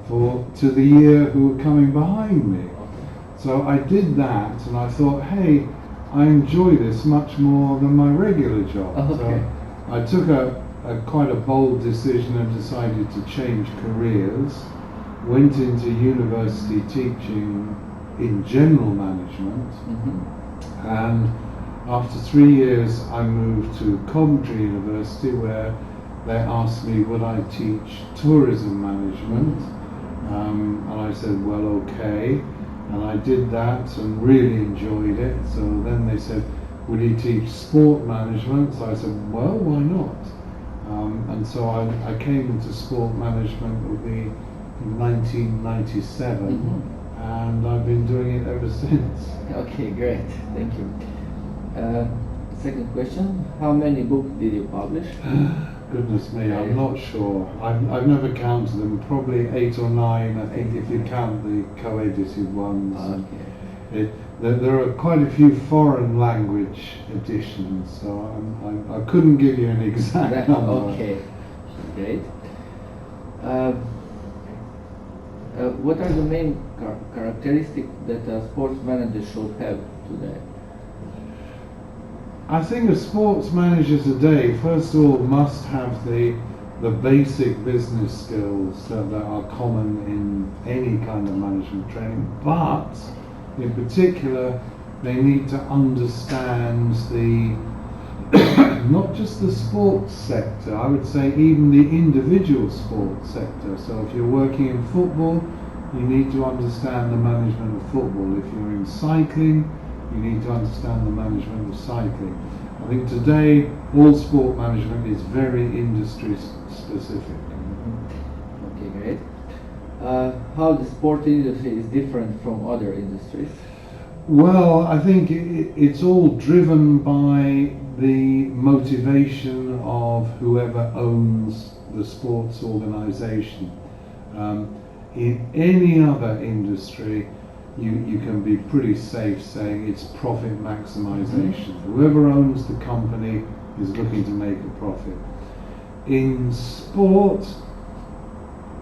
to the year who were coming behind me? So I did that, and I thought, hey, I enjoy this much more than my regular job. Okay. So I took a quite a bold decision and decided to change careers. Went into university teaching in general management, and after 3 years, I moved to Coventry University, where they asked me would I teach tourism management, and I said, well, okay, and I did that and really enjoyed it. So then they said, would you teach sport management? So I said, well, why not? And so I came into sport management, it would be in 1997, and I've been doing it ever since. Okay, great. Thank you. Second question: how many books did you publish? Goodness me, I'm not sure. I've never counted them. Probably 8 or 9. I think if you count the co-edited ones. Okay. There are quite a few foreign language editions, so I couldn't give you an exact number. Okay, great. What are the main characteristics that a sports manager should have today? I think a sports manager today, first of all, must have the basic business skills that are common in any kind of management training, but in particular, they need to understand not just the sports sector, I would say even the individual sports sector. So if you're working in football, you need to understand the management of football. If you're in cycling, you need to understand the management of cycling. I think today all sport management is very industry specific. Okay, great. How the sport industry is different from other industries? Well, I think it's all driven by the motivation of whoever owns the sports organization. In any other industry, you can be pretty safe saying it's profit maximization. Whoever owns the company is looking to make a profit. In sport,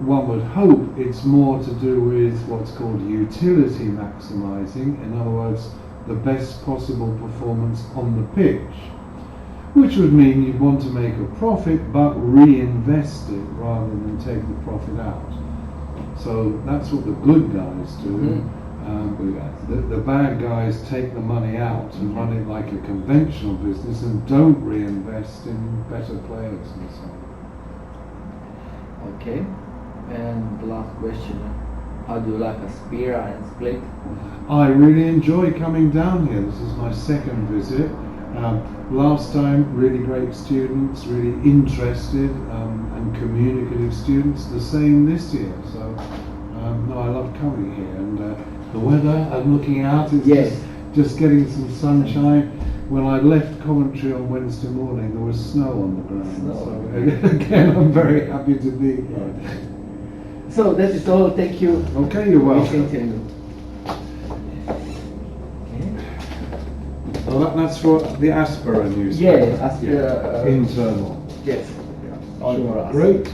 one would hope it's more to do with what's called utility maximizing, in other words, the best possible performance on the pitch, which would mean you'd want to make a profit but reinvest it rather than take the profit out. So that's what the good guys do. The bad guys take the money out and run it like a conventional business and don't reinvest in better players and so on. Okay. And the last question: how do you like Aspira and Split? I really enjoy coming down here. This is my second visit. Last time, really great students, really interested and communicative students. The same this year. So, no, I love coming here. And the weather, I'm looking out, it's just getting some sunshine. When I left Coventry on Wednesday morning, there was snow on the ground. So, again, I'm very happy to be here. So that is all. Thank you. Okay, you're welcome. Continue. So that's for the Aspera newspaper. Yes, Aspira. Internal. Yes. All for us. Great.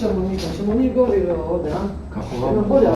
facciamo mica, siamo amici, da? Kako È una vam bolja